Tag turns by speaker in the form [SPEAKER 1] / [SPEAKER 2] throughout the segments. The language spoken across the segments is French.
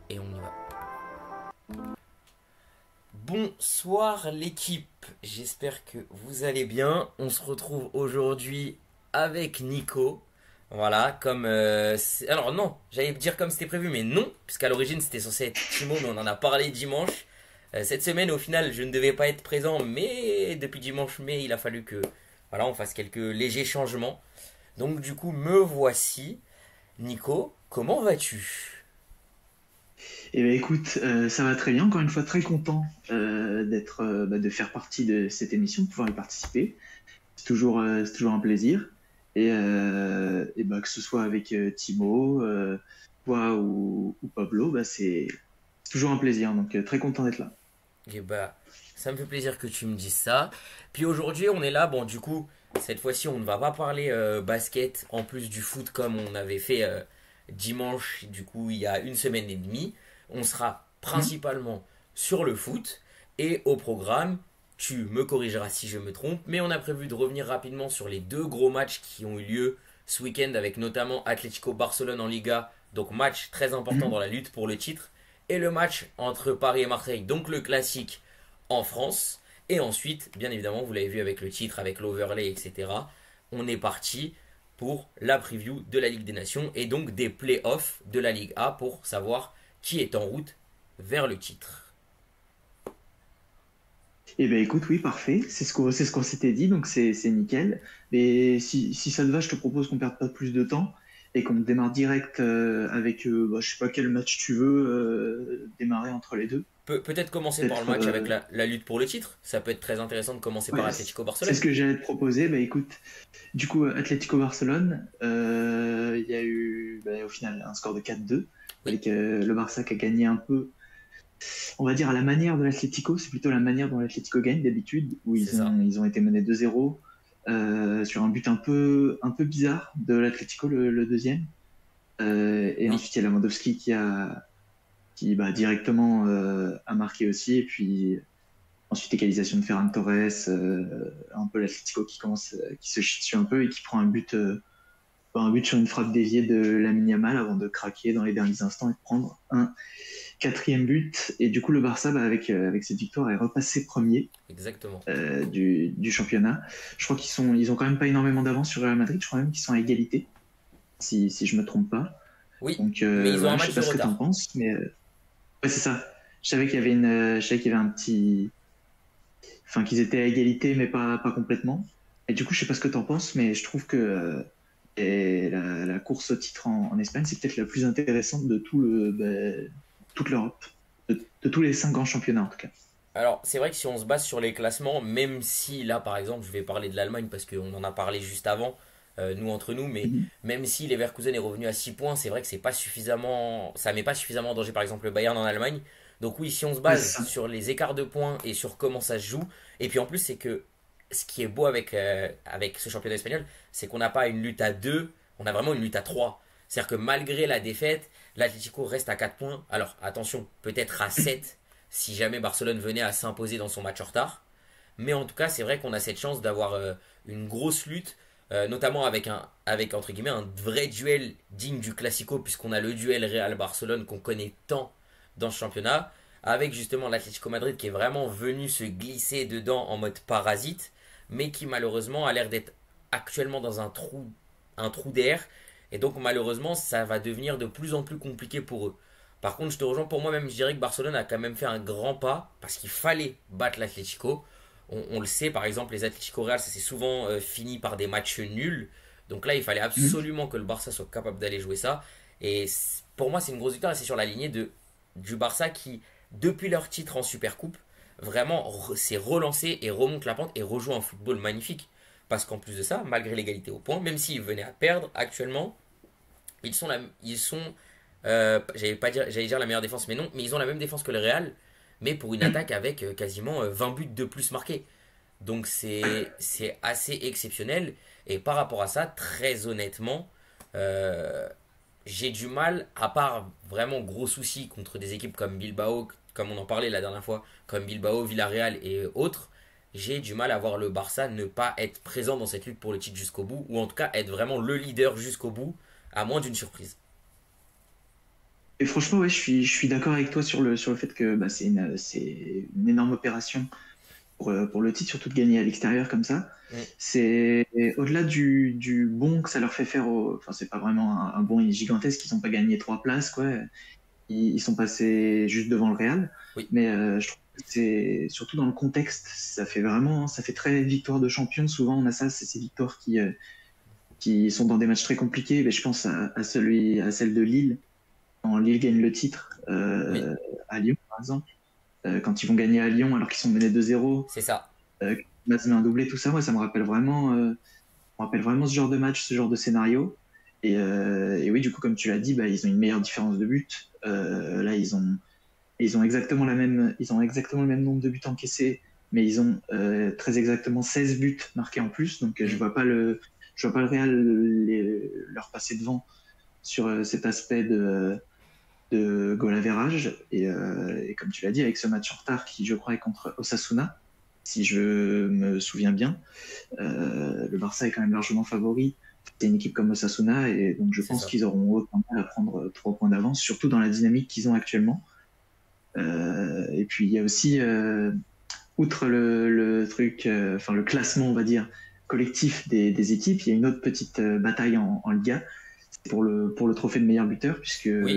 [SPEAKER 1] Et on y va. Bonsoir l'équipe, j'espère que vous allez bien. On se retrouve aujourd'hui avec Nico. Voilà, comme... alors non, j'allais dire comme c'était prévu, mais non, puisqu'à l'origine c'était censé être Timo, mais on en a parlé dimanche. Cette semaine, au final, je ne devais pas être présent, mais depuis dimanche, mais il a fallu que voilà, on fasse quelques légers changements. Donc du coup, me voici. Nico, comment vas-tu?
[SPEAKER 2] Eh bien, écoute, ça va très bien. Encore une fois, très content de faire partie de cette émission, de pouvoir y participer. C'est toujours un plaisir. Que ce soit avec Thibaut, toi ou Pablo, c'est toujours un plaisir. Donc, très content d'être là.
[SPEAKER 1] Eh bah, ça me fait plaisir que tu me dises ça. Puis aujourd'hui, on est là. Bon, du coup, cette fois-ci, on ne va pas parler basket en plus du foot comme on avait fait dimanche, du coup, il y a une semaine et demie. On sera
[SPEAKER 2] Hmm.
[SPEAKER 1] principalement sur le foot. Et au programme, tu me corrigeras si je me trompe, mais on a prévu de revenir rapidement sur les deux gros matchs qui ont eu lieu ce week-end avec notamment Atlético Barcelone en Liga. Donc match très important dans
[SPEAKER 2] Mhm.
[SPEAKER 1] la lutte pour le titre et le match entre Paris et Marseille, donc le classique en France. Et ensuite, bien évidemment, vous l'avez vu avec le titre, avec l'overlay, etc. On est parti pour la preview de la Ligue des Nations et donc des playoffs de la Ligue A pour savoir qui est en route vers le titre.
[SPEAKER 2] Eh bien, écoute, oui, parfait. C'est ce qu'on s'était dit, donc c'est nickel. Mais si ça te va, je te propose qu'on perde pas plus de temps et qu'on démarre direct avec, je sais pas quel match tu veux démarrer entre les deux.
[SPEAKER 1] Peut-être commencer par le
[SPEAKER 2] Peut-être,
[SPEAKER 1] match avec la lutte pour le titre. Ça peut être très intéressant de commencer par
[SPEAKER 2] ouais,
[SPEAKER 1] Atlético
[SPEAKER 2] c'est ce
[SPEAKER 1] Barcelone.
[SPEAKER 2] que j'allais te proposer. Bah écoute, du coup, Atlético Barcelone, il y a eu au final un score de 4-2
[SPEAKER 1] Oui,
[SPEAKER 2] avec le Barça qui a gagné un peu, on va dire à la manière de l'Atlético, c'est plutôt la manière dont l'Atlético gagne d'habitude, où
[SPEAKER 1] c'est ça.
[SPEAKER 2] ils ont été menés 2-0 sur un but un peu bizarre de l'Atlético, le deuxième. Et
[SPEAKER 1] Oui,
[SPEAKER 2] ensuite, il y a Lewandowski directement a marqué aussi. Et puis ensuite, égalisation de Ferran Torres, un peu l'Atlético qui se chie dessus un peu et qui prend un but sur une frappe déviée de Lamine Yamal avant de craquer dans les derniers instants et de prendre un quatrième but. Et du coup, le Barça, avec cette victoire, est repassé premier
[SPEAKER 1] exactement.
[SPEAKER 2] du championnat. Je crois ils ont quand même pas énormément d'avance sur Real Madrid. Je crois même qu'ils sont à égalité, si je me trompe pas.
[SPEAKER 1] Oui,
[SPEAKER 2] Donc
[SPEAKER 1] mais ils ont un
[SPEAKER 2] voilà, je sais
[SPEAKER 1] match de
[SPEAKER 2] pas ce que tu en
[SPEAKER 1] retard.
[SPEAKER 2] penses, mais ouais, c'est ça. Je savais qu'il y avait un petit, enfin qu'ils étaient à égalité, mais pas complètement. Et du coup, je sais pas ce que tu en penses, mais je trouve que la course au titre en Espagne, c'est peut-être la plus intéressante de toute l'Europe, de tous les cinq grands championnats en tout cas.
[SPEAKER 1] Alors, c'est vrai que si on se base sur les classements, même si là, par exemple, je vais parler de l'Allemagne parce qu'on en a parlé juste avant, nous entre nous, mais
[SPEAKER 2] Mhm.
[SPEAKER 1] même si Leverkusen est revenu à 6 points, c'est vrai que c'est pas suffisamment, ça met pas suffisamment en danger, par exemple, le Bayern en Allemagne. Donc oui, si on se
[SPEAKER 2] Ouais, c'est
[SPEAKER 1] base
[SPEAKER 2] ça.
[SPEAKER 1] sur les écarts de points et sur comment ça se joue, et puis en plus, c'est que ce qui est beau avec ce championnat espagnol, c'est qu'on n'a pas une lutte à 2, on a vraiment une lutte à 3. C'est-à-dire que malgré la défaite, l'Atlético reste à 4 points. Alors attention, peut-être à 7 si jamais Barcelone venait à s'imposer dans son match en retard. Mais en tout cas, c'est vrai qu'on a cette chance d'avoir une grosse lutte, notamment avec entre guillemets un vrai duel digne du Classico, puisqu'on a le duel Real-Barcelone qu'on connaît tant dans ce championnat, avec justement l'Atlético Madrid qui est vraiment venu se glisser dedans en mode parasite, mais qui malheureusement a l'air d'être actuellement dans un trou d'air, et donc malheureusement ça va devenir de plus en plus compliqué pour eux. Par contre, je te rejoins, pour moi-même, je dirais que Barcelone a quand même fait un grand pas parce qu'il fallait battre l'Atlético. On le sait, par exemple, les Atlético Real, ça s'est souvent fini par des matchs nuls. Donc là, il fallait
[SPEAKER 2] Mhm.
[SPEAKER 1] absolument que le Barça soit capable d'aller jouer ça. Et pour moi, c'est une grosse victoire et c'est sur la lignée du Barça qui, depuis leur titre en Supercoupe, vraiment s'est relancé et remonte la pente et rejoue un football magnifique. Parce qu'en plus de ça, malgré l'égalité au point, même s'ils venaient à perdre actuellement, ils sont j'allais dire la meilleure défense, mais non, mais ils ont la même défense que le Real, mais pour une
[SPEAKER 2] Mhm.
[SPEAKER 1] attaque avec quasiment 20 buts de plus marqués. Donc c'est assez exceptionnel. Et par rapport à ça, très honnêtement, euh, j'ai du mal, à part vraiment gros soucis contre des équipes comme Bilbao, comme on en parlait la dernière fois, comme Bilbao, Villarreal et autres, j'ai du mal à voir le Barça ne pas être présent dans cette lutte pour le titre jusqu'au bout, ou en tout cas être vraiment le leader jusqu'au bout, à moins d'une surprise.
[SPEAKER 2] Et franchement, ouais, je suis d'accord avec toi sur le fait que c'est une énorme opération pour le titre, surtout de gagner à l'extérieur comme ça.
[SPEAKER 1] Mm.
[SPEAKER 2] C'est au-delà du bon que ça leur fait faire. Enfin, c'est pas vraiment un bon gigantesque. Ils n'ont pas gagné trois places, quoi. Ils sont passés juste devant le Real.
[SPEAKER 1] Oui,
[SPEAKER 2] Mais c'est surtout dans le contexte, ça fait très victoire de champion. Souvent, on a ça, c'est ces victoires qui sont dans des matchs très compliqués. Mais je pense à celle de Lille, quand Lille gagne le titre
[SPEAKER 1] Oui,
[SPEAKER 2] à Lyon, par exemple. Quand ils vont gagner à Lyon alors qu'ils sont menés 2-0,
[SPEAKER 1] c'est ça.
[SPEAKER 2] Maz met un doublé, tout ça, moi, ça me rappelle vraiment ce genre de match, ce genre de scénario. Et oui, du coup, comme tu l'as dit, bah, ils ont une meilleure différence de but. Là, ils ont ils ont exactement le même nombre de buts encaissés, mais ils ont très exactement 16 buts marqués en plus. Donc,
[SPEAKER 1] Mm.
[SPEAKER 2] je vois pas le Real leur passer devant sur cet aspect de goal average. Et comme tu l'as dit, avec ce match en retard qui, je crois, est contre Osasuna, si je me souviens bien, le Barça est quand même largement favori. C'est une équipe comme Osasuna, et donc je
[SPEAKER 1] C'est
[SPEAKER 2] pense
[SPEAKER 1] ça.
[SPEAKER 2] qu'ils auront autant de mal à prendre 3 points d'avance, surtout dans la dynamique qu'ils ont actuellement. Et puis il y a aussi, outre le truc, enfin le classement, on va dire, collectif des équipes, il y a une autre petite bataille en Liga, c'est pour le trophée de meilleur buteur, puisque
[SPEAKER 1] Oui,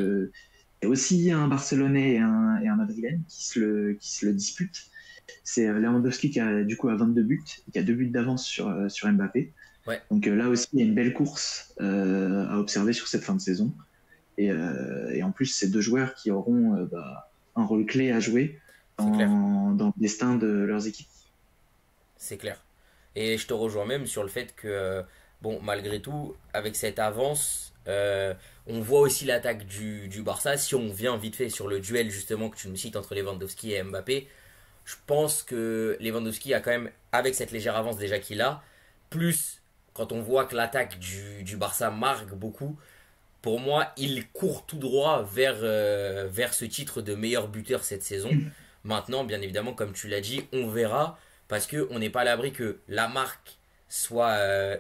[SPEAKER 2] il y a aussi un Barcelonais et un Madrilène qui se le disputent. C'est Lewandowski qui a du coup à 22 buts, et qui a 2 buts d'avance sur Mbappé.
[SPEAKER 1] ouais,
[SPEAKER 2] Donc là aussi, il y a une belle course à observer sur cette fin de saison. Et en plus, c'est deux joueurs qui auront un rôle clé à jouer
[SPEAKER 1] c'est clair.
[SPEAKER 2] dans le destin de leurs équipes.
[SPEAKER 1] C'est clair. Et je te rejoins même sur le fait que, bon, malgré tout, avec cette avance, on voit aussi l'attaque du Barça. Si on vient vite fait sur le duel justement que tu me cites entre Lewandowski et Mbappé, je pense que Lewandowski a quand même, avec cette légère avance déjà qu'il a, plus quand on voit que l'attaque du Barça marque beaucoup, pour moi, il court tout droit vers ce titre de meilleur buteur cette saison. Maintenant, bien évidemment, comme tu l'as dit, on verra parce qu'on n'est pas à l'abri que la marque soit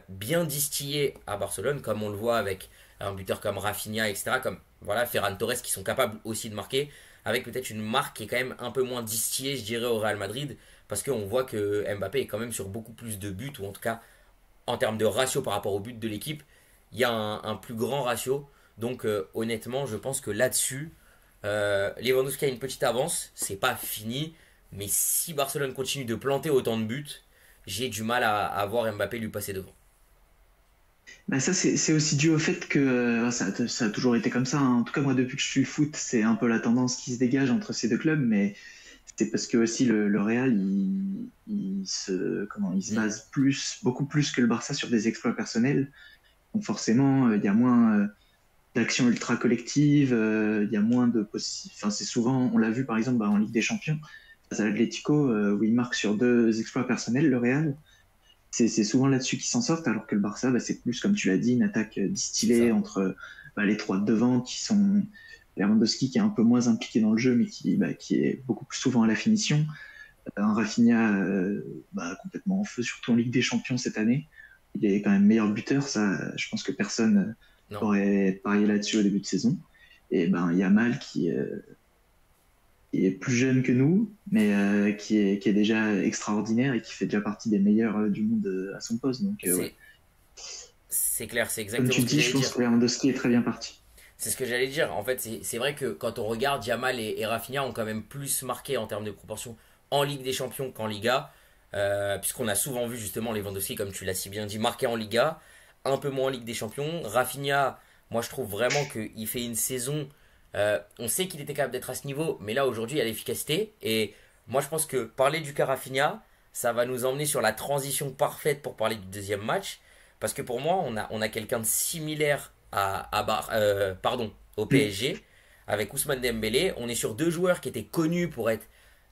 [SPEAKER 1] bien distillée à Barcelone, comme on le voit avec un buteur comme Rafinha, etc., comme voilà, Ferran Torres qui sont capables aussi de marquer, avec peut-être une marque qui est quand même un peu moins distillée, je dirais, au Real Madrid, parce qu'on voit que Mbappé est quand même sur beaucoup plus de buts, ou en tout cas en termes de ratio par rapport au but de l'équipe, il y a un plus grand ratio. Donc honnêtement, je pense que là-dessus, Lewandowski a une petite avance, c'est pas fini, mais si Barcelone continue de planter autant de buts, j'ai du mal à voir Mbappé lui passer devant.
[SPEAKER 2] Bah ça, c'est aussi dû au fait que ça a toujours été comme ça, hein. En tout cas, moi, depuis que je suis le foot, c'est un peu la tendance qui se dégage entre ces deux clubs, mais c'est parce que aussi le Real, il se
[SPEAKER 1] Mm,
[SPEAKER 2] base beaucoup plus que le Barça sur des exploits personnels. Donc forcément, il y a moins d'actions ultra collectives, il y a moins de enfin, c'est souvent, on l'a vu par exemple en Ligue des Champions, face à l'Atlético, où il marque sur 2 exploits personnels, le Real. C'est souvent là-dessus qu'ils s'en sortent, alors que le Barça, c'est plus, comme tu l'as dit, une attaque
[SPEAKER 1] c'est
[SPEAKER 2] distillée
[SPEAKER 1] ça.
[SPEAKER 2] entre les trois de devant qui sont Lewandowski qui est un peu moins impliqué dans le jeu, mais qui est beaucoup plus souvent à la finition. Un Rafinha complètement en feu, surtout en Ligue des Champions cette année. Il est quand même meilleur buteur, ça, je pense que personne
[SPEAKER 1] Non,
[SPEAKER 2] aurait parié là-dessus au début de saison. Et ben Yamal qui est plus jeune que nous, mais qui est déjà extraordinaire et qui fait déjà partie des meilleurs du monde à son poste. Donc ouais,
[SPEAKER 1] c'est clair, c'est
[SPEAKER 2] comme
[SPEAKER 1] exactement
[SPEAKER 2] tu
[SPEAKER 1] ce que
[SPEAKER 2] dis,
[SPEAKER 1] j'allais
[SPEAKER 2] je pense
[SPEAKER 1] dire.
[SPEAKER 2] que Lewandowski est très bien parti.
[SPEAKER 1] C'est ce que j'allais dire. En fait, c'est vrai que quand on regarde, Yamal et Rafinha ont quand même plus marqué en termes de proportion en Ligue des Champions qu'en Liga. Puisqu'on a souvent vu justement Lewandowski, comme tu l'as si bien dit, marquer en Liga, un peu moins en Ligue des Champions. Rafinha, moi je trouve vraiment qu'il fait une saison. On sait qu'il était capable d'être à ce niveau, mais là aujourd'hui il y a l'efficacité. Et moi je pense que parler du cas Rafinha, ça va nous emmener sur la transition parfaite pour parler du deuxième match. Parce que pour moi, on a quelqu'un de similaire pardon, au
[SPEAKER 2] Mm.
[SPEAKER 1] PSG avec Ousmane Dembélé. On est sur deux joueurs qui étaient connus pour être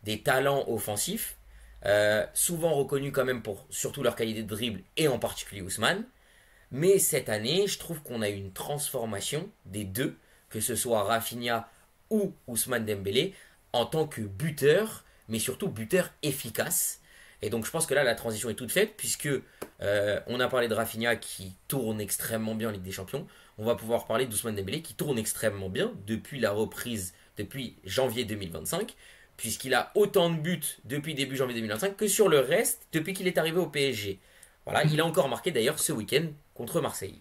[SPEAKER 1] des talents offensifs, souvent reconnus quand même pour surtout leur qualité de dribble et en particulier Ousmane. Mais cette année, je trouve qu'on a eu une transformation des deux, que ce soit Rafinha ou Ousmane Dembélé, en tant que buteur, mais surtout buteur efficace. Et donc je pense que là la transition est toute faite puisque on a parlé de Rafinha qui tourne extrêmement bien en Ligue des Champions. On va pouvoir parler d'Ousmane Dembélé qui tourne extrêmement bien depuis la reprise depuis janvier 2025 puisqu'il a autant de buts depuis début janvier 2025 que sur le reste depuis qu'il est arrivé au PSG. Voilà, il a encore marqué d'ailleurs ce week-end contre Marseille.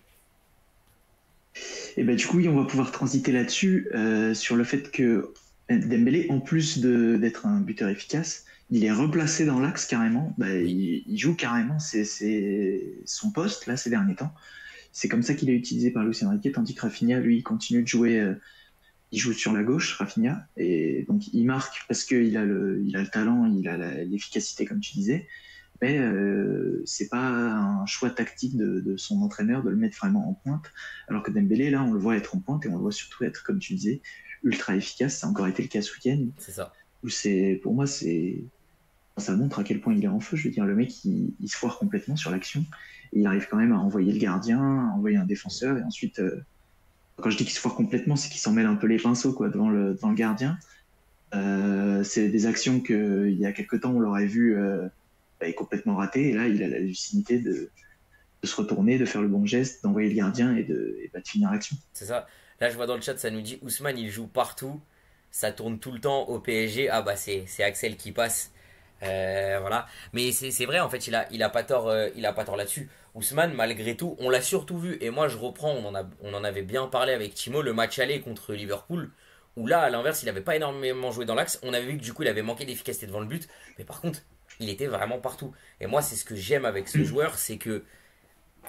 [SPEAKER 2] Et ben du coup, oui, on va pouvoir transiter là-dessus sur le fait que Dembélé, en plus d'être un buteur efficace, il est replacé dans l'axe carrément. Bah,
[SPEAKER 1] Oui,
[SPEAKER 2] il joue carrément son poste là ces derniers temps. C'est comme ça qu'il est utilisé par Luis Enrique, tandis que Rafinha, lui, il continue de jouer. Il joue sur la gauche, Rafinha, et donc il marque parce il a le talent, il a l'efficacité, comme tu disais. Mais c'est pas un choix tactique de son entraîneur de le mettre vraiment en pointe. Alors que Dembélé, là, on le voit être en pointe et on le voit surtout être, comme tu disais, ultra efficace. Ça a encore été le cas ce week-end.
[SPEAKER 1] c'est ça.
[SPEAKER 2] Où pour moi, ça montre à quel point il est en feu. Je veux dire, le mec, il se foire complètement sur l'action. Et il arrive quand même à envoyer le gardien, à envoyer un défenseur. Et ensuite, quand je dis qu'il se foire complètement, c'est qu'il s'en mêle un peu les pinceaux quoi, devant le gardien. C'est des actions qu'il y a quelques temps, on l'aurait vu complètement raté. Et là, il a la lucidité de se retourner, de faire le bon geste, d'envoyer le gardien de finir l'action.
[SPEAKER 1] C'est ça. Là, je vois dans le chat, ça nous dit Ousmane, il joue partout. Ça tourne tout le temps au PSG. Ah bah c'est Axel qui passe. Voilà. Mais c'est vrai, en fait, il a pas tort, il a pas tort là-dessus. Ousmane, malgré tout, on l'a surtout vu. Et moi, je reprends, on en avait bien parlé avec Timo, le match aller contre Liverpool. Où là, à l'inverse, il n'avait pas énormément joué dans l'axe. On avait vu que du coup, il avait manqué d'efficacité devant le but. Mais par contre, il était vraiment partout. Et moi, c'est ce que j'aime avec ce joueur, c'est que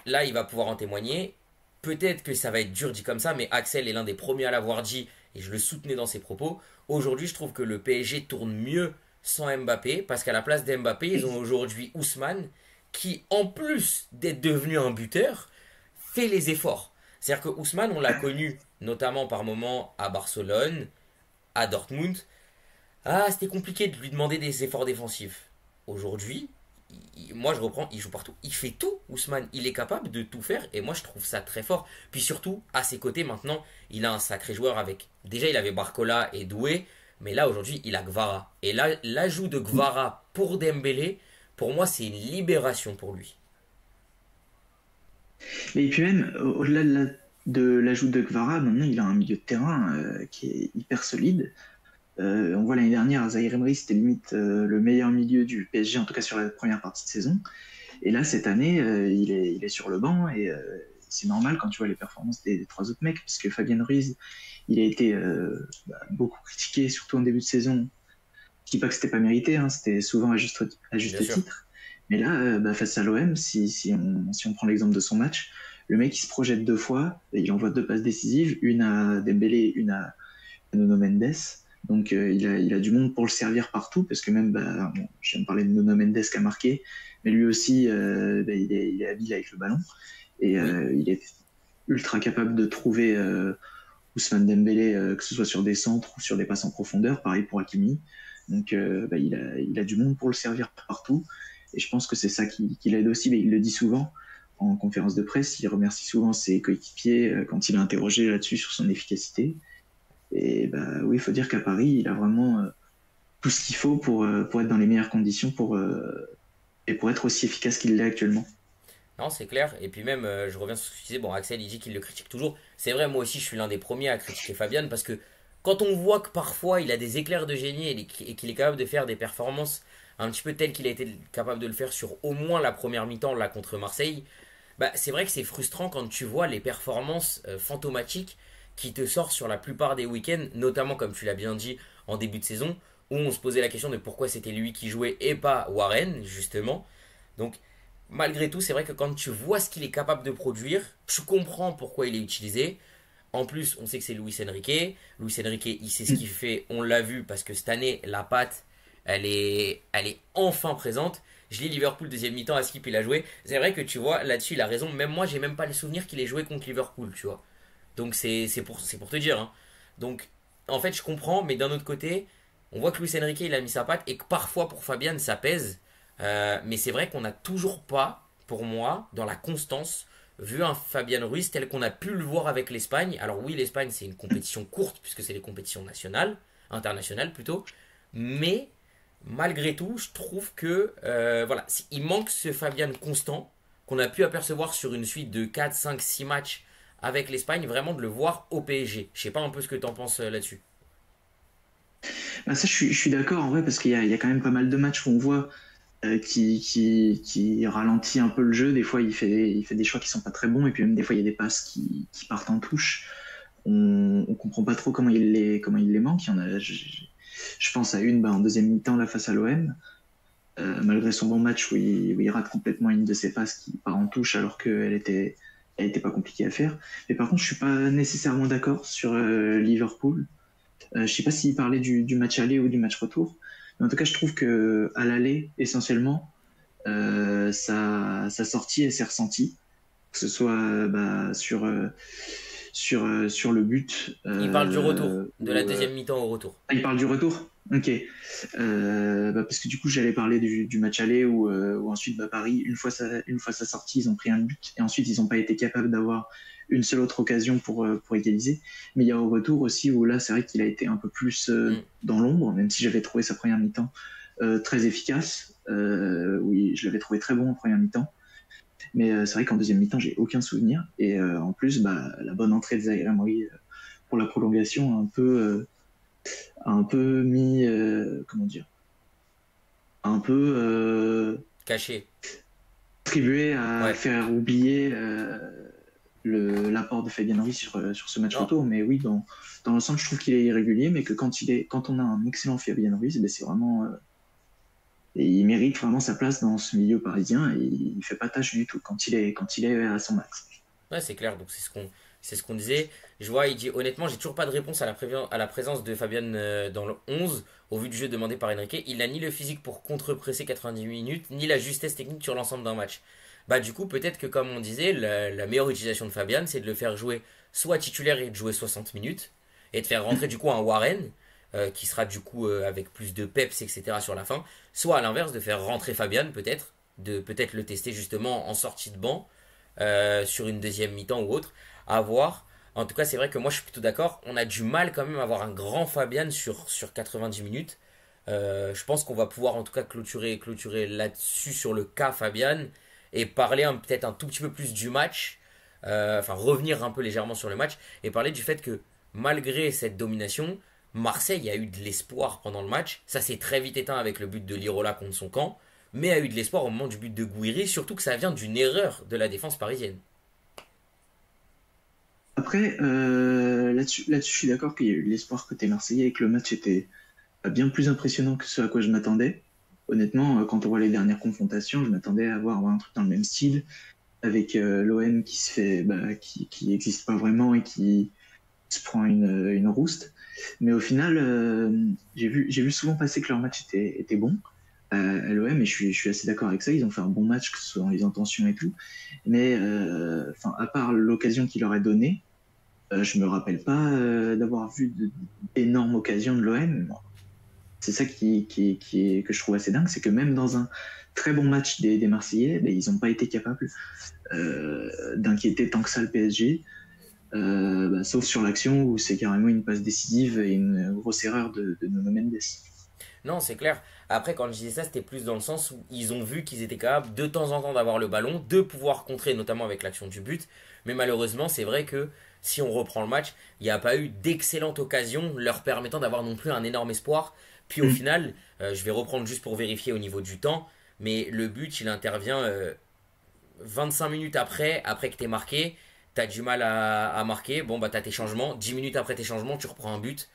[SPEAKER 1] là, il va pouvoir en témoigner. Peut-être que ça va être dur dit comme ça, mais Axel est l'un des premiers à l'avoir dit et je le soutenais dans ses propos. Aujourd'hui, je trouve que le PSG tourne mieux sans Mbappé parce qu'à la place d'Mbappé, ils ont aujourd'hui Ousmane qui, en plus d'être devenu un buteur, fait les efforts. C'est-à-dire que Ousmane, on l'a connu notamment par moments à Barcelone, à Dortmund. Ah, c'était compliqué de lui demander des efforts défensifs. Aujourd'hui, moi je reprends, il joue partout. Il fait tout, Ousmane. Il est capable de tout faire et moi je trouve ça très fort. Puis surtout, à ses côtés maintenant, il a un sacré joueur avec. Déjà, il avait Barcola et Doué, mais là aujourd'hui, il a Gvara. Et là, l'ajout de Gvara pour Dembélé, pour moi, c'est une libération pour lui.
[SPEAKER 2] Et puis même, au-delà de l'ajout de Kvara, maintenant il a un milieu de terrain qui est hyper solide. On voit l'année dernière, Zaïre Emery, c'était limite le meilleur milieu du PSG, en tout cas sur la première partie de saison. Et là, cette année, il est sur le banc et c'est normal quand tu vois les performances des trois autres mecs, parce que Fabien Ruiz, il a été beaucoup critiqué, surtout en début de saison. Je dis pas que c'était pas mérité, hein, c'était souvent à
[SPEAKER 1] Bien
[SPEAKER 2] juste
[SPEAKER 1] sûr.
[SPEAKER 2] titre. Mais là, face à l'OM, si on prend l'exemple de son match, le mec il se projette deux fois, et il envoie deux passes décisives, une à Dembélé, une à Nuno Mendes. Donc il a du monde pour le servir partout, parce que même, bon, je viens de parler de Nuno Mendes qui a marqué, mais lui aussi, il est habile avec le ballon. Et
[SPEAKER 1] Oui.
[SPEAKER 2] il est ultra capable de trouver Ousmane Dembélé, que ce soit sur des centres ou sur des passes en profondeur, pareil pour Hakimi. Donc il a du monde pour le servir partout. Et je pense que c'est ça qui l'aide aussi, mais il le dit souvent en conférence de presse, il remercie souvent ses coéquipiers quand il est interrogé là-dessus sur son efficacité. Et oui, il faut dire qu'à Paris, il a vraiment tout ce qu'il faut pour être dans les meilleures conditions et pour être aussi efficace qu'il l'est actuellement.
[SPEAKER 1] Non, c'est clair. Et puis même, je reviens sur ce que tu disais. Bon, Axel, il dit qu'il le critique toujours. C'est vrai, moi aussi, je suis l'un des premiers à critiquer Fabian parce que quand on voit que parfois il a des éclairs de génie et qu'il est capable de faire des performances un petit peu telles qu'il a été capable de le faire sur au moins la première mi-temps là contre Marseille, bah, c'est vrai que c'est frustrant quand tu vois les performances fantomatiques qui te sortent sur la plupart des week-ends, notamment comme tu l'as bien dit en début de saison, où on se posait la question de pourquoi c'était lui qui jouait et pas Warren, justement. Donc, malgré tout, c'est vrai que quand tu vois ce qu'il est capable de produire, tu comprends pourquoi il est utilisé. En plus, on sait que c'est Luis Enrique. Luis Enrique, il sait ce qu'il fait, on l'a vu, parce que cette année, la patte, elle est enfin présente. Je lis Liverpool deuxième mi-temps, à Skip il a joué. C'est vrai que tu vois, là-dessus il a raison. Même moi, j'ai même pas le souvenir qu'il ait joué contre Liverpool, tu vois. Donc c'est pour te dire, hein. Donc en fait, je comprends, mais d'un autre côté, on voit que Luis Enrique il a mis sa patte et que parfois pour Fabian ça pèse. Mais c'est vrai qu'on n'a toujours pas, pour moi, dans la constance, vu un Fabian Ruiz tel qu'on a pu le voir avec l'Espagne. Alors oui, l'Espagne c'est une compétition courte puisque c'est les compétitions nationales, internationales plutôt, mais malgré tout, je trouve que voilà, il manque ce Fabian constant qu'on a pu apercevoir sur une suite de 4, 5, 6 matchs avec l'Espagne, vraiment de le voir au PSG. Je sais pas un peu ce que tu en penses là-dessus.
[SPEAKER 2] Ça, je suis d'accord en vrai, parce il y a quand même pas mal de matchs où on voit qui ralentit un peu le jeu. Des fois, il fait des choix qui sont pas très bons, et puis même des fois, il y a des passes qui partent en touche. on comprend pas trop comment il les manque. Il y en a, je pense à une en deuxième mi-temps là face à l'OM, malgré son bon match où il rate complètement une de ses passes qui part en touche alors elle était pas compliquée à faire. Mais par contre, je suis pas nécessairement d'accord sur Liverpool. Je sais pas s'il parlait du match aller ou du match retour. Mais en tout cas, je trouve que à l'aller, essentiellement, sa sortie, elle s'est ressentie. Que ce soit sur le but.
[SPEAKER 1] Il parle du retour, de la deuxième mi-temps au retour.
[SPEAKER 2] Ah, il parle du retour. Ok. Parce que du coup, j'allais parler du match aller où ensuite Paris, une fois sa sortie, ils ont pris un but et ensuite ils n'ont pas été capables d'avoir une seule autre occasion pour égaliser. Mais il y a au retour aussi où là, c'est vrai qu'il a été un peu plus dans l'ombre, même si j'avais trouvé sa première mi-temps très efficace. Oui, je l'avais trouvé très bon en première mi-temps. Mais c'est vrai qu'en deuxième mi-temps, j'ai aucun souvenir. Et en plus, la bonne entrée de Zaïre Emery pour la prolongation a un peu mis, comment dire, un peu
[SPEAKER 1] Caché.
[SPEAKER 2] contribué à
[SPEAKER 1] Ouais.
[SPEAKER 2] faire oublier l'apport de Fabien Ruiz sur ce match
[SPEAKER 1] Non,
[SPEAKER 2] retour. Mais oui, dans l'ensemble, je trouve qu'il est irrégulier, mais que quand on a un excellent Fabien Ruiz, c'est vraiment... et il mérite vraiment sa place dans ce milieu parisien et il fait pas tâche du tout quand il est à son max.
[SPEAKER 1] ouais, c'est clair, donc c'est ce qu'on disait. Je vois, il dit honnêtement, j'ai toujours pas de réponse à la présence de Fabian dans le 11 au vu du jeu demandé par Enrique. Il n'a ni le physique pour contre-presser 90 minutes, ni la justesse technique sur l'ensemble d'un match. Bah du coup, peut-être que comme on disait, la meilleure utilisation de Fabian, c'est de le faire jouer soit titulaire et de jouer 60 minutes, et de faire rentrer du coup un Warren, qui sera du coup avec plus de peps, etc. sur la fin, soit à l'inverse, de faire rentrer Fabian peut-être, de peut-être le tester justement en sortie de banc, sur une deuxième mi-temps ou autre, à voir. En tout cas, c'est vrai que moi je suis plutôt d'accord. On a du mal quand même à avoir un grand Fabian sur 90 minutes. Je pense qu'on va pouvoir en tout cas clôturer là-dessus sur le cas Fabian et parler peut-être un tout petit peu plus du match. Enfin, revenir un peu légèrement sur le match et parler du fait que malgré cette domination, Marseille a eu de l'espoir pendant le match. Ça s'est très vite éteint avec le but de Lirola contre son camp, mais a eu de l'espoir au moment du but de Gouiri, surtout que ça vient d'une erreur de la défense parisienne.
[SPEAKER 2] Après, là-dessus, je suis d'accord qu'il y a eu de l'espoir côté Marseillais et que le match était bien plus impressionnant que ce à quoi je m'attendais. Honnêtement, quand on voit les dernières confrontations, je m'attendais à voir un truc dans le même style, avec l'OM qui se fait, qui existe pas vraiment et qui se prend une rouste. Mais au final, j'ai vu souvent passer que leur match était bon à l'OM et je suis assez d'accord avec ça. Ils ont fait un bon match, que ce soit dans les intentions et tout. Mais à part l'occasion qu'il leur est donnée, je me rappelle pas d'avoir vu d'énormes occasions de l'OM. C'est ça que je trouve assez dingue, c'est que même dans un très bon match des Marseillais, ils n'ont pas été capables d'inquiéter tant que ça le PSG, sauf sur l'action où c'est carrément une passe décisive et une grosse erreur de Nuno Mendes.
[SPEAKER 1] Non, c'est clair. Après, quand je disais ça, c'était plus dans le sens où ils ont vu qu'ils étaient capables de temps en temps d'avoir le ballon, de pouvoir contrer, notamment avec l'action du but. Mais malheureusement, c'est vrai que si on reprend le match, il n'y a pas eu d'excellente occasion leur permettant d'avoir non plus un énorme espoir. Puis au
[SPEAKER 2] Mm.
[SPEAKER 1] final, je vais reprendre juste pour vérifier au niveau du temps, mais le but, il intervient 25 minutes après que t'es marqué, t'as du mal à marquer, bon bah t'as tes changements, 10 minutes après tes changements, tu reprends un but.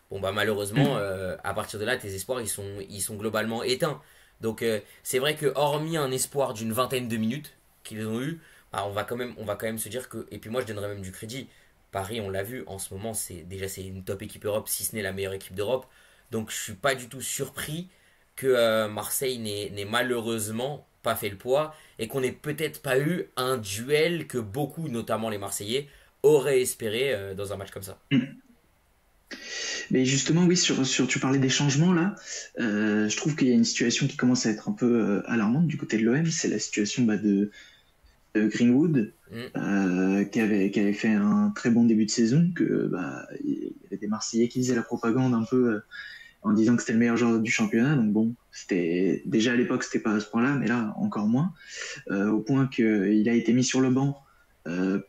[SPEAKER 1] Bon bah malheureusement,
[SPEAKER 2] Mm.
[SPEAKER 1] à partir de là, tes espoirs, ils sont globalement éteints. Donc c'est vrai que hormis un espoir d'une vingtaine de minutes qu'ils ont eu, bah, on va quand même se dire que, et puis moi je donnerais même du crédit, Paris on l'a vu, en ce moment c'est une top équipe Europe, si ce n'est la meilleure équipe d'Europe. Donc je suis pas du tout surpris que Marseille n'ait malheureusement pas fait le poids et qu'on n'ait peut-être pas eu un duel que beaucoup, notamment les Marseillais, auraient espéré dans un match comme ça.
[SPEAKER 2] Mm. Mais justement, oui, tu parlais des changements là. Je trouve qu'il y a une situation qui commence à être un peu alarmante du côté de l'OM. C'est la situation de Greenwood,
[SPEAKER 1] Mm.
[SPEAKER 2] qui avait fait un très bon début de saison. Il y avait des Marseillais qui faisaient la propagande un peu en disant que c'était le meilleur joueur du championnat. Donc bon, c'était déjà à l'époque, c'était pas à ce point-là, mais là encore moins. Au point qu'il a été mis sur le banc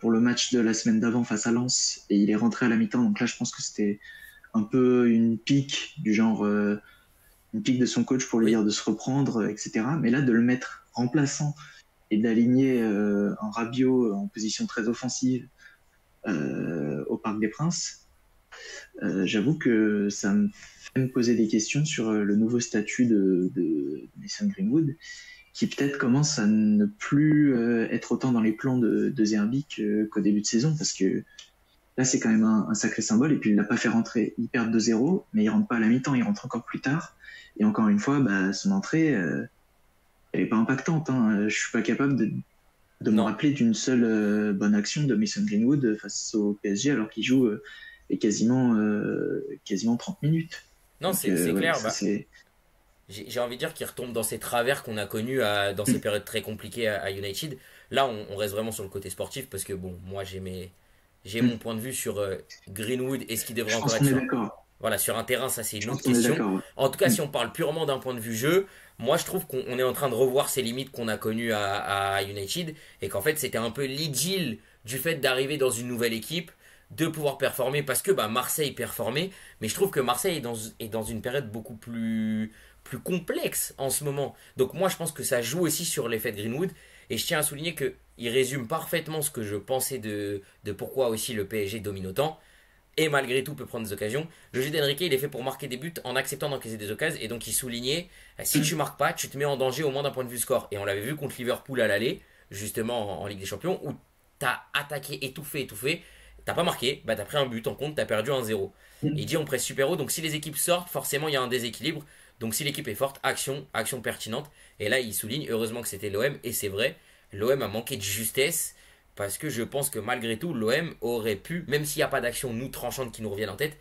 [SPEAKER 2] pour le match de la semaine d'avant face à Lens et il est rentré à la mi-temps. Donc là, je pense que c'était un peu une pique du genre une pique de son coach pour lui
[SPEAKER 1] Oui.
[SPEAKER 2] dire de se reprendre, etc. Mais là, de le mettre remplaçant et d'aligner un Rabiot en position très offensive au Parc des Princes, j'avoue que ça me fait me poser des questions sur le nouveau statut de Mason Greenwood, qui peut-être commence à ne plus être autant dans les plans de Zerbi qu'au début de saison, parce que là, c'est quand même un sacré symbole, et puis il l'a pas fait rentrer. Il perd 2-0, mais il rentre pas à la mi-temps, il rentre encore plus tard. Et encore une fois, bah, son entrée, elle est pas impactante. Hein. Je suis pas capable de me
[SPEAKER 1] Non,
[SPEAKER 2] rappeler d'une seule bonne action de Mason Greenwood face au PSG, alors qu'il joue quasiment 30 minutes.
[SPEAKER 1] non,
[SPEAKER 2] Donc,
[SPEAKER 1] c'est
[SPEAKER 2] ouais,
[SPEAKER 1] clair.
[SPEAKER 2] ça
[SPEAKER 1] Bah,
[SPEAKER 2] c'est.
[SPEAKER 1] j'ai envie de dire qu'il retombe dans ces travers qu'on a connus dans ces périodes très compliquées à United. Là, on reste vraiment sur le côté sportif parce que, bon, moi, j'ai mon point de vue sur Greenwood et ce qui devrait
[SPEAKER 2] Je pense
[SPEAKER 1] encore être
[SPEAKER 2] qu'on est
[SPEAKER 1] sur,
[SPEAKER 2] d'accord.
[SPEAKER 1] voilà, sur un terrain, ça c'est
[SPEAKER 2] Je
[SPEAKER 1] une
[SPEAKER 2] pense
[SPEAKER 1] autre
[SPEAKER 2] qu'on est
[SPEAKER 1] question.
[SPEAKER 2] d'accord. Ouais.
[SPEAKER 1] En tout cas, si on parle purement d'un point de vue jeu, moi je trouve qu'on est en train de revoir ces limites qu'on a connues à United et qu'en fait c'était un peu l'idylle du fait d'arriver dans une nouvelle équipe, de pouvoir performer parce que bah, Marseille performait, mais je trouve que Marseille est dans une période beaucoup plus complexe en ce moment. Donc moi je pense que ça joue aussi sur l'effet de Greenwood et je tiens à souligner que il résume parfaitement ce que je pensais de pourquoi aussi le PSG domine autant et malgré tout peut prendre des occasions. Le jeu d'Enrique, il est fait pour marquer des buts en acceptant d'encaisser des occasions. Et donc il soulignait, si tu marques pas, tu te mets en danger au moins d'un point de vue score. Et on l'avait vu contre Liverpool à l'aller, justement en Ligue des Champions, où t'as attaqué, étouffé. T'as pas marqué, bah t'as pris un but en compte, t'as perdu 1-0. Et il dit on presse super haut, donc si les équipes sortent, forcément il y a un déséquilibre. Donc si l'équipe est forte, action pertinente. Et là il souligne, heureusement que c'était l'OM, et c'est vrai, l'OM a manqué de justesse parce que je pense que malgré tout, l'OM aurait pu, même s'il n'y a pas d'action nous tranchante qui nous revienne en tête,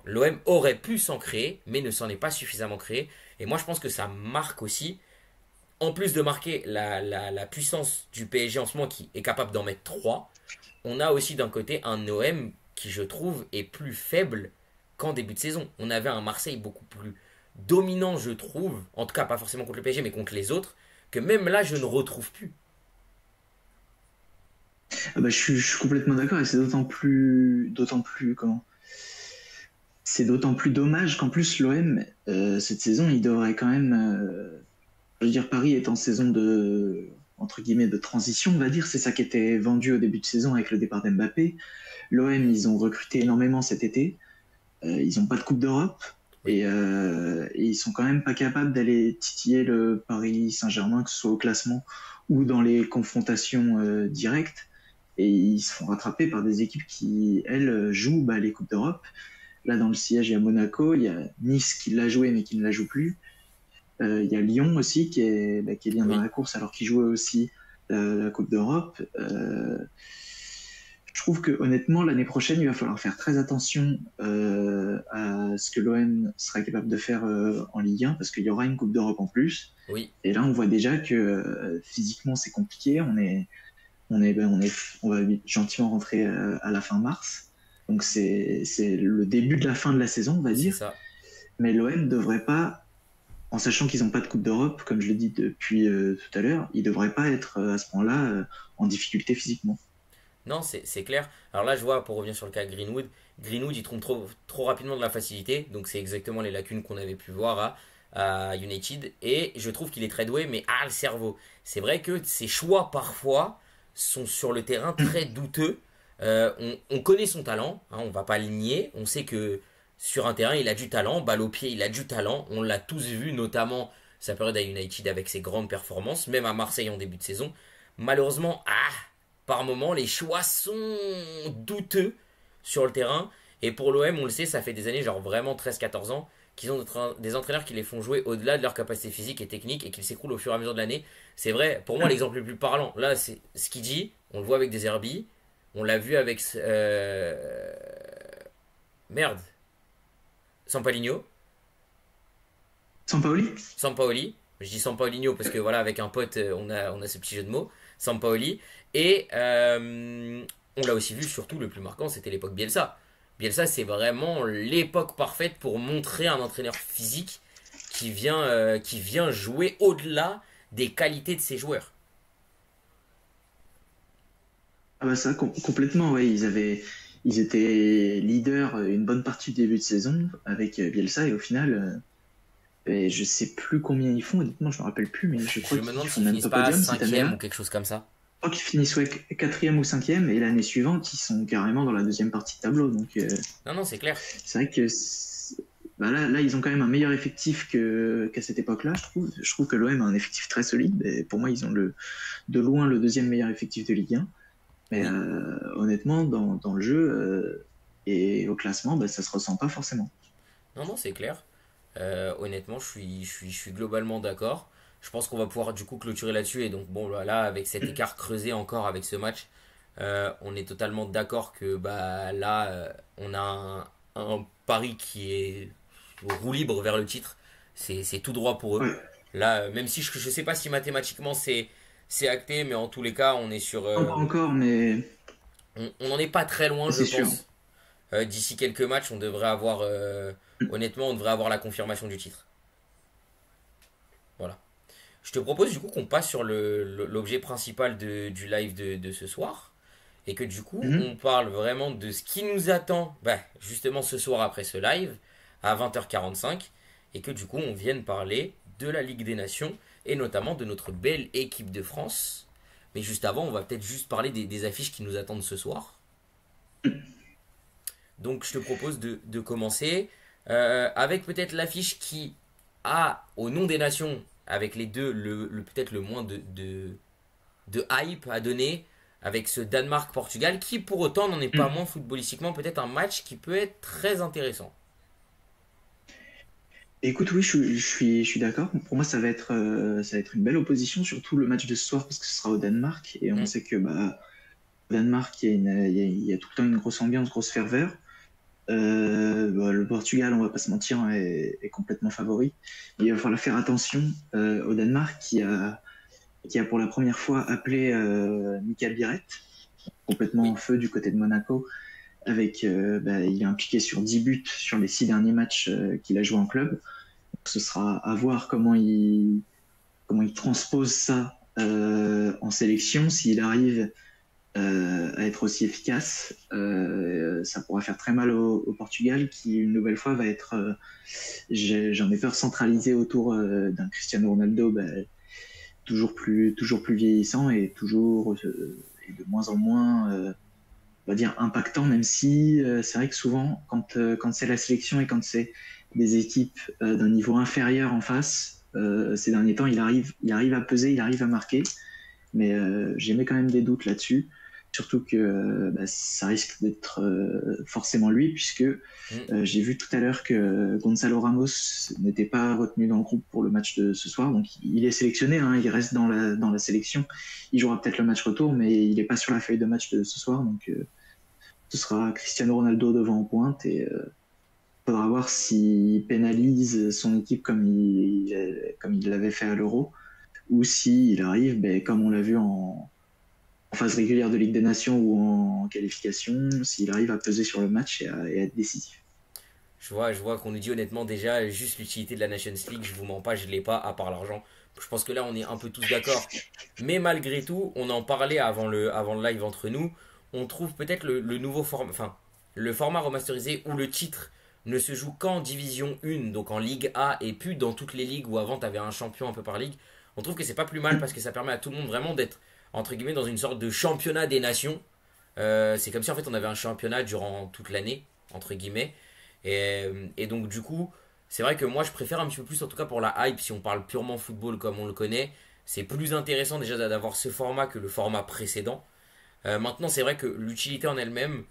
[SPEAKER 1] l'OM aurait pu s'en créer, mais ne s'en est pas suffisamment créé. Et moi, je pense que ça marque aussi, en plus de marquer la puissance du PSG en ce moment qui est capable d'en mettre 3, on a aussi d'un côté un OM qui, je trouve, est plus faible qu'en début de saison. On avait un Marseille beaucoup plus dominant, je trouve, en tout cas pas forcément contre le PSG, mais contre les autres, que même là, je ne retrouve plus.
[SPEAKER 2] Ah bah, je suis complètement d'accord et c'est d'autant plus comment c'est d'autant plus dommage qu'en plus l'OM cette saison il devrait quand même je veux dire Paris est en saison de entre guillemets de transition on va dire c'est ça qui était vendu au début de saison avec le départ d'Mbappé. L'OM ils ont recruté énormément cet été. Ils n'ont pas de Coupe d'Europe
[SPEAKER 1] Oui,
[SPEAKER 2] et ils sont quand même pas capables d'aller titiller le Paris Saint-Germain que ce soit au classement ou dans les confrontations directes. Et ils se font rattraper par des équipes qui, elles, jouent bah, les Coupes d'Europe. Là, dans le sillage, il y a Monaco, il y a Nice qui l'a joué mais qui ne la joue plus. Il y a Lyon aussi qui est bien dans
[SPEAKER 1] oui,
[SPEAKER 2] la course alors qu'il jouait aussi la Coupe d'Europe. Je trouve que honnêtement, l'année prochaine, il va falloir faire très attention à ce que l'OM sera capable de faire en Ligue 1 parce qu'il y aura une Coupe d'Europe en plus.
[SPEAKER 1] oui.
[SPEAKER 2] Et là, on voit déjà que physiquement, c'est compliqué. On va gentiment rentrer à la fin mars. Donc c'est le début de la fin de la saison, on va
[SPEAKER 1] C'est
[SPEAKER 2] dire.
[SPEAKER 1] ça.
[SPEAKER 2] Mais l'OM ne devrait pas, en sachant qu'ils n'ont pas de Coupe d'Europe, comme je l'ai dit depuis tout à l'heure, ils ne devraient pas être à ce point-là en difficulté physiquement.
[SPEAKER 1] Non, c'est clair. Alors là, je vois, pour revenir sur le cas de Greenwood, Greenwood, il trompe trop rapidement de la facilité. Donc c'est exactement les lacunes qu'on avait pu voir à United. Et je trouve qu'il est très doué, mais le cerveau. C'est vrai que ses choix, parfois, sont sur le terrain très douteux. On connaît son talent, hein, on va pas le nier. On sait que sur un terrain, il a du talent. Balle au pied, il a du talent. On l'a tous vu, notamment sa période à United avec ses grandes performances, même à Marseille en début de saison. Malheureusement, par moment, les choix sont douteux sur le terrain. Et pour l'OM, on le sait, ça fait des années, genre vraiment 13-14 ans, qu'ils ont des entraîneurs qui les font jouer au-delà de leur capacité physique et technique et qu'ils s'écroulent au fur et à mesure de l'année. C'est vrai, pour moi, l'exemple le plus parlant, là, c'est ce qu'il dit. On le voit avec des Zerbi. On l'a vu avec. Merde. Sampaligno.
[SPEAKER 2] Sampaoli.
[SPEAKER 1] Sampaoli. Je dis Sampaolinho parce que voilà, avec un pote, on a ce petit jeu de mots. Sampaoli. Et on l'a aussi vu, surtout le plus marquant, c'était l'époque Bielsa. Bielsa, c'est vraiment l'époque parfaite pour montrer un entraîneur physique qui vient jouer au-delà des qualités de ses joueurs.
[SPEAKER 2] Ah bah ça, complètement, ouais. Ils étaient leaders une bonne partie du début de saison avec Bielsa et au final, et je sais plus combien ils font, honnêtement, je me rappelle plus, mais je crois
[SPEAKER 1] Je me
[SPEAKER 2] qu'ils
[SPEAKER 1] demande
[SPEAKER 2] font
[SPEAKER 1] s'ils
[SPEAKER 2] même
[SPEAKER 1] finissent
[SPEAKER 2] pas
[SPEAKER 1] pas
[SPEAKER 2] podium cette
[SPEAKER 1] cinquième
[SPEAKER 2] année-là.
[SPEAKER 1] ou quelque chose comme ça.
[SPEAKER 2] crois qu'ils finissent ouais, quatrième ou cinquième, et l'année suivante, ils sont carrément dans la deuxième partie de tableau. Donc,
[SPEAKER 1] Non, non, c'est clair.
[SPEAKER 2] c'est vrai que bah là, ils ont quand même un meilleur effectif qu'à cette époque-là, je trouve. Je trouve que l'OM a un effectif très solide. Et pour moi, ils ont de loin le deuxième meilleur effectif de Ligue 1. Mais
[SPEAKER 1] Oui.
[SPEAKER 2] honnêtement, dans le jeu et au classement, bah, ça se ressent pas forcément.
[SPEAKER 1] Non, non, c'est clair. Honnêtement, je suis globalement d'accord. Je pense qu'on va pouvoir du coup clôturer là-dessus. Et donc, bon, là, avec cet écart creusé encore avec ce match, on est totalement d'accord que bah, là, on a un pari qui est roue libre vers le titre. C'est tout droit pour eux.
[SPEAKER 2] Ouais,
[SPEAKER 1] Là, même si je ne sais pas si mathématiquement c'est acté, mais en tous les cas, on est sur.
[SPEAKER 2] non, pas encore, mais
[SPEAKER 1] On n'en est pas très loin, je
[SPEAKER 2] c'est sûr.
[SPEAKER 1] pense. D'ici quelques matchs, on devrait avoir. Honnêtement, on devrait avoir la confirmation du titre. Voilà. Je te propose du coup qu'on passe sur l'objet principal du live de ce soir. Et que du coup, on
[SPEAKER 2] Mhm.
[SPEAKER 1] parle vraiment de ce qui nous attend bah, justement ce soir après ce live à 20h45. Et que du coup, on vienne parler de la Ligue des Nations et notamment de notre belle équipe de France. Mais juste avant, on va peut-être juste parler des affiches qui nous attendent ce soir. Donc je te propose de commencer avec peut-être l'affiche qui a, au nom des nations, avec les deux, peut-être le moins de hype à donner, avec ce Danemark-Portugal, qui pour autant n'en est pas
[SPEAKER 2] Mhm.
[SPEAKER 1] moins footballistiquement peut-être un match qui peut être très intéressant.
[SPEAKER 2] Écoute, oui, je suis d'accord. Pour moi, ça va être une belle opposition, surtout le match de ce soir, parce que ce sera au Danemark. Et on
[SPEAKER 1] Hmm.
[SPEAKER 2] sait que bah, au Danemark, il y a tout le temps une grosse ambiance, grosse ferveur. Bah, le Portugal, on va pas se mentir, hein, est complètement favori. Mais il va falloir faire attention au Danemark qui a pour la première fois appelé Michael Biret, complètement en
[SPEAKER 1] Oui,
[SPEAKER 2] feu du côté de Monaco. Avec, bah, il est impliqué sur 10 buts sur les 6 derniers matchs qu'il a joué en club. Donc, ce sera à voir comment il transpose ça en sélection. S'il arrive à être aussi efficace, ça pourra faire très mal au Portugal qui, une nouvelle fois, va être, j'en ai peur, centralisé autour d'un Cristiano Ronaldo bah, toujours plus vieillissant et toujours et de moins en moins, on va dire, impactant, même si c'est vrai que souvent, quand c'est la sélection et quand c'est des équipes d'un niveau inférieur en face, ces derniers temps, il arrive à peser, il arrive à marquer, mais j'ai quand même des doutes là-dessus. Surtout que bah, ça risque d'être forcément lui, puisque
[SPEAKER 1] hmm,
[SPEAKER 2] j'ai vu tout à l'heure que Gonzalo Ramos n'était pas retenu dans le groupe pour le match de ce soir. Donc il est sélectionné, hein, il reste dans la sélection. Il jouera peut-être le match retour, mais il n'est pas sur la feuille de match de ce soir. Donc ce sera Cristiano Ronaldo devant en pointe et faudra voir s'il pénalise son équipe comme il l'avait fait à l'Euro ou s'il arrive, ben, comme on l'a vu en phase régulière de Ligue des Nations ou en qualification, s'il arrive à peser sur le match et à être décisif.
[SPEAKER 1] je vois qu'on nous dit honnêtement déjà juste l'utilité de la Nations League, je vous mens pas, je l'ai pas à part l'argent. Je pense que là on est un peu tous d'accord. Mais malgré tout, on en parlait avant le live entre nous, on trouve peut-être le nouveau format, enfin le format remasterisé où le titre ne se joue qu'en Division 1, donc en Ligue A et plus dans toutes les ligues où avant tu avais un champion un peu par ligue. On trouve que c'est pas plus mal parce que ça permet à tout le monde vraiment d'être entre guillemets dans une sorte de championnat des nations. C'est comme si en fait on avait un championnat durant toute l'année, entre guillemets. Et donc du coup, c'est vrai que moi je préfère un petit peu plus, en tout cas pour la hype, si on parle purement football comme on le connaît, c'est plus intéressant déjà d'avoir ce format que le format précédent. Maintenant, c'est vrai que l'utilité en elle-même,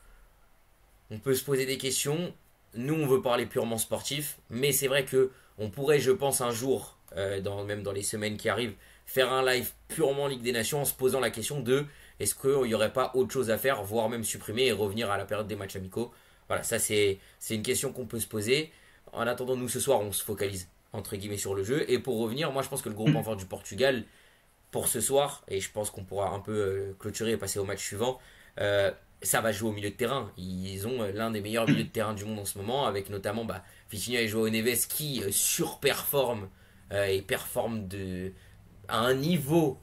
[SPEAKER 1] on peut se poser des questions. Nous, on veut parler purement sportif, mais c'est vrai que on pourrait, je pense, un jour, même dans les semaines qui arrivent, faire un live purement Ligue des Nations en se posant la question de est-ce qu'il n'y aurait pas autre chose à faire, voire même supprimer et revenir à la période des matchs amicaux. Voilà, ça c'est une question qu'on peut se poser. En attendant, nous ce soir, on se focalise entre guillemets sur le jeu. Et pour revenir, moi je pense que le gros point fort du Portugal pour ce soir, et je pense qu'on pourra un peu clôturer et passer au match suivant, euh, ça va jouer au milieu de terrain. Ils ont l'un des meilleurs milieux de terrain du monde en ce moment, avec notamment Vitinha et Joao Neves qui surperforment et performent à un niveau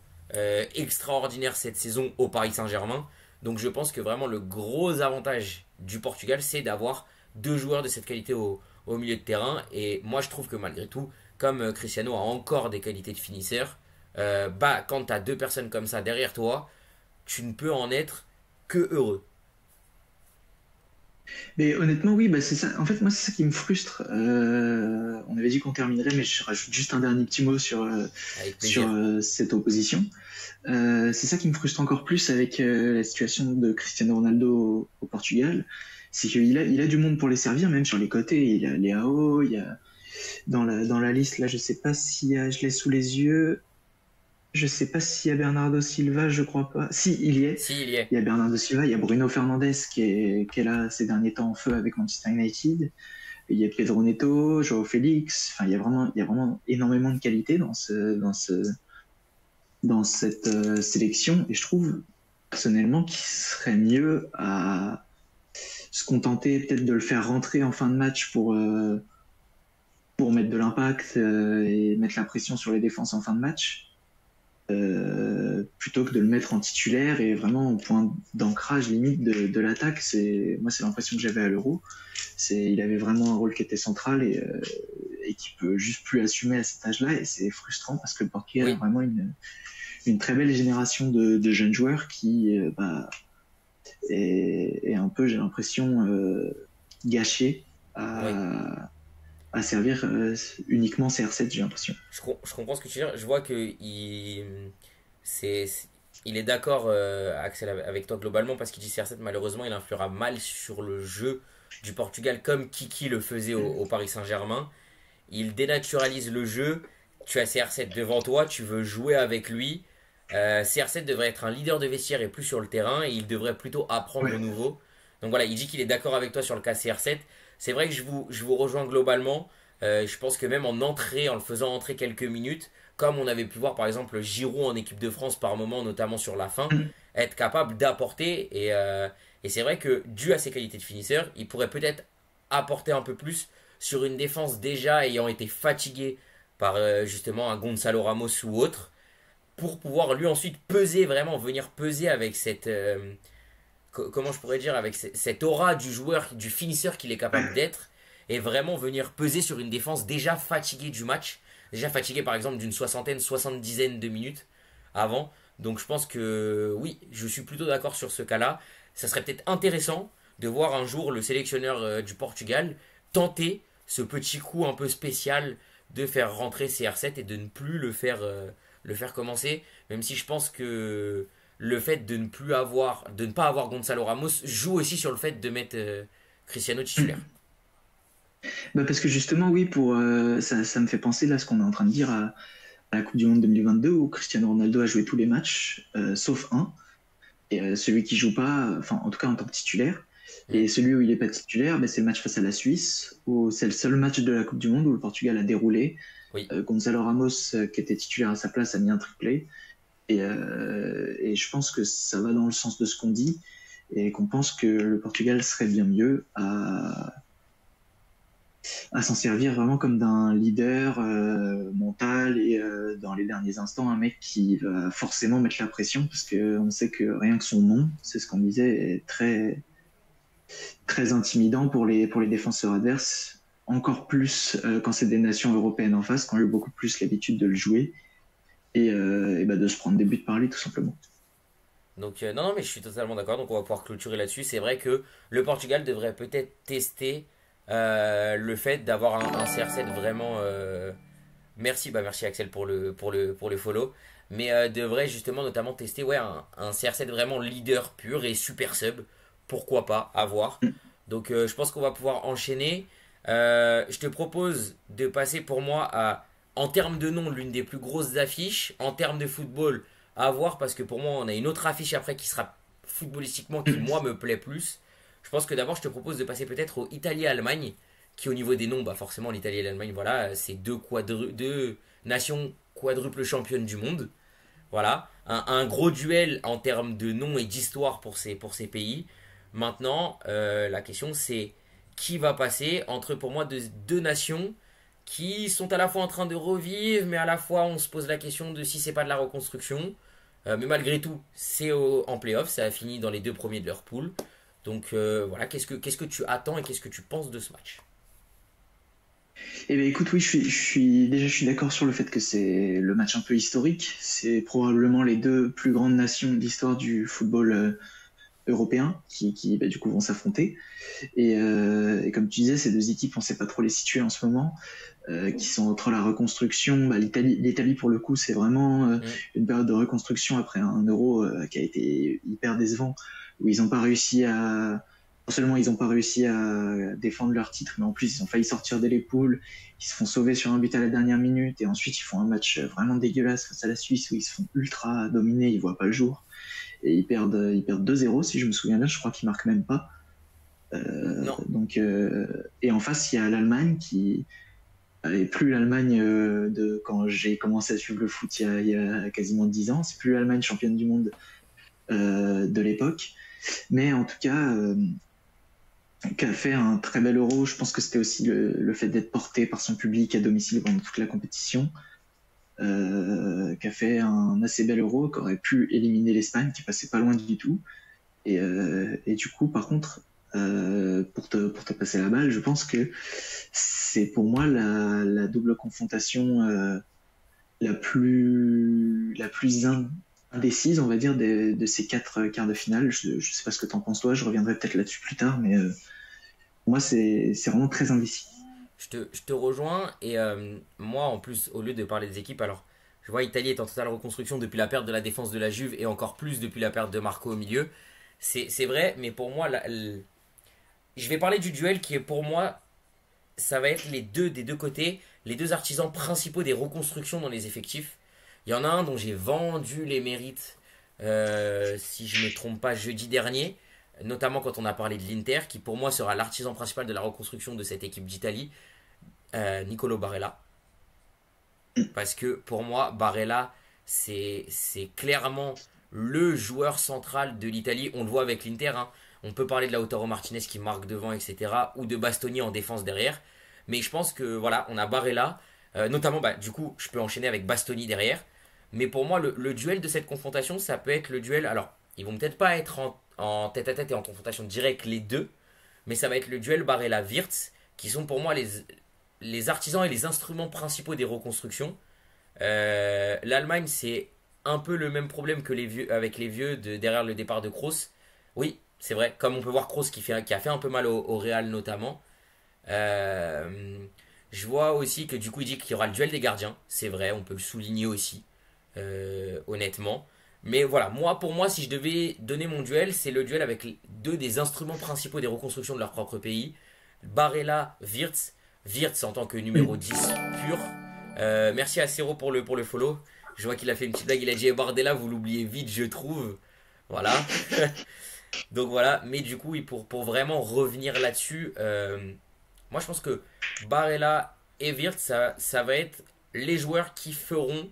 [SPEAKER 1] extraordinaire cette saison au Paris Saint-Germain. Donc je pense que vraiment le gros avantage du Portugal, c'est d'avoir deux joueurs de cette qualité au milieu de terrain. Et moi je trouve que malgré tout, comme Cristiano a encore des qualités de finisseur, bah quand tu as deux personnes comme ça derrière toi, tu ne peux en être que heureux.
[SPEAKER 2] Mais honnêtement, oui, bah c'est ça. En fait, moi, c'est ça qui me frustre. On avait dit qu'on terminerait, mais je rajoute juste un dernier petit mot
[SPEAKER 1] Avec
[SPEAKER 2] sur
[SPEAKER 1] plaisir.
[SPEAKER 2] cette opposition. C'est ça qui me frustre encore plus avec la situation de Cristiano Ronaldo au Portugal. C'est il a du monde pour les servir, même sur les côtés. Il y a Leao, il y a dans la liste, là, je sais pas si je l'ai sous les yeux. Je sais pas s'il y a Bernardo Silva, je crois pas. Si, il y est.
[SPEAKER 1] Si, il y est.
[SPEAKER 2] Il y a Bernardo Silva, il y a Bruno Fernandes qui est là ces derniers temps en feu avec Manchester United. Il y a Pedro Neto, Joao Félix. Enfin, il y a vraiment énormément de qualité dans cette sélection. Et je trouve personnellement qu'il serait mieux à se contenter peut-être de le faire rentrer en fin de match pour mettre de l'impact et mettre la pression sur les défenses en fin de match. Plutôt que de le mettre en titulaire et vraiment au point d'ancrage limite de l'attaque. Moi, c'est l'impression que j'avais à l'Euro. Il avait vraiment un rôle qui était central et qui peut juste plus assumer à cet âge-là. Et c'est frustrant parce que le Portugal a
[SPEAKER 1] Oui,
[SPEAKER 2] vraiment une très belle génération de jeunes joueurs qui est un peu, j'ai l'impression, gâchée
[SPEAKER 1] oui.
[SPEAKER 2] à servir uniquement CR7, j'ai l'impression.
[SPEAKER 1] Je comprends ce que tu veux dire. Je vois que c'est, il est d'accord, Axel, avec toi globalement, parce qu'il dit CR7, malheureusement, il influera mal sur le jeu du Portugal, comme Kiki le faisait au Paris Saint-Germain. Il dénaturalise le jeu. Tu as CR7 devant toi, tu veux jouer avec lui. CR7 devrait être un leader de vestiaire et plus sur le terrain, et il devrait plutôt apprendre au
[SPEAKER 2] Ouais.
[SPEAKER 1] nouveau. Donc voilà, il dit qu'il est d'accord avec toi sur le cas CR7. C'est vrai que je vous rejoins globalement. Je pense que même en entrée, en le faisant entrer quelques minutes, comme on avait pu voir par exemple Giroud en équipe de France par moment, notamment sur la fin, être capable d'apporter. Et c'est vrai que dû à ses qualités de finisseur, il pourrait peut-être apporter un peu plus sur une défense déjà ayant été fatiguée par justement un Gonzalo Ramos ou autre, pour pouvoir lui ensuite peser, vraiment venir peser avec cette... comment je pourrais dire, avec cette aura du joueur, du finisseur qu'il est capable
[SPEAKER 2] Ouais.
[SPEAKER 1] d'être, et vraiment venir peser sur une défense déjà fatiguée du match, déjà fatiguée par exemple d'une soixantaine, soixante-dizaine de minutes avant. Donc je pense que oui, je suis plutôt d'accord sur ce cas-là. Ça serait peut-être intéressant de voir un jour le sélectionneur du Portugal tenter ce petit coup un peu spécial de faire rentrer CR7 et de ne plus le faire commencer, même si je pense que le fait de ne pas avoir Gonzalo Ramos joue aussi sur le fait de mettre Cristiano titulaire.
[SPEAKER 2] Parce que justement, oui, ça me fait penser là ce qu'on est en train de dire à la Coupe du Monde 2022 où Cristiano Ronaldo a joué tous les matchs, sauf un. Et celui qui joue pas, enfin en tout cas en tant que titulaire.
[SPEAKER 1] Mm.
[SPEAKER 2] Et celui où il n'est pas titulaire, c'est le match face à la Suisse, où c'est le seul match de la Coupe du Monde où le Portugal a déroulé.
[SPEAKER 1] Oui.
[SPEAKER 2] Gonzalo Ramos, qui était titulaire à sa place, a mis un triplé. Et je pense que ça va dans le sens de ce qu'on dit et qu'on pense que le Portugal serait bien mieux à s'en servir vraiment comme d'un leader mental et dans les derniers instants un mec qui va forcément mettre la pression parce qu'on sait que rien que son nom, c'est ce qu'on disait, est très très intimidant pour les défenseurs adverses, encore plus quand c'est des nations européennes en face, quand on a beaucoup plus l'habitude de le jouer et de se prendre des buts par lui tout simplement.
[SPEAKER 1] Donc non, non, mais je suis totalement d'accord. Donc on va pouvoir clôturer là-dessus. C'est vrai que le Portugal devrait peut-être tester le fait d'avoir un CR7 vraiment. Merci, bah merci Axel pour le follow. Mais devrait justement notamment tester ouais, un CR7 vraiment leader pur et super sub. Pourquoi pas, à voir. Donc je pense qu'on va pouvoir enchaîner. Je te propose de passer pour moi à, en termes de nom, l'une des plus grosses affiches. En termes de football, à voir parce que pour moi, on a une autre affiche après qui sera footballistiquement qui, moi, me plaît plus. Je pense que d'abord, je te propose de passer peut-être au Italie-Allemagne, qui au niveau des noms, bah forcément, l'Italie et l'Allemagne, voilà, c'est deux nations quadruple championnes du monde. Voilà, un gros duel en termes de noms et d'histoire pour ces pays. Maintenant, la question c'est qui va passer entre pour moi deux nations qui sont à la fois en train de revivre, mais à la fois on se pose la question de si c'est pas de la reconstruction. Mais malgré tout, en playoff, ça a fini dans les deux premiers de leur poule. Donc voilà, qu'est-ce que tu attends et qu'est-ce que tu penses de ce match?
[SPEAKER 2] Eh bien, écoute, oui, je suis d'accord sur le fait que c'est le match un peu historique. C'est probablement les deux plus grandes nations de l'histoire du football européen qui bah, du coup vont s'affronter. Et comme tu disais, ces deux équipes, on ne sait pas trop les situer en ce moment, qui sont entre la reconstruction. Bah, l'Italie, pour le coup, c'est vraiment
[SPEAKER 1] Mm.
[SPEAKER 2] une période de reconstruction après un euro qui a été hyper décevant, où ils n'ont pas réussi à. Non seulement ils n'ont pas réussi à défendre leur titre, mais en plus ils ont failli sortir dès les poules, ils se font sauver sur un but à la dernière minute, et ensuite ils font un match vraiment dégueulasse face à la Suisse où ils se font ultra dominer, ils voient pas le jour, et ils perdent 2-0 si je me souviens bien, je crois qu'ils marquent même pas.
[SPEAKER 1] Non.
[SPEAKER 2] Et en face, il y a l'Allemagne qui est plus l'Allemagne de quand j'ai commencé à suivre le foot il y a quasiment 10 ans. C'est plus l'Allemagne championne du monde de l'époque. Mais en tout cas, qui a fait un très bel euro. Je pense que c'était aussi le fait d'être porté par son public à domicile pendant toute la compétition. Qui a fait un assez bel euro, qui aurait pu éliminer l'Espagne, qui passait pas loin du tout. Et du coup, par contre, pour te passer la balle, je pense que c'est pour moi la double confrontation la plus indécise, on va dire, de ces quatre quarts de finale. Je sais pas ce que tu en penses toi, je reviendrai peut-être là-dessus plus tard, mais pour moi, c'est vraiment très indécis.
[SPEAKER 1] Je te rejoins et moi en plus au lieu de parler des équipes alors je vois Italie est en totale reconstruction depuis la perte de la défense de la Juve et encore plus depuis la perte de Marco au milieu. C'est vrai mais pour moi je vais parler du duel qui est pour moi ça va être les deux des deux côtés, les deux artisans principaux des reconstructions dans les effectifs. Il y en a un dont j'ai vendu les mérites, si je ne me trompe pas, jeudi dernier, notamment quand on a parlé de l'Inter, qui pour moi sera l'artisan principal de la reconstruction de cette équipe d'Italie, Nicolo Barella. Parce que pour moi, Barella, c'est clairement le joueur central de l'Italie. On le voit avec l'Inter, hein. On peut parler de Lautaro Martinez qui marque devant, etc. Ou de Bastoni en défense derrière. Mais je pense que voilà, on a Barella. Notamment, bah, du coup, je peux enchaîner avec Bastoni derrière. Mais pour moi, le duel de cette confrontation, ça peut être le duel. Alors, ils vont peut-être pas être en tête à tête et en confrontation directe les deux. Mais ça va être le duel Barella-Wirtz, qui sont pour moi les artisans et les instruments principaux des reconstructions. L'Allemagne, c'est un peu le même problème que les vieux, avec les vieux derrière le départ de Kroos. Oui, c'est vrai, comme on peut voir Kroos qui a fait un peu mal au Real notamment. Euh, je vois aussi que du coup il dit qu'il y aura le duel des gardiens. C'est vrai, on peut le souligner aussi, honnêtement. Mais voilà, moi pour moi, si je devais donner mon duel, c'est le duel avec deux des instruments principaux des reconstructions de leur propre pays. Barella, Wirtz. Wirtz en tant que numéro 10 pur. Merci à Cero pour le follow. Je vois qu'il a fait une petite blague, il a dit Bardella, vous l'oubliez vite, je trouve. Voilà. Donc voilà, mais du coup, pour vraiment revenir là-dessus, moi je pense que Barella et Wirtz, ça va être les joueurs qui feront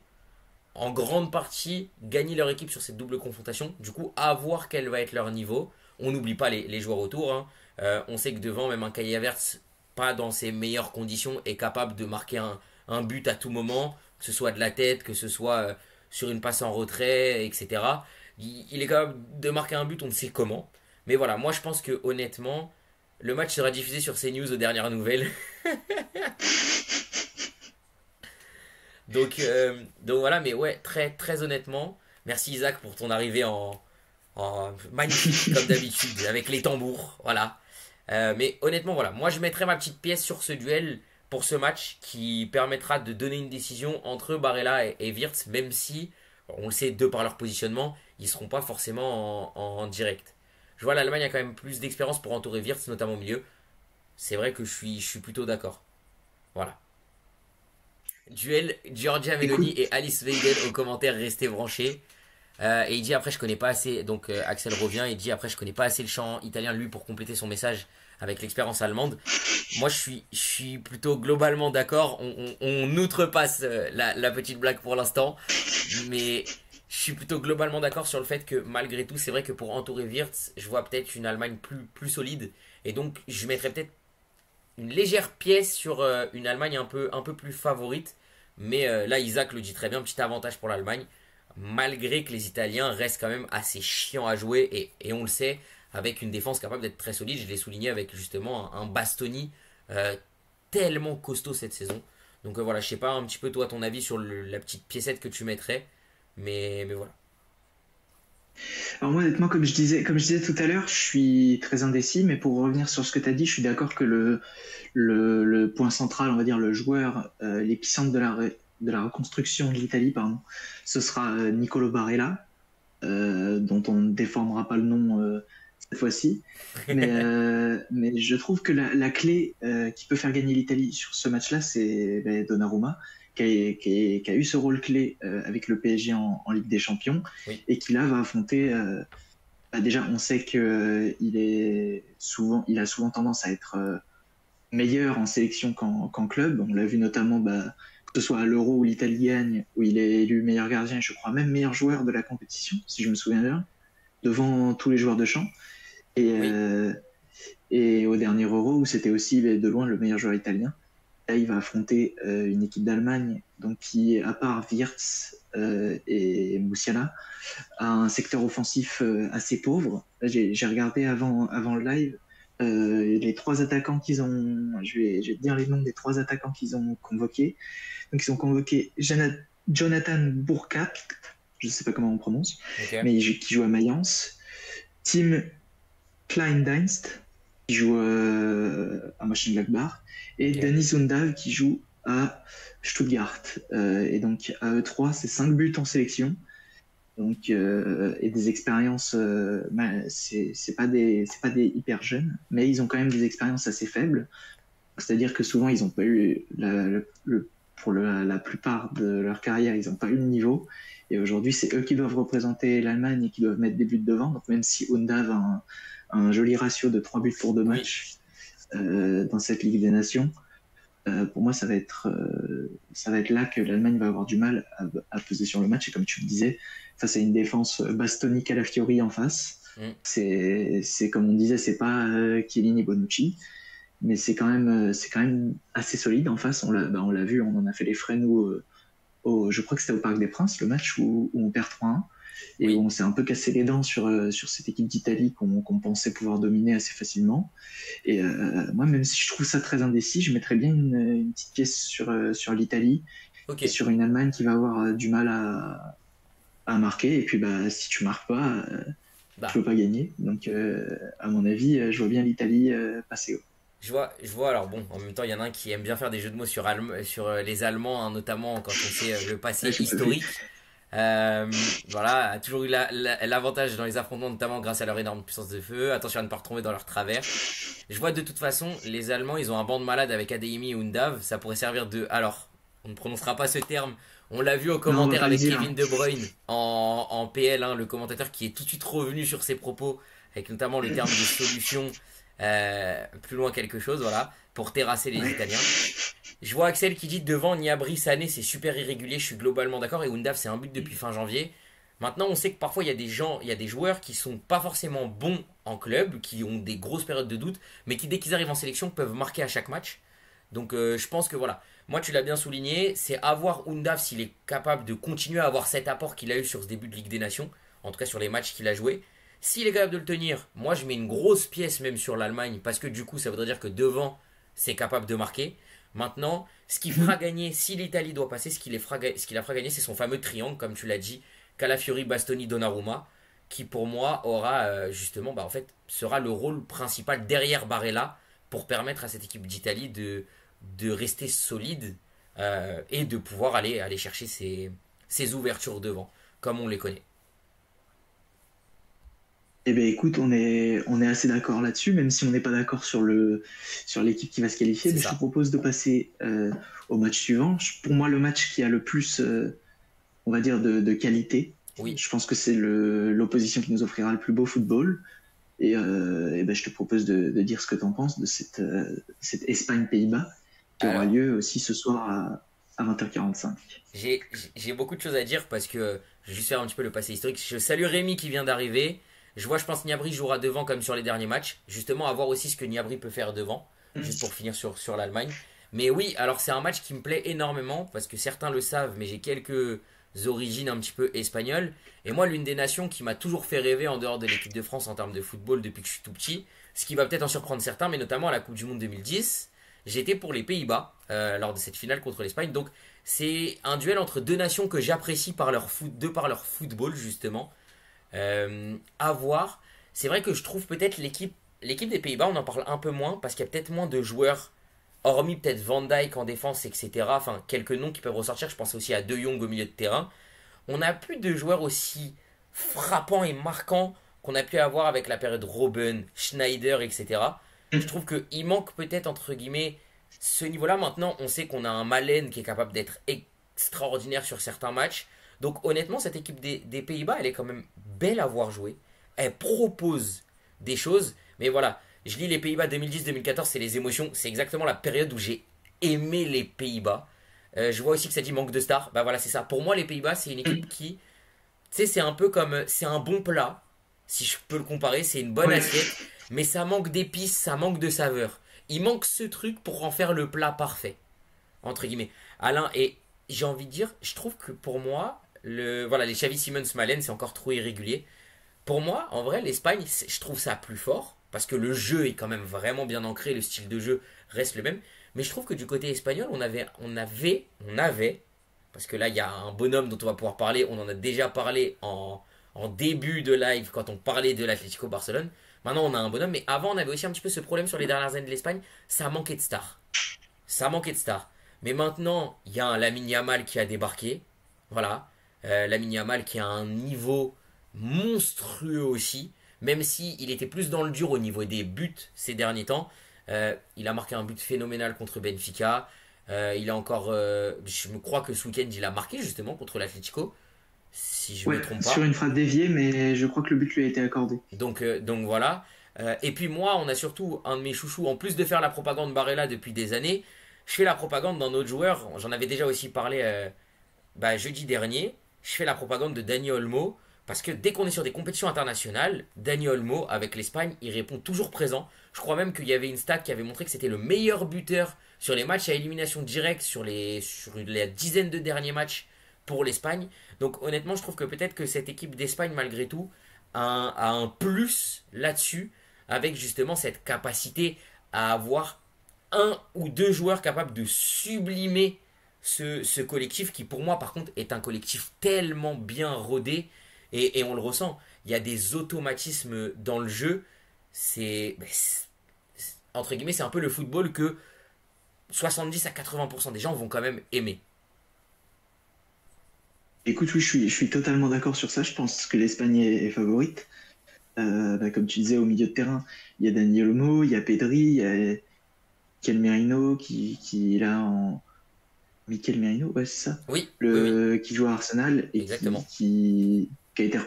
[SPEAKER 1] en grande partie gagner leur équipe sur cette double confrontation. Du coup, à voir quel va être leur niveau. On n'oublie pas les joueurs autour, hein. On sait que devant, même un Kai Havertz, pas dans ses meilleures conditions, est capable de marquer un but à tout moment, que ce soit de la tête, que ce soit sur une passe en retrait, etc. Il est capable de marquer un but, on ne sait comment. Mais voilà, moi je pense que honnêtement, le match sera diffusé sur CNews aux dernières nouvelles. Donc voilà, mais ouais, très, très honnêtement, merci Isaac pour ton arrivée en magnifique comme d'habitude, avec les tambours, voilà. Mais honnêtement, voilà, moi je mettrai ma petite pièce sur ce duel pour ce match qui permettra de donner une décision entre Barella et Wirtz, même si, on le sait, de par leur positionnement, ils ne seront pas forcément en direct. Je vois l'Allemagne a quand même plus d'expérience pour entourer Wirtz, notamment au milieu. C'est vrai que je suis plutôt d'accord. Voilà. Duel Giorgia Meloni
[SPEAKER 2] Écoute,
[SPEAKER 1] et Alice Weidel aux commentaires, restez branchés. Et il dit après je connais pas assez, donc Axel revient, il dit après je connais pas assez le chant italien lui pour compléter son message avec l'expérience allemande. Moi je suis plutôt globalement d'accord, on outrepasse la petite blague pour l'instant, mais je suis plutôt globalement d'accord sur le fait que malgré tout c'est vrai que pour entourer Wirtz, je vois peut-être une Allemagne plus solide, et donc je mettrais peut-être une légère pièce sur une Allemagne un peu plus favorite. Mais là, Isaac le dit très bien, petit avantage pour l'Allemagne. Malgré que les Italiens restent quand même assez chiants à jouer. Et on le sait, avec une défense capable d'être très solide. Je l'ai souligné avec justement un Bastoni tellement costaud cette saison. Donc voilà, je sais pas un petit peu toi ton avis sur la petite piécette que tu mettrais, mais voilà.
[SPEAKER 2] Alors moi, honnêtement, comme je disais tout à l'heure, je suis très indécis, mais pour revenir sur ce que tu as dit, je suis d'accord que le point central, on va dire le joueur, l'épicentre de la reconstruction de l'Italie, pardon, ce sera Nicolo Barella, dont on ne déformera pas le nom cette fois-ci. Mais je trouve que la clé qui peut faire gagner l'Italie sur ce match-là, c'est ben, Donnarumma, qui a eu ce rôle clé avec le PSG en Ligue des Champions
[SPEAKER 1] Oui,
[SPEAKER 2] et qui là va affronter. Bah, déjà, on sait que il a souvent tendance à être meilleur en sélection qu'en club. On l'a vu notamment, bah, que ce soit à l'Euro où l'Italie gagne, où il est élu meilleur gardien, et je crois même meilleur joueur de la compétition, si je me souviens bien, devant tous les joueurs de champ. Et,
[SPEAKER 1] oui,
[SPEAKER 2] euh, et au dernier Euro, où c'était aussi de loin le meilleur joueur italien. Là, il va affronter une équipe d'Allemagne donc qui, à part Wirtz et Musiala, a un secteur offensif assez pauvre. Là, j'ai regardé avant le live les trois attaquants qu'ils ont. Je vais te dire les noms des trois attaquants qu'ils ont convoqués. Donc, ils ont convoqué Jonathan Burkhardt, je ne sais pas comment on prononce,
[SPEAKER 1] ok,
[SPEAKER 2] mais qui joue à Mayence. Tim Kleindienst, qui joue à Mönchengladbach, et
[SPEAKER 1] ok.
[SPEAKER 2] Denis Undav, qui joue à Stuttgart. Et donc, à eux trois, c'est 5 buts en sélection. Donc, et des expériences, c'est pas des hyper jeunes, mais ils ont quand même des expériences assez faibles. C'est-à-dire que souvent, ils n'ont pas eu, pour la plupart de leur carrière, ils n'ont pas eu le niveau. Et aujourd'hui, c'est eux qui doivent représenter l'Allemagne et qui doivent mettre des buts devant. Donc, même si Undav a un joli ratio de 3 buts pour 2
[SPEAKER 1] Oui,
[SPEAKER 2] matchs dans cette Ligue des Nations, pour moi, ça va être là que l'Allemagne va avoir du mal à peser sur le match. Et comme tu le disais, face à une défense Bastoni Calafiori en face,
[SPEAKER 1] mm,
[SPEAKER 2] c'est comme on disait, c'est pas Chiellini et Bonucci, mais c'est quand même assez solide en face. On l'a vu, on en a fait les frais nous. Je crois que c'était au Parc des Princes, le match où on perd 3-1 et où
[SPEAKER 1] oui.
[SPEAKER 2] on s'est un peu cassé les dents sur cette équipe d'Italie qu'on pensait pouvoir dominer assez facilement. Et moi, même si je trouve ça très indécis, je mettrais bien une petite pièce sur l'Italie
[SPEAKER 1] Ok.
[SPEAKER 2] et sur une Allemagne qui va avoir du mal à marquer. Et puis, bah, si tu marques pas, tu
[SPEAKER 1] Bah,
[SPEAKER 2] peux pas gagner. Donc, à mon avis, je vois bien l'Italie passer haut.
[SPEAKER 1] je vois, alors bon, en même temps, il y en a un qui aime bien faire des jeux de mots sur les Allemands, hein, notamment quand on sait le
[SPEAKER 2] Ah,
[SPEAKER 1] passé
[SPEAKER 2] j'ai pas vu.
[SPEAKER 1] historique. Voilà, a toujours eu l'avantage dans les affrontements, notamment grâce à leur énorme puissance de feu. Attention à ne pas retomber dans leur travers. Je vois de toute façon, les Allemands, ils ont un banc de malades avec Adeyemi et Undav. Ça pourrait servir de. Alors, on ne prononcera pas ce terme. On l'a vu au
[SPEAKER 2] Non, on va
[SPEAKER 1] commentaire
[SPEAKER 2] pas le
[SPEAKER 1] avec
[SPEAKER 2] dire.
[SPEAKER 1] Kevin De Bruyne en PL, hein, le commentateur qui est tout de suite revenu sur ses propos, avec notamment le terme de solution, plus loin quelque chose, voilà, pour terrasser les
[SPEAKER 2] Ouais.
[SPEAKER 1] Italiens. Je vois Axel qui dit devant Niabri Sané c'est super irrégulier, je suis globalement d'accord et Undav c'est un but depuis fin janvier. Maintenant on sait que parfois il y a des gens, il y a des joueurs qui sont pas forcément bons en club, qui ont des grosses périodes de doute, mais qui dès qu'ils arrivent en sélection peuvent marquer à chaque match. Donc je pense que voilà, moi tu l'as bien souligné, c'est avoir Undav s'il est capable de continuer à avoir cet apport qu'il a eu sur ce début de Ligue des Nations, en tout cas sur les matchs qu'il a joués. S'il est capable de le tenir, moi je mets une grosse pièce même sur l'Allemagne parce que du coup ça voudrait dire que devant c'est capable de marquer. Maintenant, ce qui fera gagner, si l'Italie doit passer, ce qui la fera gagner, c'est son fameux triangle, comme tu l'as dit, Calafiori, Bastoni, Donnarumma, qui pour moi aura justement, bah, en fait, sera le rôle principal derrière Barella pour permettre à cette équipe d'Italie de rester solide et de pouvoir aller chercher ses ouvertures devant, comme on les connaît.
[SPEAKER 2] Eh bien, écoute, on est assez d'accord là-dessus, même si on n'est pas d'accord sur l'équipe qui va se qualifier.
[SPEAKER 1] C'est
[SPEAKER 2] Mais je te
[SPEAKER 1] ça.
[SPEAKER 2] propose de passer au match suivant. Pour moi, le match qui a le plus, on va dire, de qualité.
[SPEAKER 1] Oui.
[SPEAKER 2] Je pense que c'est l'opposition qui nous offrira le plus beau football. Et ben, je te propose de dire ce que tu en penses de cette Espagne-Pays-Bas qui aura
[SPEAKER 1] Alors,
[SPEAKER 2] lieu aussi ce soir à 20h45.
[SPEAKER 1] j'ai beaucoup de choses à dire parce que je vais juste faire un petit peu le passé historique. Je salue Rémi qui vient d'arriver. Je vois, je pense, Niabri jouera devant comme sur les derniers matchs. Justement, à voir aussi ce que Niabri peut faire devant, juste pour finir sur l'Allemagne. Mais oui, alors c'est un match qui me plaît énormément parce que certains le savent, mais j'ai quelques origines un petit peu espagnoles. Et moi, l'une des nations qui m'a toujours fait rêver en dehors de l'équipe de France en termes de football depuis que je suis tout petit, ce qui va peut-être en surprendre certains, mais notamment à la Coupe du Monde 2010, j'étais pour les Pays-Bas lors de cette finale contre l'Espagne. Donc c'est un duel entre deux nations que j'apprécie par leur foot, de par leur football justement. À voir. C'est vrai que je trouve peut-être l'équipe des Pays-Bas, on en parle un peu moins parce qu'il y a peut-être moins de joueurs, hormis peut-être Van Dijk en défense, etc. Enfin, quelques noms qui peuvent ressortir. Je pense aussi à De Jong au milieu de terrain. On n'a plus de joueurs aussi frappants et marquants qu'on a pu avoir avec la période Robben, Schneider, etc. Je trouve qu'il manque peut-être, entre guillemets, ce niveau-là. Maintenant, on sait qu'on a un Malen qui est capable d'être extraordinaire sur certains matchs. Donc honnêtement, cette équipe des Pays-Bas, elle est quand même belle à voir jouer. Elle propose des choses. Mais voilà, je lis les Pays-Bas 2010-2014, c'est les émotions. C'est exactement la période où j'ai aimé les Pays-Bas. Je vois aussi que ça dit manque de stars. Bah voilà, c'est ça. Pour moi, les Pays-Bas, c'est une équipe qui, tu sais, c'est un peu comme, c'est un bon plat, si je peux le comparer, c'est une bonne
[SPEAKER 2] Ouais.
[SPEAKER 1] assiette, mais ça manque d'épices, ça manque de saveur. Il manque ce truc pour en faire le plat parfait, entre guillemets. Alain, et j'ai envie de dire, je trouve que pour moi, voilà, les Xavi Simons Malen, c'est encore trop irrégulier. Pour moi, en vrai, l'Espagne, je trouve ça plus fort, parce que le jeu est quand même vraiment bien ancré, le style de jeu reste le même. Mais je trouve que du côté espagnol, on avait, parce que là, il y a un bonhomme dont on va pouvoir parler, on en a déjà parlé en début de live quand on parlait de l'Atlético Barcelone. Maintenant, on a un bonhomme, mais avant, on avait aussi un petit peu ce problème sur les dernières années de l'Espagne, ça manquait de stars. Ça manquait de stars. Mais maintenant, il y a un Lamine Yamal qui a débarqué. Voilà. Lamine Yamal qui a un niveau monstrueux aussi. Même si il était plus dans le dur au niveau des buts ces derniers temps. Il a marqué un but phénoménal contre Benfica. Il a encore. Je me crois que ce week-end, il a marqué justement contre l'Atlético. Si je me
[SPEAKER 2] Ouais,
[SPEAKER 1] trompe
[SPEAKER 2] sur
[SPEAKER 1] pas.
[SPEAKER 2] une frappe déviée, mais je crois que le but lui a été accordé.
[SPEAKER 1] Donc voilà. Et puis moi, on a surtout un de mes chouchous, en plus de faire la propagande Barella depuis des années, je fais la propagande d'un autre joueur. J'en avais déjà aussi parlé jeudi dernier. Je fais la propagande de Dani Olmo. Parce que dès qu'on est sur des compétitions internationales, Dani Olmo, avec l'Espagne, il répond toujours présent. Je crois même qu'il y avait une stat qui avait montré que c'était le meilleur buteur sur les matchs à élimination directe, sur les dizaines de derniers matchs pour l'Espagne. Donc honnêtement, je trouve que peut-être que cette équipe d'Espagne, malgré tout, a un plus là-dessus, avec justement cette capacité à avoir un ou deux joueurs capables de sublimer ce collectif qui, pour moi, par contre, est un collectif tellement bien rodé et on le ressent. Il y a des automatismes dans le jeu. Entre guillemets, c'est un peu le football que 70 à 80% des gens vont quand même aimer.
[SPEAKER 2] Écoute, oui, je suis totalement d'accord sur ça. Je pense que l'Espagne est favorite. Comme tu disais, au milieu de terrain, il y a Dani Olmo, il y a Pedri, il y a Mikel Merino qui est là en. Mikel Merino, ouais, c'est ça.
[SPEAKER 1] Oui, oui, oui,
[SPEAKER 2] Qui joue à Arsenal et
[SPEAKER 1] exactement.
[SPEAKER 2] qui a été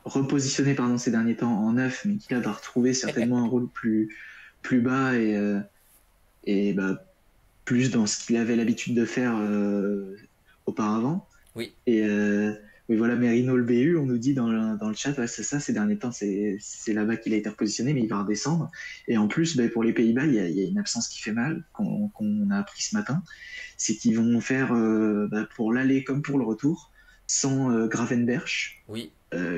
[SPEAKER 2] repositionné pardon, ces derniers temps en neuf, mais qui là va retrouver certainement un rôle plus bas et plus dans ce qu'il avait l'habitude de faire auparavant.
[SPEAKER 1] Oui,
[SPEAKER 2] Et oui, voilà, Merino le BU, on nous dit dans le chat, ouais, c'est ça, ces derniers temps, c'est là-bas qu'il a été repositionné, mais il va redescendre. Et en plus, pour les Pays-Bas, il y a une absence qui fait mal, qu'on a appris ce matin. C'est qu'ils vont faire, pour l'aller comme pour le retour, sans Gravenberch,
[SPEAKER 1] oui,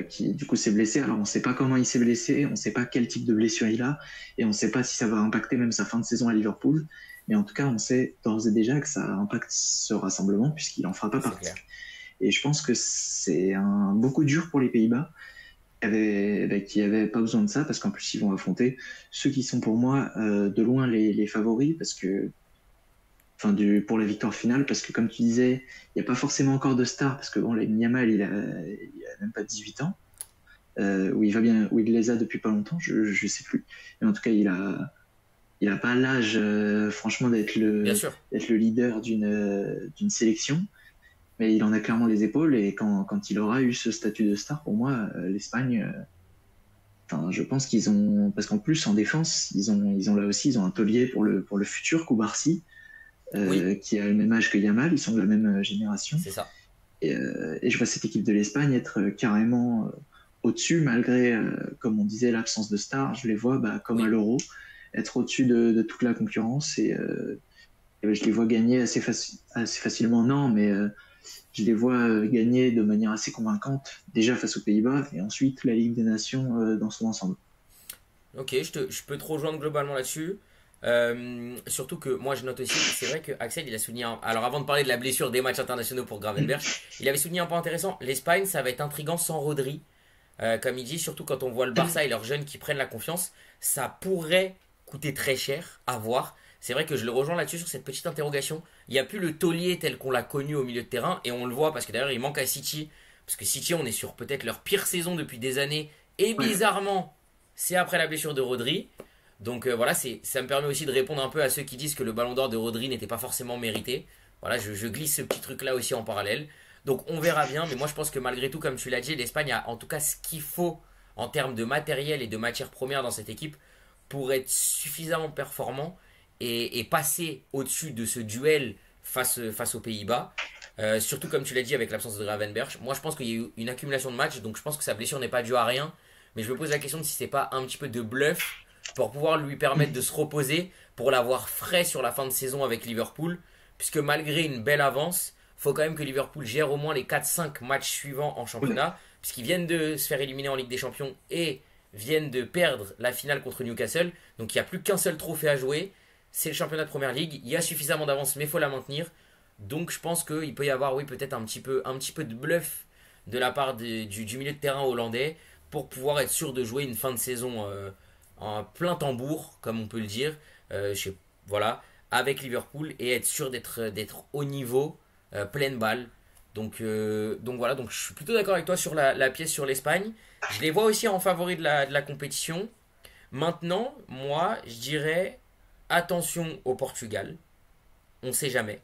[SPEAKER 2] qui du coup s'est blessé. Alors on ne sait pas comment il s'est blessé, on ne sait pas quel type de blessure il a, et on ne sait pas si ça va impacter même sa fin de saison à Liverpool. Mais en tout cas, on sait d'ores et déjà que ça impacte ce rassemblement, puisqu'il n'en fera pas
[SPEAKER 1] c'est
[SPEAKER 2] partie.
[SPEAKER 1] clair.
[SPEAKER 2] Et je pense que c'est un beaucoup dur pour les Pays-Bas, qui n'avaient pas besoin de ça, parce qu'en plus, ils vont affronter ceux qui sont pour moi de loin les favoris, parce que, pour la victoire finale, parce que comme tu disais, il n'y a pas forcément encore de star, parce que bon, Yamal, il a même pas 18 ans, où il va bien, où il les a depuis pas longtemps, je sais plus. Mais en tout cas, il a pas l'âge, franchement,
[SPEAKER 1] Bien sûr,
[SPEAKER 2] d'être le leader d'une sélection, mais il en a clairement les épaules. Et quand il aura eu ce statut de star, pour moi, l'Espagne, je pense qu'ils ont, parce qu'en plus en défense, ils ont là aussi, ils ont un taulier pour le futur, Koubarsi,
[SPEAKER 1] oui,
[SPEAKER 2] qui a le même âge que Yamal, ils sont de la même génération.
[SPEAKER 1] c'est ça.
[SPEAKER 2] Et je vois cette équipe de l'Espagne être carrément au-dessus, malgré, comme on disait, l'absence de stars. Je les vois, comme à
[SPEAKER 1] Oui,
[SPEAKER 2] l'Euro, être au-dessus de toute la concurrence. Et je les vois gagner assez facilement, non, mais je les vois gagner de manière assez convaincante, déjà face aux Pays-Bas, et ensuite la Ligue des Nations dans son ensemble.
[SPEAKER 1] ok, je peux te rejoindre globalement là-dessus. Surtout que moi je note aussi, c'est vrai que Axel il a souligné alors avant de parler de la blessure des matchs internationaux pour Gravenberch, il avait souligné un point intéressant. L'Espagne ça va être intriguant sans Rodri. Comme il dit, surtout quand on voit le Barça et leurs jeunes qui prennent la confiance, ça pourrait coûter très cher à voir. C'est vrai que je le rejoins là-dessus sur cette petite interrogation. Il n'y a plus le taulier tel qu'on l'a connu au milieu de terrain et on le voit parce que d'ailleurs il manque à City. Parce que City on est sur peut-être leur pire saison depuis des années et
[SPEAKER 2] Ouais.
[SPEAKER 1] bizarrement c'est après la blessure de Rodri. Donc voilà, ça me permet aussi de répondre un peu à ceux qui disent que le ballon d'or de Rodri n'était pas forcément mérité. Voilà, je glisse ce petit truc là aussi en parallèle. Donc on verra bien, mais moi je pense que malgré tout, comme tu l'as dit, l'Espagne a en tout cas ce qu'il faut en termes de matériel et de matières premières dans cette équipe pour être suffisamment performant et passer au-dessus de ce duel face aux Pays-Bas. Surtout comme tu l'as dit avec l'absence de Gravenberch. Moi je pense qu'il y a eu une accumulation de matchs, donc je pense que sa blessure n'est pas due à rien. Mais je me pose la question de si c'est pas un petit peu de bluff pour pouvoir lui permettre de se reposer, pour l'avoir frais sur la fin de saison avec Liverpool. Puisque malgré une belle avance, faut quand même que Liverpool gère au moins les 4-5 matchs suivants en
[SPEAKER 2] Ouais.
[SPEAKER 1] championnat, puisqu'ils viennent de se faire éliminer en Ligue des Champions et viennent de perdre la finale contre Newcastle. Donc il n'y a plus qu'un seul trophée à jouer. C'est le championnat de Première Ligue. Il y a suffisamment d'avance, mais il faut la maintenir. Donc je pense qu'il peut y avoir, oui, peut-être un petit peu de bluff de la part du milieu de terrain hollandais pour pouvoir être sûr de jouer une fin de saison en plein tambour, comme on peut le dire. Voilà, avec Liverpool et être sûr d'être au niveau, pleine balle. Donc voilà, donc je suis plutôt d'accord avec toi sur la pièce sur l'Espagne. Je les vois aussi en favori de la compétition. Maintenant, moi, je dirais attention au Portugal. On ne sait jamais.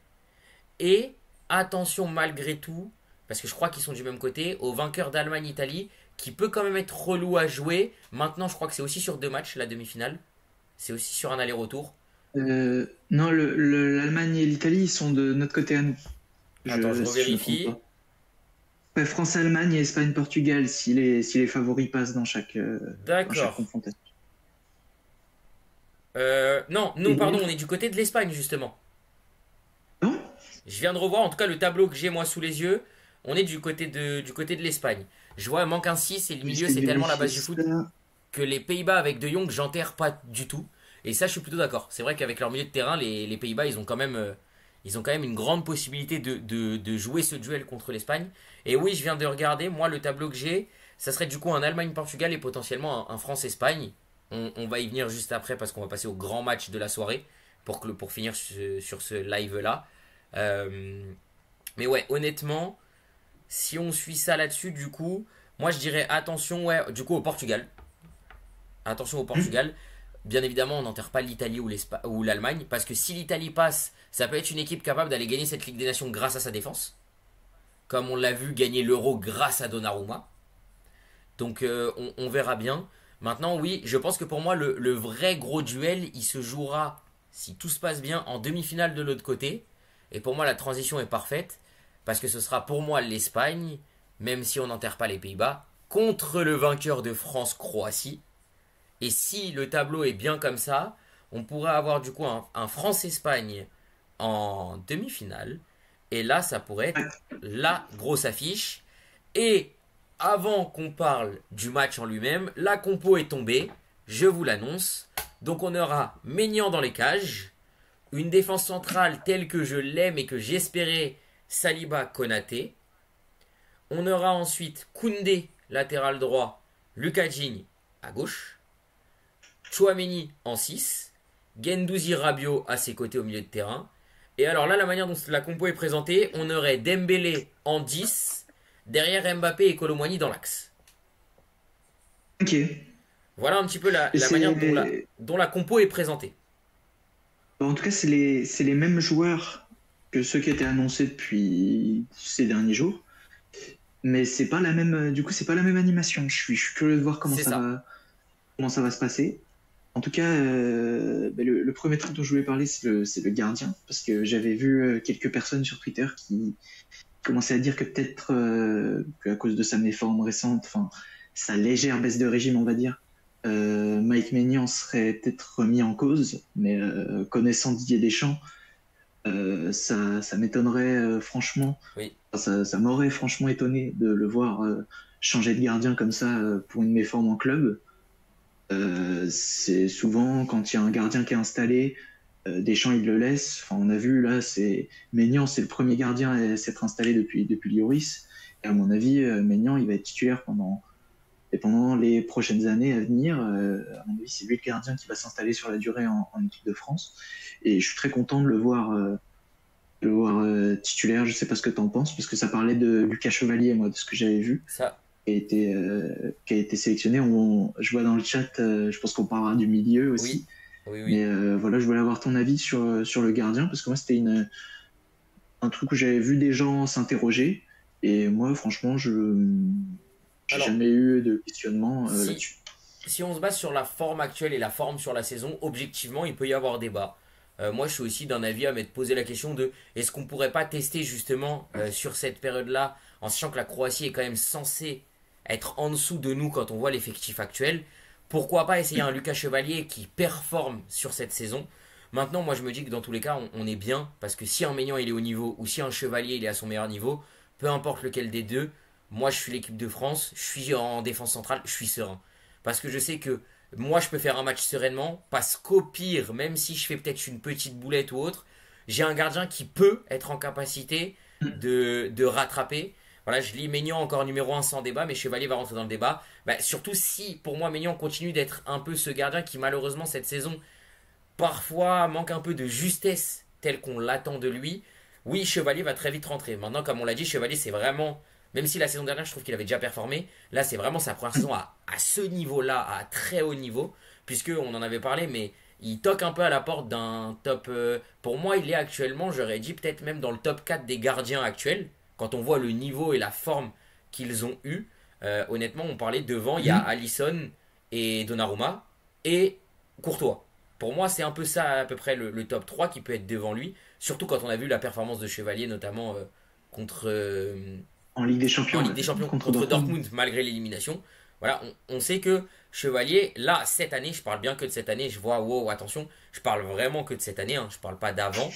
[SPEAKER 1] Et attention malgré tout, parce que je crois qu'ils sont du même côté, au vainqueur d'Allemagne-Italie, qui peut quand même être relou à jouer. Maintenant, je crois que c'est aussi sur deux matchs, la demi-finale. C'est aussi sur un aller-retour.
[SPEAKER 2] Non, l'Allemagne et l'Italie, ils sont de notre côté à nous,
[SPEAKER 1] Attends, je
[SPEAKER 2] si je me trompe
[SPEAKER 1] revérifie.
[SPEAKER 2] pas. Ouais, France-Allemagne et Espagne-Portugal, si les favoris passent dans chaque
[SPEAKER 1] D'accord.
[SPEAKER 2] confrontation.
[SPEAKER 1] Non,
[SPEAKER 2] Et
[SPEAKER 1] non, pardon,
[SPEAKER 2] donc,
[SPEAKER 1] on est du côté de l'Espagne, justement.
[SPEAKER 2] non?
[SPEAKER 1] Je viens de revoir, en tout cas, le tableau que j'ai moi sous les yeux. On est du côté de l'Espagne. Je vois, il manque un 6 et le milieu,
[SPEAKER 2] J'essaie
[SPEAKER 1] c'est
[SPEAKER 2] de
[SPEAKER 1] tellement la
[SPEAKER 2] vérifier
[SPEAKER 1] base du foot
[SPEAKER 2] ça.
[SPEAKER 1] que les Pays-Bas avec De Jong, j'enterre pas du tout. Et ça, je suis plutôt d'accord. C'est vrai qu'avec leur milieu de terrain, les Pays-Bas, ils ont quand même une grande possibilité de jouer ce duel contre l'Espagne. Et oui, je viens de regarder, moi, le tableau que j'ai, ça serait du coup un Allemagne-Portugal et potentiellement un France-Espagne. On va y venir juste après parce qu'on va passer au grand match de la soirée pour finir sur ce live-là. Euh, mais ouais, honnêtement, si on suit ça là-dessus, du coup, moi je dirais attention, ouais, du coup au Portugal. Attention au
[SPEAKER 2] Hmm.
[SPEAKER 1] Portugal. Bien évidemment, on n'enterre pas l'Italie ou l'Allemagne, parce que si l'Italie passe, ça peut être une équipe capable d'aller gagner cette Ligue des Nations grâce à sa défense, comme on l'a vu gagner l'Euro grâce à Donnarumma. Donc on verra bien. Maintenant, oui, je pense que pour moi, le vrai gros duel, il se jouera, si tout se passe bien, en demi-finale de l'autre côté. Et pour moi, la transition est parfaite, parce que ce sera pour moi l'Espagne, même si on n'enterre pas les Pays-Bas, contre le vainqueur de France-Croatie. Et si le tableau est bien comme ça, on pourrait avoir du coup un France-Espagne en demi-finale. Et là, ça pourrait être la grosse affiche. Et avant qu'on parle du match en lui-même, la compo est tombée, je vous l'annonce. Donc on aura Maignan dans les cages, une défense centrale telle que je l'aime et que j'espérais, Saliba Konaté. On aura ensuite Koundé, latéral droit, Lucas Digne à gauche, Chouameni en 6, Gendouzi Rabiot à ses côtés au milieu de terrain. Et alors là, la manière dont la compo est présentée, on aurait Dembélé en 10, derrière Mbappé et Colomwani dans l'axe.
[SPEAKER 2] Ok.
[SPEAKER 1] Voilà un petit peu
[SPEAKER 2] Et
[SPEAKER 1] la manière dont
[SPEAKER 2] c'est,
[SPEAKER 1] dont la compo est présentée.
[SPEAKER 2] en tout cas, c'est les mêmes joueurs que ceux qui étaient annoncés depuis ces derniers jours. Mais c'est pas la même, du coup, c'est pas la même animation. Je suis curieux de voir comment
[SPEAKER 1] C'est
[SPEAKER 2] ça
[SPEAKER 1] ça.
[SPEAKER 2] va, comment ça va se passer. En tout cas, le premier truc dont je voulais parler, c'est le gardien, parce que j'avais vu quelques personnes sur Twitter qui commençaient à dire que peut-être qu'à cause de sa méforme récente, enfin sa légère baisse de régime, on va dire, Mike Maignan serait peut-être remis en cause, mais connaissant Didier Deschamps, ça m'étonnerait franchement,
[SPEAKER 1] Oui.
[SPEAKER 2] enfin, ça m'aurait franchement étonné de le voir changer de gardien comme ça pour une méforme en club. C'est souvent quand il y a un gardien qui est installé, Deschamps il le laisse. Enfin, on a vu là, c'est Maignan, c'est le premier gardien à s'être installé depuis Lloris. Et à mon avis, Maignan, il va être titulaire pendant les prochaines années à venir. À mon avis, c'est lui le gardien qui va s'installer sur la durée en équipe de France. Et je suis très content de le voir titulaire. Je sais pas ce que tu en penses, parce que ça parlait de Lucas Chevalier, moi, de ce que j'avais vu
[SPEAKER 1] Ça,
[SPEAKER 2] qui a été sélectionné. Je vois dans le chat, je pense qu'on parlera du milieu
[SPEAKER 1] oui,
[SPEAKER 2] aussi.
[SPEAKER 1] oui, oui.
[SPEAKER 2] Mais voilà, je voulais avoir ton avis sur le gardien, parce que moi, c'était un truc où j'avais vu des gens s'interroger. Et moi, franchement, je j'ai
[SPEAKER 1] Alors,
[SPEAKER 2] jamais eu de questionnement
[SPEAKER 1] si,
[SPEAKER 2] là-dessus.
[SPEAKER 1] si on se base sur la forme actuelle et la forme sur la saison, objectivement, il peut y avoir débat. Moi, je suis aussi d'un avis à m'être posé la question de est-ce qu'on pourrait pas tester justement sur cette période-là, en sachant que la Croatie est quand même censée être en dessous de nous quand on voit l'effectif actuel. Pourquoi pas essayer un Lucas Chevalier qui performe sur cette saison. Maintenant, moi, je me dis que dans tous les cas, on est bien parce que si un Maignan il est au niveau ou si un Chevalier il est à son meilleur niveau, peu importe lequel des deux, moi, je suis l'équipe de France, je suis en défense centrale, je suis serein. Parce que je sais que moi, je peux faire un match sereinement, parce qu'au pire, même si je fais peut-être une petite boulette ou autre, j'ai un gardien qui peut être en capacité de rattraper. Voilà, je lis Maignan encore numéro un sans débat, mais Chevalier va rentrer dans le débat. Bah, surtout si, pour moi, Maignan continue d'être un peu ce gardien qui, malheureusement, cette saison, parfois manque un peu de justesse tel qu'on l'attend de lui. Oui, Chevalier va très vite rentrer. Maintenant, comme on l'a dit, Chevalier, c'est vraiment, même si la saison dernière, je trouve qu'il avait déjà performé, là, c'est vraiment sa première saison à ce niveau-là, à très haut niveau, puisque on en avait parlé, mais il toque un peu à la porte d'un top. Pour moi, il est actuellement, j'aurais dit peut-être même dans le top 4 des gardiens actuels, quand on voit le niveau et la forme qu'ils ont eu. Honnêtement, on parlait devant, il y a
[SPEAKER 2] Mhm.
[SPEAKER 1] Alisson et Donnarumma et Courtois. Pour moi, c'est un peu ça à peu près le top 3 qui peut être devant lui. Surtout quand on a vu la performance de Chevalier, notamment contre,
[SPEAKER 2] En Ligue des
[SPEAKER 1] en
[SPEAKER 2] Champions,
[SPEAKER 1] Ligue
[SPEAKER 2] ouais,
[SPEAKER 1] des Champions
[SPEAKER 2] contre
[SPEAKER 1] contre
[SPEAKER 2] Dortmund.
[SPEAKER 1] Dortmund, malgré l'élimination. Voilà, on sait que Chevalier, là, cette année, je parle bien que de cette année, je vois, wow, attention, je parle vraiment que de cette année, hein, je parle pas d'avant,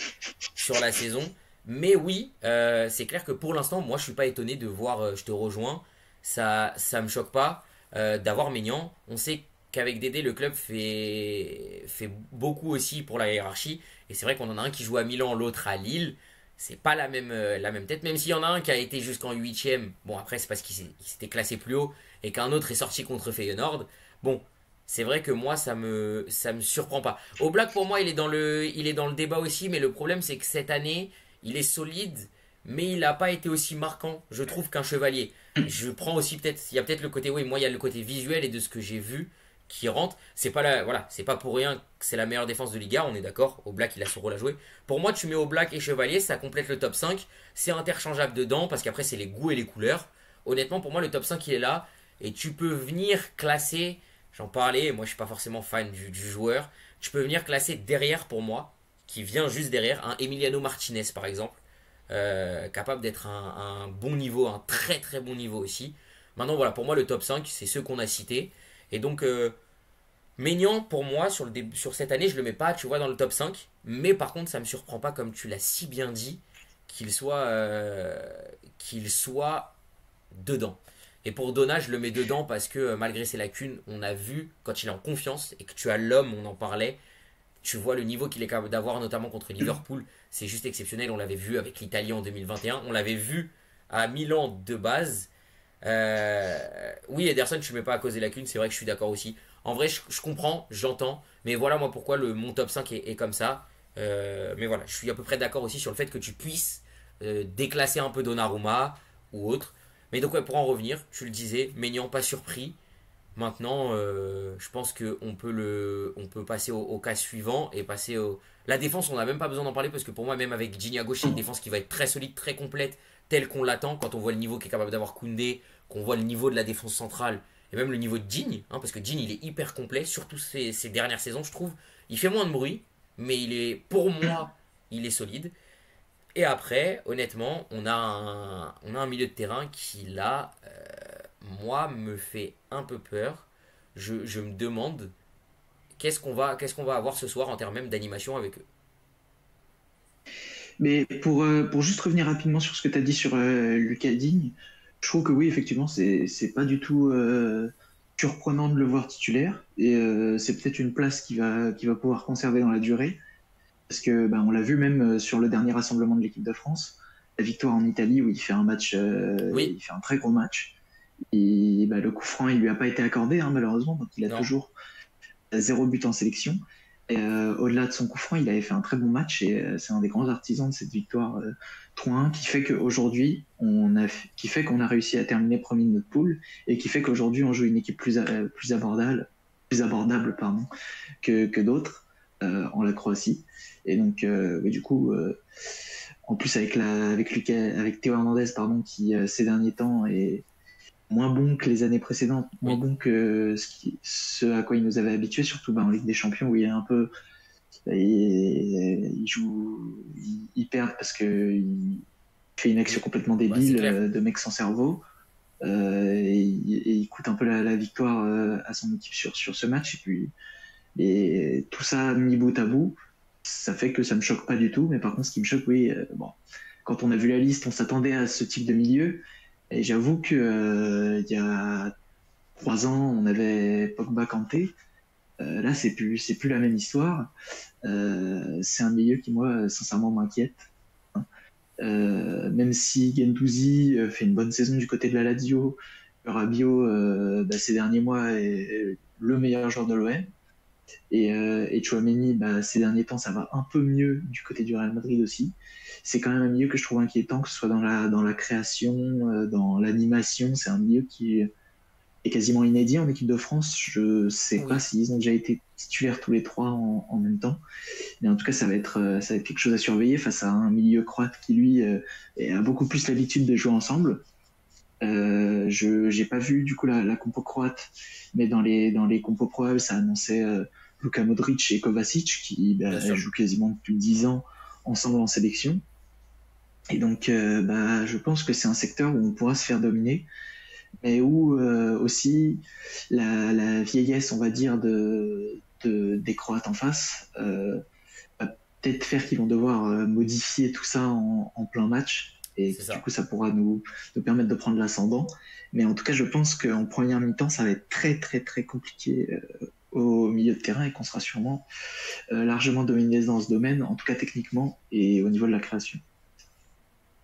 [SPEAKER 1] sur la saison. Mais oui, c'est clair que pour l'instant, moi, je suis pas étonné de voir, je te rejoins, ça me choque pas d'avoir Maignan. On sait qu'avec Dédé, le club fait beaucoup aussi pour la hiérarchie. Et c'est vrai qu'on en a un qui joue à Milan, l'autre à Lille. C'est pas la même tête, même s'il y en a un qui a été jusqu'en huitième. Bon, après, c'est parce qu'il s'était classé plus haut et qu'un autre est sorti contre Feyenoord. Bon, c'est vrai que moi, ça me surprend pas. Oblak, pour moi, il est dans le débat aussi, mais le problème, c'est que cette année, il est solide, mais il n'a pas été aussi marquant, je trouve, qu'un Chevalier. Je prends aussi peut-être, il y a peut-être le côté, oui, moi, il y a le côté visuel et de ce que j'ai vu qui rentre. C'est pas voilà, c'est pas pour rien que c'est la meilleure défense de Liga, on est d'accord. Oblak, il a son rôle à jouer. Pour moi, tu mets Oblak et Chevalier, ça complète le top 5. C'est interchangeable dedans parce qu'après, c'est les goûts et les couleurs. Honnêtement, pour moi, le top 5, il est là. Et tu peux venir classer, j'en parlais, moi je suis pas forcément fan du joueur. Tu peux venir classer derrière pour moi, qui vient juste derrière, un Emiliano Martinez par exemple, capable d'être un bon niveau, un très très bon niveau aussi. Maintenant, voilà, pour moi, le top 5, c'est ceux qu'on a cités. Et donc, Maignan, pour moi, sur cette année, je le mets pas, tu vois, dans le top 5. Mais par contre, ça me surprend pas, comme tu l'as si bien dit, qu'il soit dedans. Et pour Donna, je le mets dedans parce que malgré ses lacunes, on a vu quand il est en confiance et que tu as l'homme, on en parlait, tu vois le niveau qu'il est capable d'avoir, notamment contre Liverpool. C'est juste exceptionnel. On l'avait vu avec l'Italie en 2021. On l'avait vu à Milan de base. Oui, Ederson, tu ne mets pas à cause des lacunes. C'est vrai que je suis d'accord aussi. En vrai, je comprends, j'entends. Mais voilà, moi, pourquoi mon top 5 est comme ça. Mais voilà, je suis à peu près d'accord aussi sur le fait que tu puisses déclasser un peu Donnarumma ou autre. Mais donc, ouais, pour en revenir, tu le disais, Maignan pas surpris. Maintenant, je pense on peut passer au cas suivant et passer au. La défense, on n'a même pas besoin d'en parler parce que pour moi, même avec Gigna gauche, c'est une défense qui va être très solide, très complète, telle qu'on l'attend. Quand on voit le niveau qu'est capable d'avoir Koundé, qu'on voit le niveau de la défense centrale et même le niveau de Digne, hein, parce que Digne, il est hyper complet, surtout ces dernières saisons, je trouve. Il fait moins de bruit, mais pour moi, il est solide. Et après, honnêtement, on a un milieu de terrain qui, là, moi, me fait un peu peur. Je me demande qu'est-ce qu'on va avoir ce soir en termes même d'animation avec eux.
[SPEAKER 2] Mais pour juste revenir rapidement sur ce que tu as dit sur Lucas Digne, je trouve que oui, effectivement, c'est pas du tout. surprenant de le voir titulaire. Et c'est peut-être une place qu'il va pouvoir conserver dans la durée. Parce que on l'a vu même sur le dernier rassemblement de l'équipe de France, la victoire en Italie où il fait un match,
[SPEAKER 1] Oui,
[SPEAKER 2] il fait un très gros match. Et le coup franc, il lui a pas été accordé hein, malheureusement, donc il a
[SPEAKER 1] non,
[SPEAKER 2] toujours 0 but en sélection. Et au-delà de son coup franc, il avait fait un très bon match et c'est un des grands artisans de cette victoire 3-1 qui fait qu'aujourd'hui, qui fait qu'on a réussi à terminer premier de notre poule et qui fait qu'aujourd'hui, on joue une équipe plus abordable pardon, que d'autres en la Croatie. Et donc, oui, du coup, en plus avec Théo Hernandez, pardon, qui ces derniers temps est moins bon que les années précédentes, moins
[SPEAKER 1] oui,
[SPEAKER 2] bon que ce à quoi il nous avait habitués, surtout en Ligue des Champions où il est un peu, il joue, il perd parce que il fait une action
[SPEAKER 1] oui.
[SPEAKER 2] complètement
[SPEAKER 1] Bah, c'est
[SPEAKER 2] débile
[SPEAKER 1] clair.
[SPEAKER 2] de mec sans cerveau. Et il coûte un peu la victoire à son équipe sur ce match. Et tout ça mis bout à bout, ça fait que ça me choque pas du tout. Mais par contre, ce qui me choque, oui, bon, quand on a vu la liste, on s'attendait à ce type de milieu. Et j'avoue que il y a 3 ans, on avait Pogba Kanté. Là, c'est plus la même histoire. C'est un milieu qui, moi, sincèrement, m'inquiète. Même si Guendouzi fait une bonne saison du côté de la Lazio, Rabiot, ces derniers mois, est le meilleur joueur de l'OM. Et Tchouaméni, ces derniers temps, ça va un peu mieux du côté du Real Madrid aussi. C'est quand même un milieu que je trouve inquiétant, que ce soit dans la création, dans l'animation. C'est un milieu qui est quasiment inédit en équipe de France. Je sais pas
[SPEAKER 1] Oui.
[SPEAKER 2] s'ils ont déjà été titulaires tous les trois en même temps. Mais en tout cas, ça va être quelque chose à surveiller face à un milieu croate qui, lui, a beaucoup plus l'habitude de jouer ensemble. Je n'ai pas vu du coup la compo croate, mais dans les compos probables, ça annonçait Luka Modric et Kovacic qui
[SPEAKER 1] Bien sûr.
[SPEAKER 2] jouent quasiment depuis 10 ans ensemble en sélection. Et donc, je pense que c'est un secteur où on pourra se faire dominer, mais où aussi la vieillesse, on va dire, des Croates en face va peut-être faire qu'ils vont devoir modifier tout ça en plein match. Et
[SPEAKER 1] C'est
[SPEAKER 2] du
[SPEAKER 1] ça.
[SPEAKER 2] coup, ça pourra nous permettre de prendre l'ascendant. Mais en tout cas, je pense qu'en première mi-temps, ça va être très, très, très compliqué au milieu de terrain et qu'on sera sûrement largement dominé dans ce domaine, en tout cas techniquement et au niveau de la création.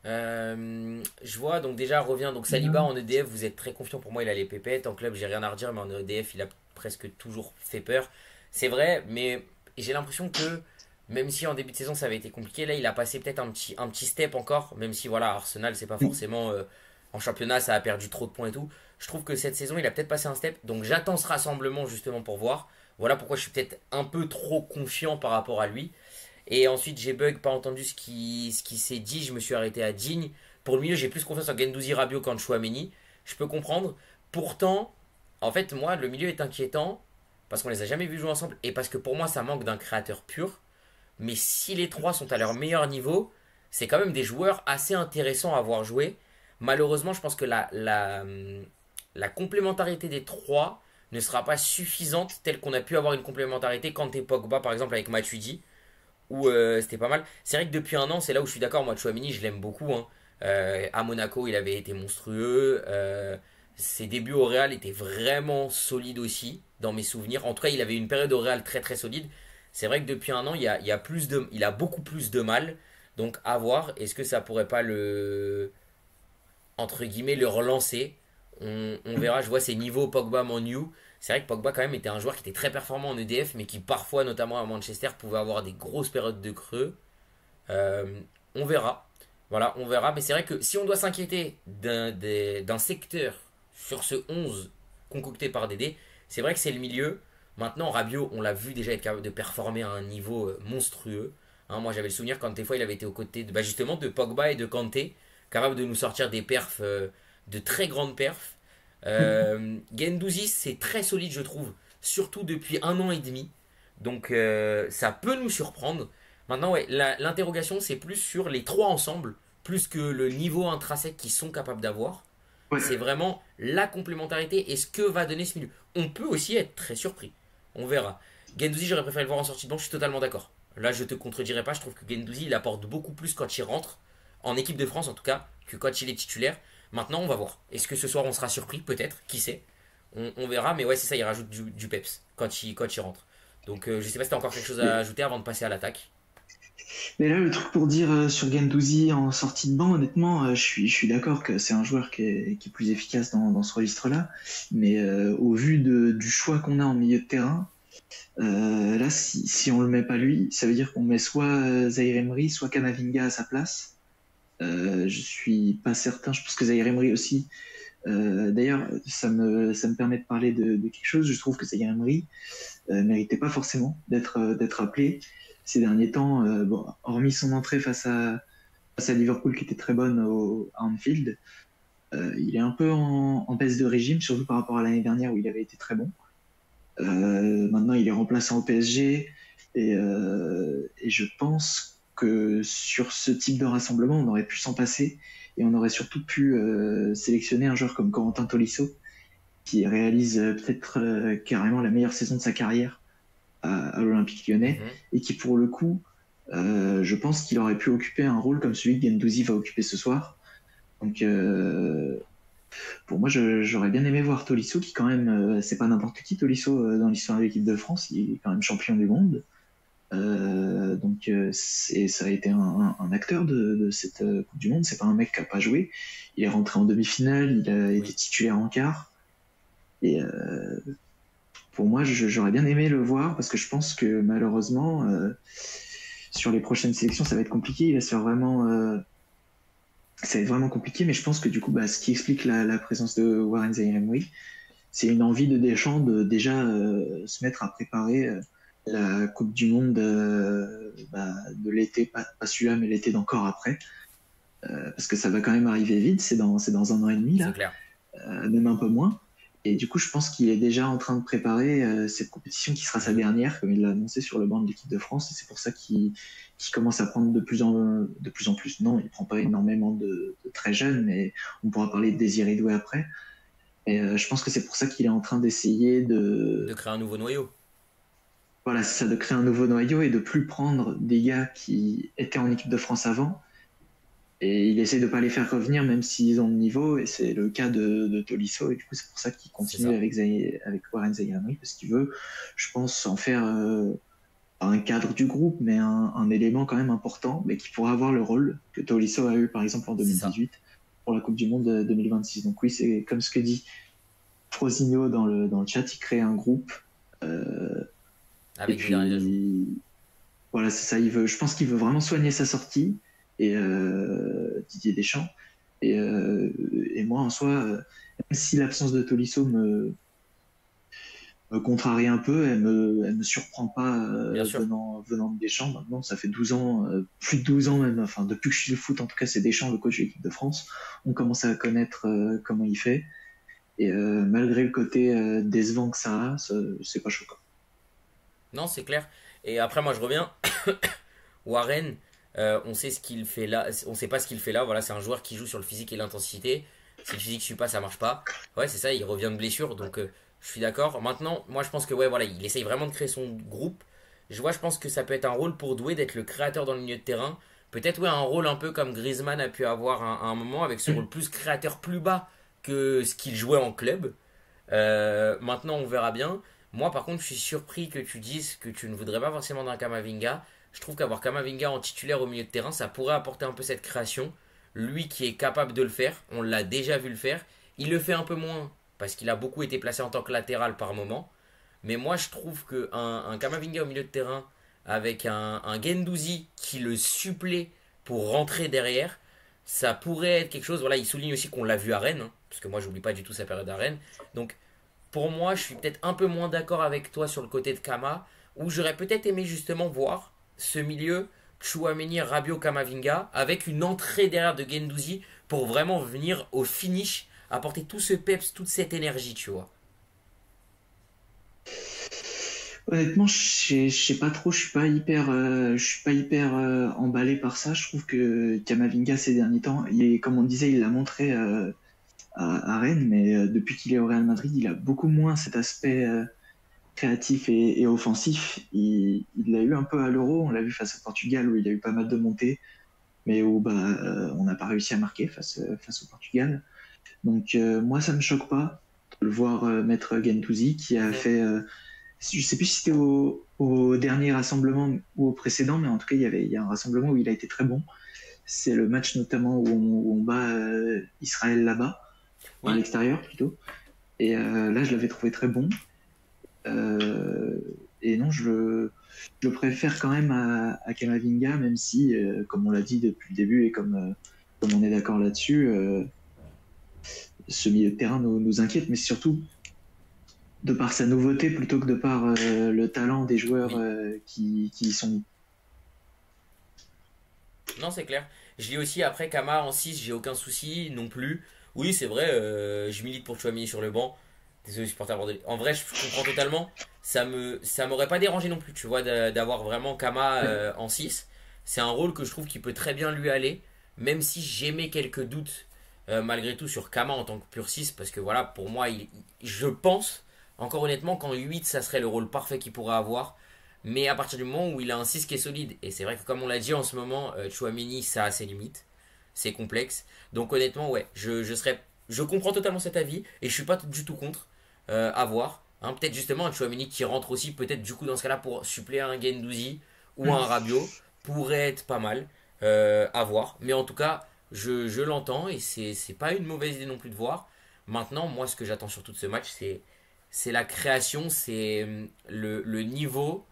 [SPEAKER 1] Je vois, donc déjà, revient. Donc Saliba en EDF, vous êtes très confiant. Pour moi, il a les pépettes. En club, j'ai rien à redire, mais en EDF, il a presque toujours fait peur. C'est vrai, mais j'ai l'impression que même si en début de saison ça avait été compliqué, là il a passé peut-être un petit step encore. Même si voilà, Arsenal, c'est pas forcément en championnat, ça a perdu trop de points et tout. Je trouve que cette saison, il a peut-être passé un step. Donc j'attends ce rassemblement justement pour voir. Voilà pourquoi je suis peut-être un peu trop confiant par rapport à lui. Et ensuite, j'ai bug, pas entendu ce qui s'est dit. Je me suis arrêté à Digne. Pour le milieu, j'ai plus confiance en Gendouzi, Rabiot qu'en Chouameni. Je peux comprendre. Pourtant, en fait, moi, le milieu est inquiétant parce qu'on les a jamais vus jouer ensemble et parce que pour moi, ça manque d'un créateur pur. Mais si les trois sont à leur meilleur niveau, c'est quand même des joueurs assez intéressants à voir jouer. Malheureusement, je pense que la complémentarité des trois ne sera pas suffisante telle qu'on a pu avoir une complémentarité quand t'es Pogba, par exemple, avec Matuidi où c'était pas mal. C'est vrai que depuis un an, c'est là où je suis d'accord. Moi, Chouamini, je l'aime beaucoup, hein. À Monaco, il avait été monstrueux. Ses débuts au Real étaient vraiment solides aussi, dans mes souvenirs. En tout cas, il avait une période au Real très très solide. C'est vrai que depuis un an, il a beaucoup plus de mal. Donc, à voir. Est-ce que ça pourrait pas entre guillemets, le relancer? On verra. Je vois ses niveaux Pogba, Manu. C'est vrai que Pogba, quand même, était un joueur qui était très performant en EDF, mais qui parfois, notamment à Manchester, pouvait avoir des grosses périodes de creux. Euh, on verra. Voilà, on verra. Mais c'est vrai que si on doit s'inquiéter d'un secteur sur ce 11 concocté par Dédé, c'est vrai que c'est le milieu. Maintenant, Rabiot, on l'a vu déjà être capable de performer à un niveau monstrueux. Hein, moi, j'avais le souvenir quand des fois il avait été aux côtés justement de Pogba et de Kanté, capable de nous sortir des perfs, de très grandes perfs. Gendouzi, c'est très solide, je trouve, surtout depuis un an et demi. Donc, ça peut nous surprendre. Maintenant, ouais, l'interrogation, c'est plus sur les trois ensemble, plus que le niveau intrinsèque qu'ils sont capables d'avoir. C'est
[SPEAKER 2] Ouais.
[SPEAKER 1] vraiment la complémentarité et ce que va donner ce milieu. On peut aussi être très surpris. On verra. Gendouzi, j'aurais préféré le voir en sortie de banc, je suis totalement d'accord. Là, je te contredirai pas, je trouve que Gendouzi, il apporte beaucoup plus quand il rentre, en équipe de France en tout cas, que quand il est titulaire. Maintenant, on va voir. Est-ce que ce soir, on sera surpris? Peut-être, qui sait? On verra, mais ouais, c'est ça, il rajoute du peps quand il rentre. Donc je sais pas si t'as encore quelque chose à ajouter avant de passer à l'attaque.
[SPEAKER 2] Mais là, le truc pour dire sur Gendouzi en sortie de banc, honnêtement, je suis d'accord que c'est un joueur qui est plus efficace dans ce registre-là. Mais au vu du choix qu'on a en milieu de terrain, là, si on le met pas lui, ça veut dire qu'on met soit Zaïre Emery, soit Kamavinga à sa place. Je suis pas certain. Je pense que Zaïre Emery aussi. D'ailleurs, ça me permet de parler de quelque chose. Je trouve que Zaïre Emery méritait pas forcément d'être appelé ces derniers temps. Bon, hormis son entrée face à Liverpool qui était très bonne à Anfield, il est un peu en baisse de régime, surtout par rapport à l'année dernière où il avait été très bon. Maintenant, il est remplaçant au PSG et je pense que sur ce type de rassemblement, on aurait pu s'en passer et on aurait surtout pu sélectionner un joueur comme Corentin Tolisso qui réalise peut-être carrément la meilleure saison de sa carrière à l'Olympique Lyonnais
[SPEAKER 1] Mhm.
[SPEAKER 2] et qui pour le coup, je pense qu'il aurait pu occuper un rôle comme celui que Gendouzi va occuper ce soir. Donc pour moi, j'aurais bien aimé voir Tolisso, qui quand même, c'est pas n'importe qui Tolisso dans l'histoire de l'équipe de France, il est quand même champion du monde. Donc ça a été un acteur de cette Coupe du Monde. C'est pas un mec qui a pas joué. Il est rentré en demi-finale, il a été
[SPEAKER 1] Oui,
[SPEAKER 2] titulaire en quart. Et pour moi, j'aurais bien aimé le voir parce que je pense que malheureusement, sur les prochaines sélections, ça va être compliqué. Il va se faire vraiment ça va être vraiment compliqué, mais je pense que du coup, bah, ce qui explique la présence de Warren Zaïre-Emery, c'est une envie de Deschamps de déjà se mettre à préparer la Coupe du Monde de l'été, pas celui-là, mais l'été d'encore après, parce que ça va quand même arriver vite, c'est dans 1 an et demi
[SPEAKER 1] c'est
[SPEAKER 2] là,
[SPEAKER 1] clair.
[SPEAKER 2] même un peu moins. Et du coup, je pense qu'il est déjà en train de préparer cette compétition qui sera sa
[SPEAKER 1] Mhm.
[SPEAKER 2] dernière, comme il l'a annoncé sur le banc de l'équipe de France. Et c'est pour ça qu'il commence à prendre de plus en plus. Non, il prend pas énormément de très jeunes, mais on pourra parler de Désiré Doué après. Et je pense que c'est pour ça qu'il est en train d'essayer
[SPEAKER 1] De créer un nouveau noyau.
[SPEAKER 2] voilà, c'est ça, de créer un nouveau noyau et de plus prendre des gars qui étaient en équipe de France avant. Et il essaie de pas les faire revenir, même s'ils ont le niveau, et c'est le cas de Tolisso, et du coup, c'est pour ça qu'il
[SPEAKER 1] C'est
[SPEAKER 2] continue
[SPEAKER 1] ça.
[SPEAKER 2] avec Warren Zaïre-Emery, parce qu'il veut, je pense, en faire pas un cadre du groupe, mais un élément quand même important, mais qui pourra avoir le rôle que Tolisso a eu, par exemple, en
[SPEAKER 1] C'est ça.
[SPEAKER 2] 2018, pour la Coupe du Monde 2026. Donc oui, c'est comme ce que dit Frosinho dans le chat, il crée un groupe, euh, et
[SPEAKER 1] Avec des derniers ajouts.
[SPEAKER 2] puis voilà, c'est ça. Je pense qu'il veut vraiment soigner sa sortie et Didier Deschamps. Et moi, en soi, même si l'absence de Tolisso me contrarie un peu, elle me surprend pas
[SPEAKER 1] Bien sûr.
[SPEAKER 2] venant de Deschamps. Maintenant, ça fait 12 ans, plus de 12 ans même. Enfin, depuis que je suis le foot, en tout cas, c'est Deschamps, le coach de l'équipe de France. On commence à connaître comment il fait. Et malgré le côté décevant que ça a, c'est pas choquant.
[SPEAKER 1] Non, c'est clair. Et après, moi, je reviens. Warren, on sait ce qu'il fait là. On sait pas ce qu'il fait là. Voilà, c'est un joueur qui joue sur le physique et l'intensité. Si le physique suit pas, ça marche pas. Ouais, c'est ça. Il revient de blessure, donc je suis d'accord. Maintenant, moi, je pense que ouais, voilà, il essaye vraiment de créer son groupe. Je pense que ça peut être un rôle pour Doué d'être le créateur dans le milieu de terrain. Peut-être ouais, un rôle un peu comme Griezmann a pu avoir à un moment avec ce rôle plus créateur plus bas que ce qu'il jouait en club. Maintenant, on verra bien. Moi, par contre, je suis surpris que tu dises que tu ne voudrais pas forcément d'un Kamavinga. Je trouve qu'avoir Kamavinga en titulaire au milieu de terrain, ça pourrait apporter un peu cette création. Lui qui est capable de le faire, on l'a déjà vu le faire. Il le fait un peu moins parce qu'il a beaucoup été placé en tant que latéral par moment. Mais moi, je trouve qu'un Kamavinga au milieu de terrain avec un Gendouzi qui le supplée pour rentrer derrière, ça pourrait être quelque chose. Voilà, il souligne aussi qu'on l'a vu à Rennes, hein, parce que moi, j'oublie pas du tout sa période à Rennes. Donc, pour moi, je suis peut-être un peu moins d'accord avec toi sur le côté de Kama, où j'aurais peut-être aimé justement voir ce milieu Chouameni, Rabiot, Kamavinga, avec une entrée derrière de Gendouzi pour vraiment venir au finish, apporter tout ce peps, toute cette énergie, tu vois.
[SPEAKER 2] Honnêtement, je sais pas trop, je suis pas hyper emballé par ça. Je trouve que Kamavinga ces derniers temps, comme on disait, il l'a montré à Rennes, mais depuis qu'il est au Real Madrid, il a beaucoup moins cet aspect créatif et offensif. Il l'a eu un peu à l'Euro, on l'a vu face au Portugal où il a eu pas mal de montées, mais où on n'a pas réussi à marquer face au Portugal. Donc moi, ça me choque pas. de le voir mettre Gendouzi qui a
[SPEAKER 1] Mhm.
[SPEAKER 2] fait, je sais plus si c'était au dernier rassemblement ou au précédent, mais en tout cas il y a un rassemblement où il a été très bon. C'est le match notamment où on bat Israël là-bas, à
[SPEAKER 1] Oui,
[SPEAKER 2] l'extérieur plutôt. Et là, je l'avais trouvé très bon. Euh, et non, je le préfère quand même à Kamavinga, même si, comme on l'a dit depuis le début et comme on est d'accord là-dessus, ce milieu de terrain nous inquiète, mais surtout de par sa nouveauté plutôt que de par le talent des joueurs
[SPEAKER 1] oui.
[SPEAKER 2] qui y sont mis.
[SPEAKER 1] Non, c'est clair. Je lis aussi après Kama en 6, j'ai aucun souci non plus. Oui, c'est vrai, je milite pour Chouamini sur le banc. Désolé, supporter bordelais. En vrai, je comprends totalement. Ça m'aurait pas dérangé non plus, tu vois, d'avoir vraiment Kama
[SPEAKER 2] Ouais.
[SPEAKER 1] en 6. C'est un rôle que je trouve qui peut très bien lui aller, même si j'émets quelques doutes malgré tout sur Kama en tant que pur 6, parce que voilà, pour moi, je pense, encore honnêtement, qu'en 8, ça serait le rôle parfait qu'il pourrait avoir. Mais à partir du moment où il a un 6 qui est solide, et c'est vrai que comme on l'a dit en ce moment, Chouamini, ça a ses limites, c'est complexe. Donc honnêtement, ouais, je comprends totalement cet avis, et je suis pas du tout contre à voir. Hein, peut-être justement un Chouamini qui rentre aussi, peut-être du coup dans ce cas-là pour suppléer un Gendouzi ou un Rabiot, pourrait être pas mal à voir. Mais en tout cas, je l'entends, et c'est pas une mauvaise idée non plus de voir. Maintenant, moi ce que j'attends surtout de ce match, c'est la création, c'est le niveau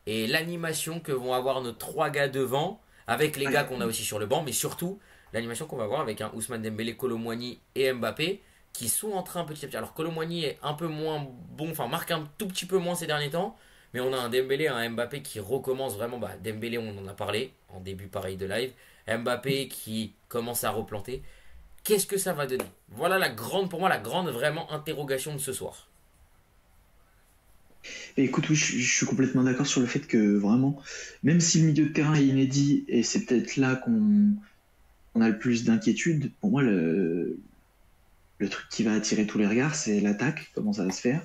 [SPEAKER 1] et l'animation que vont avoir nos trois gars devant, avec les gars qu'on a
[SPEAKER 2] Ouais.
[SPEAKER 1] aussi sur le banc, mais surtout l'animation qu'on va avoir avec un Ousmane Dembélé, Kolo Muani et Mbappé, qui sont en train petit à petit. Alors Kolo Muani est un peu moins bon, enfin marque un tout petit peu moins ces derniers temps, mais on a un Dembélé, un Mbappé qui recommence vraiment. Bah, Dembélé, on en a parlé en début pareil de live. Mbappé qui commence à replanter. Qu'est-ce que ça va donner? Voilà la grande, pour moi, la grande vraiment interrogation de ce soir.
[SPEAKER 2] Et écoute, oui, je suis complètement d'accord sur le fait que vraiment, même si le milieu de terrain est inédit, et c'est peut-être là qu'on a le plus d'inquiétude, pour moi, le truc qui va attirer tous les regards, c'est l'attaque, comment ça va se faire.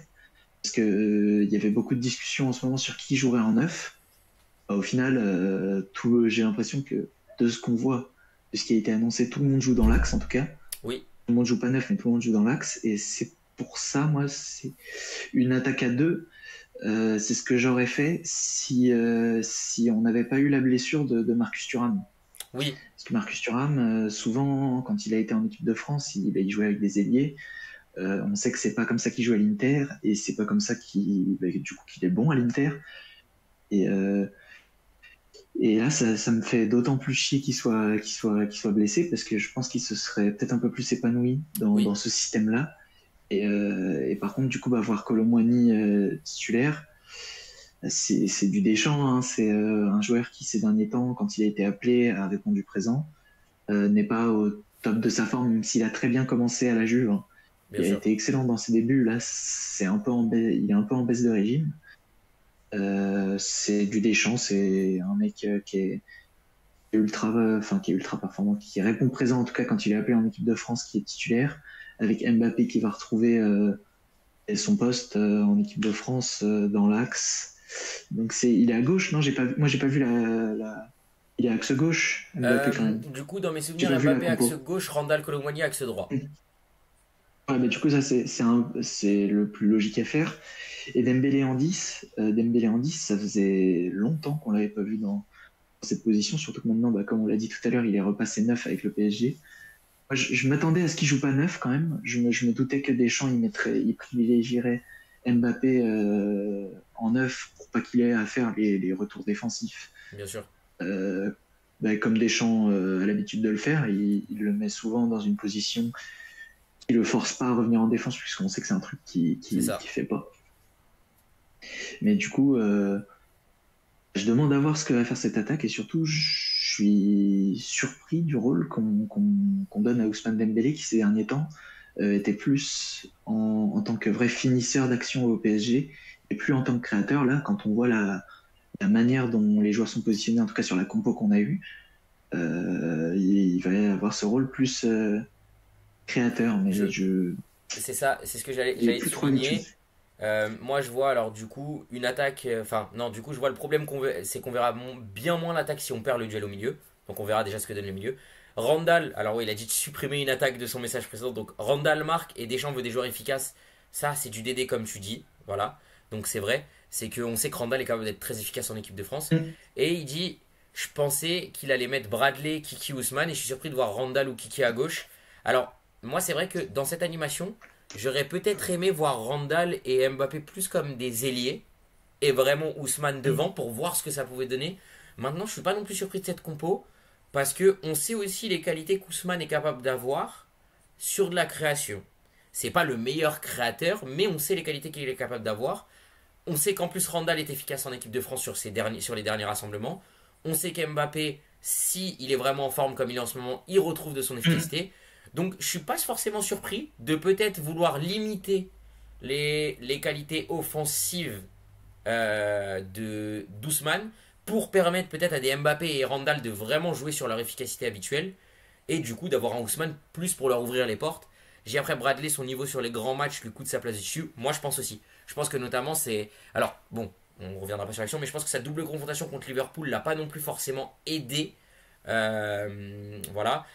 [SPEAKER 2] Parce que, il y avait beaucoup de discussions en ce moment sur qui jouerait en neuf. Bah, au final, j'ai l'impression que de ce qu'on voit, de ce qui a été annoncé, tout le monde joue dans l'axe en tout cas. Tout
[SPEAKER 1] Oui,
[SPEAKER 2] le monde joue pas neuf, mais tout le monde joue dans l'axe. Et c'est pour ça, moi, c'est une attaque à deux. C'est ce que j'aurais fait si on n'avait pas eu la blessure de Marcus Thuram.
[SPEAKER 1] oui,
[SPEAKER 2] Parce que Marcus Thuram, souvent, quand il a été en équipe de France, il jouait avec des ailiers. On sait que c'est pas comme ça qu'il joue à l'Inter et c'est pas comme ça qu'il est bon à l'Inter. Et, euh, et là, ça me fait d'autant plus chier qu'il soit blessé parce que je pense qu'il se serait peut-être un peu plus épanoui
[SPEAKER 1] oui.
[SPEAKER 2] dans ce système-là. Et par contre, du coup, voir Kolo Muani titulaire, c'est du Deschamps. Hein. C'est un joueur qui, ces derniers temps, quand il a été appelé, a répondu présent. N'est pas au top de sa forme, même s'il a très bien commencé à la Juve. Hein.
[SPEAKER 1] Bien
[SPEAKER 2] Il a
[SPEAKER 1] sûr.
[SPEAKER 2] été excellent dans ses débuts. Là, il est un peu en baisse de régime. C'est du Deschamps. C'est un mec qui est ultra performant, qui répond présent en tout cas quand il est appelé en équipe de France, qui est titulaire, avec Mbappé qui va retrouver son poste en équipe de France dans l'axe. Donc il est à gauche, non, moi j'ai pas vu il est axe gauche, Mbappé quand même.
[SPEAKER 1] Du coup, dans mes
[SPEAKER 2] J'ai
[SPEAKER 1] souvenirs,
[SPEAKER 2] pas vu la
[SPEAKER 1] Mbappé axe
[SPEAKER 2] compo.
[SPEAKER 1] gauche, Randall Colomwani axe droit.
[SPEAKER 2] Ouais, mais du coup ça c'est le plus logique à faire. Et Dembélé en 10, ça faisait longtemps qu'on l'avait pas vu dans cette position, surtout que maintenant, comme on l'a dit tout à l'heure, il est repassé neuf avec le PSG. Moi, je m'attendais à ce qu'il joue pas neuf quand même. Je me doutais que Deschamps il privilégierait Mbappé en neuf pour pas qu'il ait à faire les retours défensifs.
[SPEAKER 1] Bien sûr.
[SPEAKER 2] Euh, Comme Deschamps a l'habitude de le faire, il le met souvent dans une position qui le force pas à revenir en défense puisqu'on sait que c'est un truc
[SPEAKER 1] C'est
[SPEAKER 2] qui
[SPEAKER 1] ça.
[SPEAKER 2] fait pas. Mais du coup, je demande à voir ce que va faire cette attaque et surtout, je suis surpris du rôle qu'on donne à Ousmane Dembélé qui ces derniers temps était plus en tant que vrai finisseur d'action au PSG et plus en tant que créateur. Là, quand on voit la manière dont les joueurs sont positionnés, en tout cas sur la compo qu'on a eue, il va avoir ce rôle plus créateur,
[SPEAKER 1] Je,
[SPEAKER 2] mais je
[SPEAKER 1] c'est ça, c'est ce que
[SPEAKER 2] j'ai
[SPEAKER 1] j'allais te
[SPEAKER 2] plus trop l'habitude.
[SPEAKER 1] souligner. Moi, je vois alors du coup une attaque. Enfin, non, du coup, je vois le problème c'est qu'on verra bien moins l'attaque si on perd le duel au milieu. Donc, on verra déjà ce que donne le milieu. Randall, alors oui, il a dit de supprimer une attaque de son message précédent. Donc, Randall marque et Deschamps veut des joueurs efficaces. Ça, c'est du DD comme tu dis. Voilà. Donc c'est vrai. C'est qu'on sait que Randall est capable d'être très efficace en équipe de France.
[SPEAKER 2] Mm.
[SPEAKER 1] Et il dit, je pensais qu'il allait mettre Bradley, Kiki, Ousmane. Et je suis surpris de voir Randall ou Kiki à gauche. Alors, moi, c'est vrai que dans cette animation, j'aurais peut-être aimé voir Randall et Mbappé plus comme des ailiers. Et vraiment Ousmane devant pour voir ce que ça pouvait donner. Maintenant, je suis pas non plus surpris de cette compo. Parce que on sait aussi les qualités qu'Ousmane est capable d'avoir sur de la création. C'est pas le meilleur créateur, mais on sait les qualités qu'il est capable d'avoir. On sait qu'en plus Randall est efficace en équipe de France sur les derniers rassemblements. On sait qu'Mbappé, si il est vraiment en forme comme il est en ce moment, il retrouve de son efficacité. Donc je suis pas forcément surpris de peut-être vouloir limiter les qualités offensives de d'Ousmane pour permettre peut-être à des Mbappé et Randall de vraiment jouer sur leur efficacité habituelle et du coup d'avoir un Ousmane plus pour leur ouvrir les portes. J'ai après Bradley, son niveau sur les grands matchs lui coûte sa place dessus. Moi je pense aussi. Je pense que notamment c'est... Alors bon, on reviendra pas sur l'action, mais je pense que sa double confrontation contre Liverpool l'a pas non plus forcément aidé. Voilà.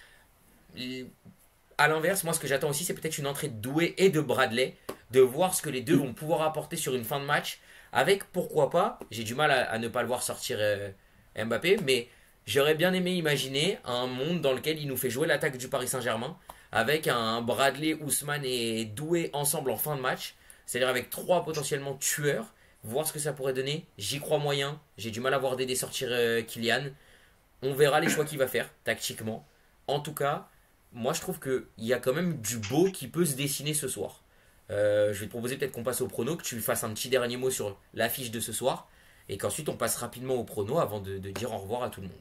[SPEAKER 1] À l'inverse, moi ce que j'attends aussi c'est peut-être une entrée de Doué et de Bradley, de voir ce que les deux vont pouvoir apporter sur une fin de match, avec pourquoi pas, j'ai du mal à ne pas le voir sortir Mbappé, mais j'aurais bien aimé imaginer un monde dans lequel il nous fait jouer l'attaque du Paris Saint-Germain, avec un Bradley, Ousmane et Doué ensemble en fin de match, c'est-à-dire avec trois potentiellement tueurs, voir ce que ça pourrait donner, j'y crois moyen, j'ai du mal à voir Dédé sortir Kylian, on verra les choix qu'il va faire tactiquement. En tout cas, moi je trouve qu'il y a quand même du beau qui peut se dessiner ce soir. Je vais te proposer peut-être qu'on passe au prono, que tu fasses un petit dernier mot sur l'affiche de ce soir, et qu'ensuite on passe rapidement au prono avant de dire au revoir à tout le monde.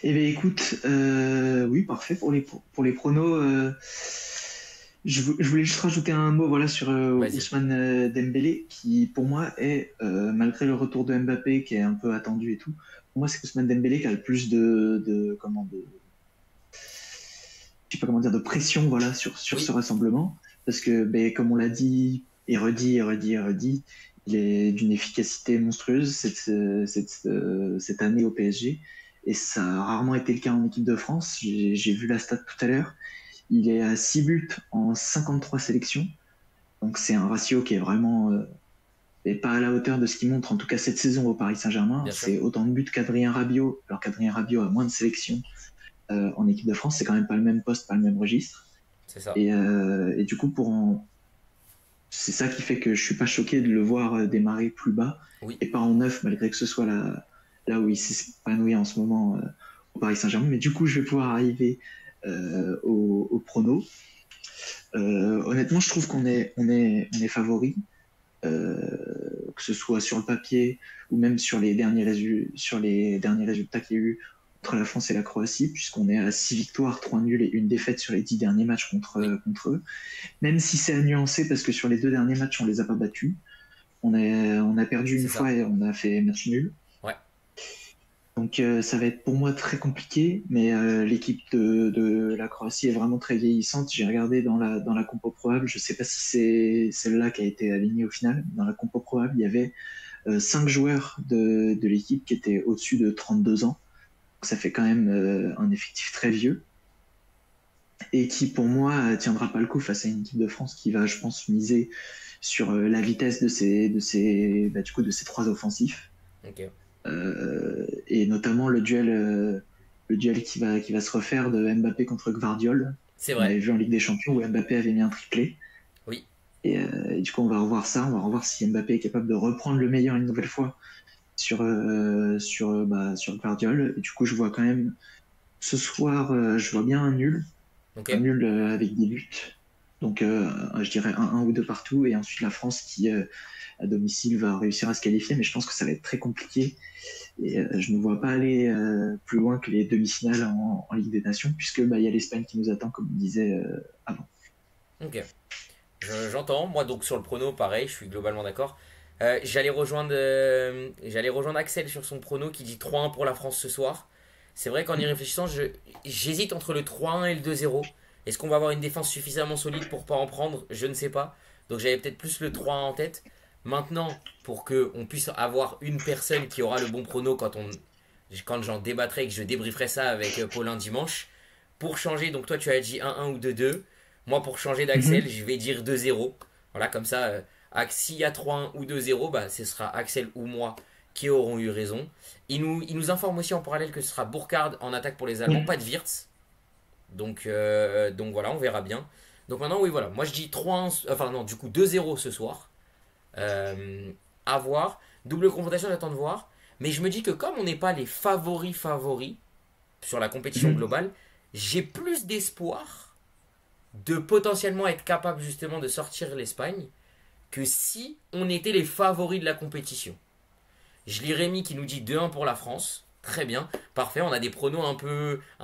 [SPEAKER 2] Eh bien, écoute, oui, parfait pour les pronos. Je voulais juste rajouter un mot voilà, sur
[SPEAKER 1] Vas-y.
[SPEAKER 2] Ousmane Dembélé, qui pour moi est, malgré le retour de Mbappé, qui est un peu attendu et tout, pour moi c'est Ousmane Dembélé qui a le plus je sais pas comment dire, de pression voilà, sur ce
[SPEAKER 1] Oui,
[SPEAKER 2] rassemblement. Parce que, ben, comme on l'a dit, et redit, et redit, et redit, il est d'une efficacité monstrueuse cette année au PSG. Et ça a rarement été le cas en équipe de France. J'ai vu la stat tout à l'heure. Il est à 6 buts en 53 sélections. Donc c'est un ratio qui est vraiment est pas à la hauteur de ce qu'il montre, en tout cas cette saison au Paris Saint-Germain.
[SPEAKER 1] bien sûr,
[SPEAKER 2] C'est autant de buts qu'Adrien Rabiot, alors qu'Adrien Rabiot a moins de sélections en équipe de France. C'est quand même pas le même poste, pas le même registre.
[SPEAKER 1] c'est ça.
[SPEAKER 2] Et du coup, c'est ça qui fait que je suis pas choqué de le voir démarrer plus bas
[SPEAKER 1] Oui,
[SPEAKER 2] et pas en neuf, malgré que ce soit là où il s'épanouit en ce moment au Paris Saint-Germain. Mais du coup, je vais pouvoir arriver au prono. Honnêtement, je trouve qu'on est favori, que ce soit sur le papier ou même sur les derniers résultats qu'il y a eu entre la France et la Croatie, puisqu'on est à 6 victoires, 3 nuls et une défaite sur les 10 derniers matchs
[SPEAKER 1] oui,
[SPEAKER 2] contre eux. Même si c'est à nuancer, parce que sur les 2 derniers matchs, on les a pas battus. On a perdu
[SPEAKER 1] c'est
[SPEAKER 2] une
[SPEAKER 1] ça.
[SPEAKER 2] fois et on a fait match nul.
[SPEAKER 1] Ouais,
[SPEAKER 2] Donc ça va être pour moi très compliqué, mais l'équipe de la Croatie est vraiment très vieillissante. J'ai regardé dans la compo probable, je ne sais pas si c'est celle-là qui a été alignée au final. Dans la compo probable, il y avait 5 joueurs de l'équipe qui étaient au-dessus de 32 ans. Donc, ça fait quand même un effectif très vieux et qui pour moi tiendra pas le coup face à une équipe de France qui va, je pense, miser sur la vitesse du coup, de ces trois offensifs.
[SPEAKER 1] ok.
[SPEAKER 2] Et notamment le duel qui va se refaire de Mbappé contre Gvardiol,
[SPEAKER 1] C'est
[SPEAKER 2] qu'on avait
[SPEAKER 1] vrai.
[SPEAKER 2] vu en Ligue des Champions où Mbappé avait mis un triplé.
[SPEAKER 1] Oui,
[SPEAKER 2] Et du coup, on va revoir ça, on va revoir si Mbappé est capable de reprendre le meilleur une nouvelle fois sur Gvardiol. Et du coup, je vois quand même ce soir, je vois bien
[SPEAKER 1] ok.
[SPEAKER 2] un nul avec des buts. Donc, je dirais un ou deux partout. Et ensuite, la France qui, à domicile, va réussir à se qualifier. Mais je pense que ça va être très compliqué. Et je ne me vois pas aller plus loin que les demi-finales en Ligue des Nations, puisque bah, y a l'Espagne qui nous attend, comme on disait avant.
[SPEAKER 1] Ok. J'entends. Moi, donc, sur le prono, pareil, je suis globalement d'accord. J'allais rejoindre Axel sur son prono qui dit 3-1 pour la France ce soir. C'est vrai qu'en y réfléchissant, j'hésite entre le 3-1 et le 2-0. Est-ce qu'on va avoir une défense suffisamment solide pour pas en prendre? Je ne sais pas. Donc j'avais peut-être plus le 3-1 en tête. Maintenant, pour que on puisse avoir une personne qui aura le bon prono quand j'en débattrai et que je débrieferai ça avec Paulin dimanche, pour changer, donc toi tu as dit 1-1 ou 2-2. Moi, pour changer d'Axel,
[SPEAKER 2] Mhm.
[SPEAKER 1] je vais dire 2-0. Voilà, comme ça, s'il y a 3-1 ou 2-0, bah, ce sera Axel ou moi qui auront eu raison. Il nous informe aussi en parallèle que ce sera Burkhardt en attaque pour les Allemands,
[SPEAKER 2] Oui.
[SPEAKER 1] pas de Wirtz. Donc voilà, on verra bien. Donc maintenant, oui, voilà. Moi, je dis 3-1, enfin non, du coup 2-0 ce soir. Euh, à voir. Double confrontation, j'attends de voir. Mais je me dis que comme on n'est pas les favoris sur la compétition
[SPEAKER 2] Mhm.
[SPEAKER 1] globale, j'ai plus d'espoir de potentiellement être capable justement de sortir l'Espagne que si on était les favoris de la compétition. Je lis Rémi qui nous dit 2-1 pour la France. Très bien, parfait. On a des pronos un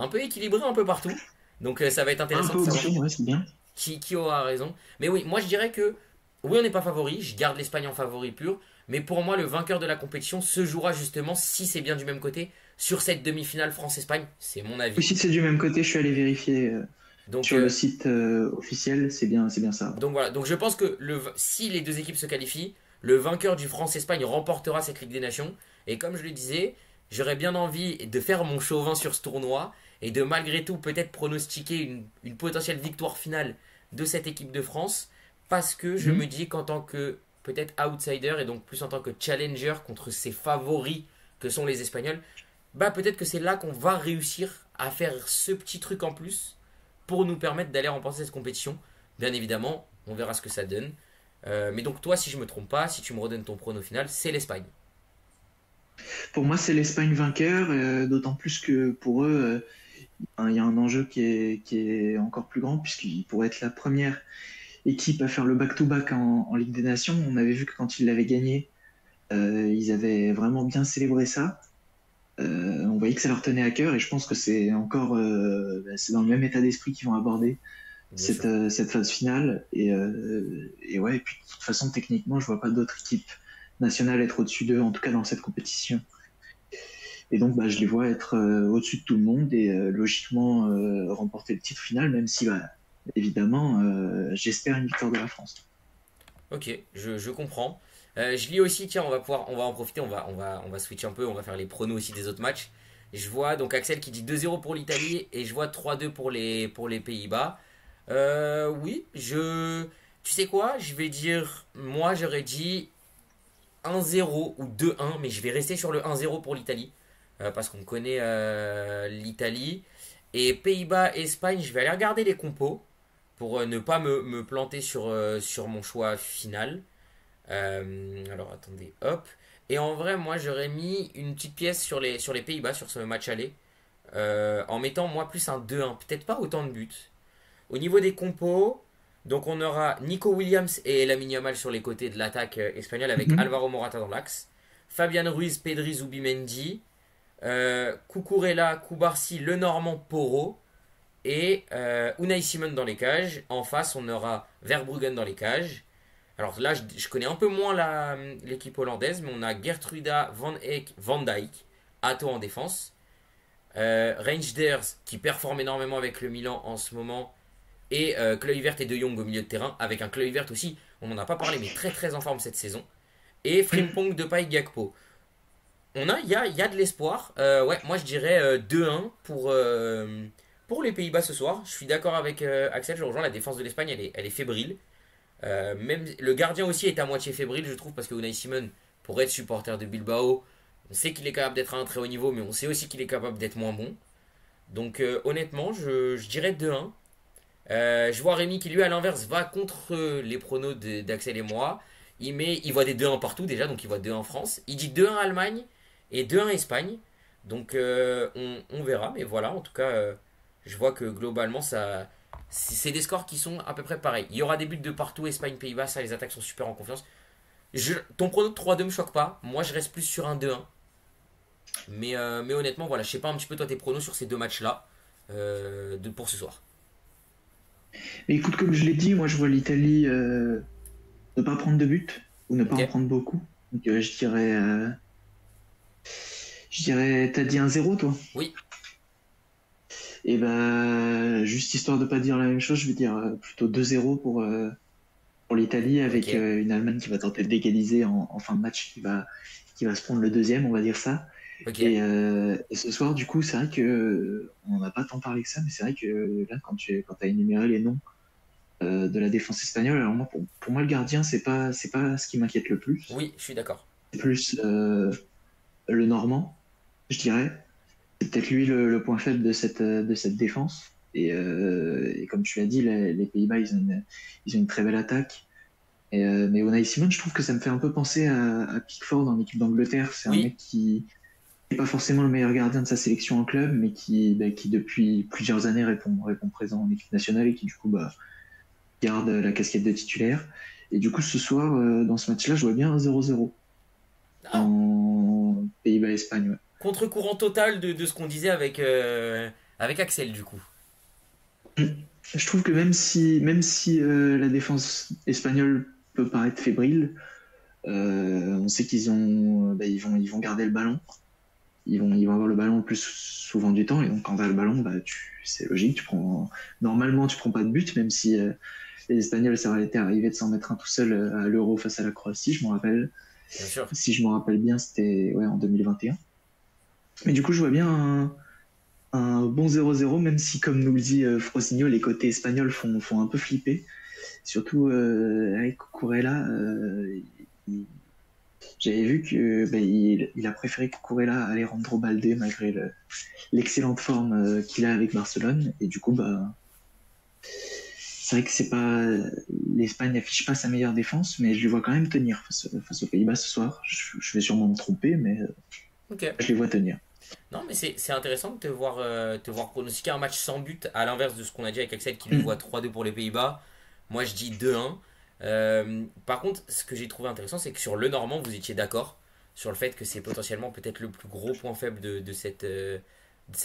[SPEAKER 1] peu équilibrés un peu partout. Donc ça va être
[SPEAKER 2] Un
[SPEAKER 1] intéressant
[SPEAKER 2] peu
[SPEAKER 1] de savoir
[SPEAKER 2] au-dessus, ouais, c'est bien.
[SPEAKER 1] qui aura raison. Mais oui, moi je dirais que oui, on n'est pas favori. Je garde l'Espagne en favori pur. Mais pour moi, le vainqueur de la compétition se jouera justement, si c'est bien du même côté, sur cette demi-finale France-Espagne. C'est mon avis.
[SPEAKER 2] Aussi, c'est du même côté, je suis allé vérifier
[SPEAKER 1] Donc,
[SPEAKER 2] sur le site officiel, c'est bien ça.
[SPEAKER 1] donc voilà. Donc je pense que si les deux équipes se qualifient, le vainqueur du France-Espagne remportera cette Ligue des Nations. Et comme je le disais, j'aurais bien envie de faire mon chauvin sur ce tournoi et de malgré tout peut-être pronostiquer une potentielle victoire finale de cette équipe de France parce que je me
[SPEAKER 2] Mhm.
[SPEAKER 1] dis qu'en tant que peut-être outsider et donc plus en tant que challenger contre ses favoris que sont les Espagnols, bah peut-être que c'est là qu'on va réussir à faire ce petit truc en plus pour nous permettre d'aller remporter cette compétition. Bien évidemment, on verra ce que ça donne. Mais donc toi, si je me trompe pas, si tu me redonnes ton prono final, c'est l'Espagne.
[SPEAKER 2] Pour moi, c'est l'Espagne vainqueur, d'autant plus que pour eux, il y a un enjeu qui est encore plus grand, puisqu'ils pourraient être la première équipe à faire le back-to-back en Ligue des Nations. On avait vu que quand ils l'avaient gagné, ils avaient vraiment bien célébré ça. On voyait que ça leur tenait à cœur, et je pense que c'est encore c'est dans le même état d'esprit qu'ils vont aborder
[SPEAKER 1] Bien sûr.
[SPEAKER 2] cette phase finale. Et ouais, et puis de toute façon, techniquement, je vois pas d'autre équipe nationale être au-dessus d'eux, en tout cas dans cette compétition. Et donc, bah, je les vois être au-dessus de tout le monde et logiquement remporter le titre final, même si, bah, évidemment, j'espère une victoire de la France.
[SPEAKER 1] Ok, je comprends. Je lis aussi, tiens, on va en profiter, on va switcher un peu, on va faire les pronos aussi des autres matchs. Je vois donc Axel qui dit 2-0 pour l'Italie et je vois 3-2 pour les Pays-Bas. Oui, tu sais quoi, je vais dire, moi j'aurais dit 1-0 ou 2-1, mais je vais rester sur le 1-0 pour l'Italie parce qu'on connaît l'Italie. Et Pays-Bas, Espagne, je vais aller regarder les compos pour ne pas me planter sur mon choix final. Alors attendez, hop. Et en vrai, moi j'aurais mis une petite pièce sur les Pays-Bas sur ce match aller. En mettant moi plus un 2-1. Peut-être pas autant de buts. Au niveau des compos, donc on aura Nico Williams et Lamine Yamal sur les côtés de l'attaque espagnole avec
[SPEAKER 2] Mhm.
[SPEAKER 1] Alvaro Morata dans l'axe. Fabian Ruiz, Pedri, Zubimendi. Cucurella, Koubarsi, Lenormand, Poro. Et Unai Simon dans les cages. En face, on aura Verbruggen dans les cages. Alors là, je connais un peu moins l'équipe hollandaise, mais on a Gertruida, Van Eyck, Van Dijk, Atto en défense. Reinders qui performe énormément avec le Milan en ce moment. Et Kluivert et De Jong au milieu de terrain, avec un Kluivert aussi, on n'en a pas parlé, mais très très en forme cette saison. Et Frimpong, Depay, Gakpo. Il y a de l'espoir. Ouais, moi je dirais 2-1 pour les Pays-Bas ce soir. Je suis d'accord avec Axel, je rejoins la défense de l'Espagne, elle est fébrile. Même le gardien aussi est à moitié fébrile, je trouve, parce que Unai Simon, pour être supporter de Bilbao, on sait qu'il est capable d'être à un très haut niveau, mais on sait aussi qu'il est capable d'être moins bon. Donc honnêtement, je dirais 2-1. Je vois Rémi qui lui à l'inverse va contre les pronos d'Axel et moi. Il voit des 2-1 partout déjà, donc il voit 2-1 France. Il dit 2-1 Allemagne et 2-1 Espagne. Donc on verra, mais voilà, en tout cas, je vois que globalement, c'est des scores qui sont à peu près pareils. Il y aura des buts de partout, Espagne, Pays-Bas, ça les attaques sont super en confiance. Ton prono de 3-2 me choque pas, moi je reste plus sur un 2-1. Mais honnêtement, voilà, je sais pas un petit peu toi tes pronos sur ces deux matchs-là pour ce soir.
[SPEAKER 2] Mais écoute, comme je l'ai dit, moi, je vois l'Italie ne pas prendre de but ou ne pas
[SPEAKER 1] Ok.
[SPEAKER 2] en prendre beaucoup. Donc, je dirais, t'as dit un zéro, toi.
[SPEAKER 1] Oui,
[SPEAKER 2] Et ben, juste histoire de pas dire la même chose, je vais dire plutôt 2-0 pour l'Italie
[SPEAKER 1] ok,
[SPEAKER 2] avec une Allemagne qui va tenter d'égaliser en fin de match, qui va se prendre le deuxième, on va dire ça.
[SPEAKER 1] ok.
[SPEAKER 2] Et ce soir, du coup, c'est vrai que on n'a pas tant parlé que ça, mais c'est vrai que là, quand tu as énuméré les noms de la défense espagnole. Alors moi, pour moi, le gardien, c'est pas ce qui m'inquiète le plus.
[SPEAKER 1] Oui, je suis d'accord.
[SPEAKER 2] C'est plus le Normand, je dirais. C'est peut-être lui le point faible de cette défense. Et comme tu l'as dit, les Pays-Bas, ils ont une très belle attaque. Mais Unai Simon, je trouve que ça me fait un peu penser à Pickford dans l'équipe d'Angleterre. C'est un
[SPEAKER 1] Oui,
[SPEAKER 2] mec qui n'est pas forcément le meilleur gardien de sa sélection en club, mais qui depuis plusieurs années répond présent en équipe nationale et qui du coup garde la casquette de titulaire. Et du coup, ce soir, dans ce match-là, je vois bien un 0-0
[SPEAKER 1] ah,
[SPEAKER 2] en Pays-Bas-Espagne. Ouais.
[SPEAKER 1] contre-courant total de ce qu'on disait avec Axel, du coup.
[SPEAKER 2] Je trouve que même si la défense espagnole peut paraître fébrile, on sait ils vont garder le ballon. Ils vont avoir le ballon le plus souvent du temps. Et donc, quand tu as le ballon, c'est logique. Normalement, tu prends pas de but, même si les Espagnols, ça aurait été arrivé de s'en mettre un tout seul à l'Euro face à la Croatie, je m'en rappelle.
[SPEAKER 1] Bien sûr.
[SPEAKER 2] Si je me rappelle bien, c'était ouais, en 2021. Mais du coup, je vois bien un bon 0-0, même si, comme nous le dit Frosinho, les côtés espagnols font un peu flipper. Surtout avec Cucurella, j'avais vu que il a préféré Cucurella à Alejandro Balde malgré l'excellente forme qu'il a avec Barcelone. Et du coup, c'est vrai que c'est pas l'Espagne n'affiche pas sa meilleure défense, mais je les vois quand même tenir face aux Pays-Bas ce soir. Je vais sûrement me tromper, mais
[SPEAKER 1] Ok.
[SPEAKER 2] je les vois tenir.
[SPEAKER 1] Non, mais c'est intéressant de te voir pronostiquer un match sans but, à l'inverse de ce qu'on a dit avec Axel qui lui voit
[SPEAKER 2] Mm.
[SPEAKER 1] 3-2 pour les Pays-Bas. Moi, je dis 2-1. Par contre, ce que j'ai trouvé intéressant, c'est que sur le Normand, vous étiez d'accord sur le fait que c'est potentiellement peut-être le plus gros point faible de cette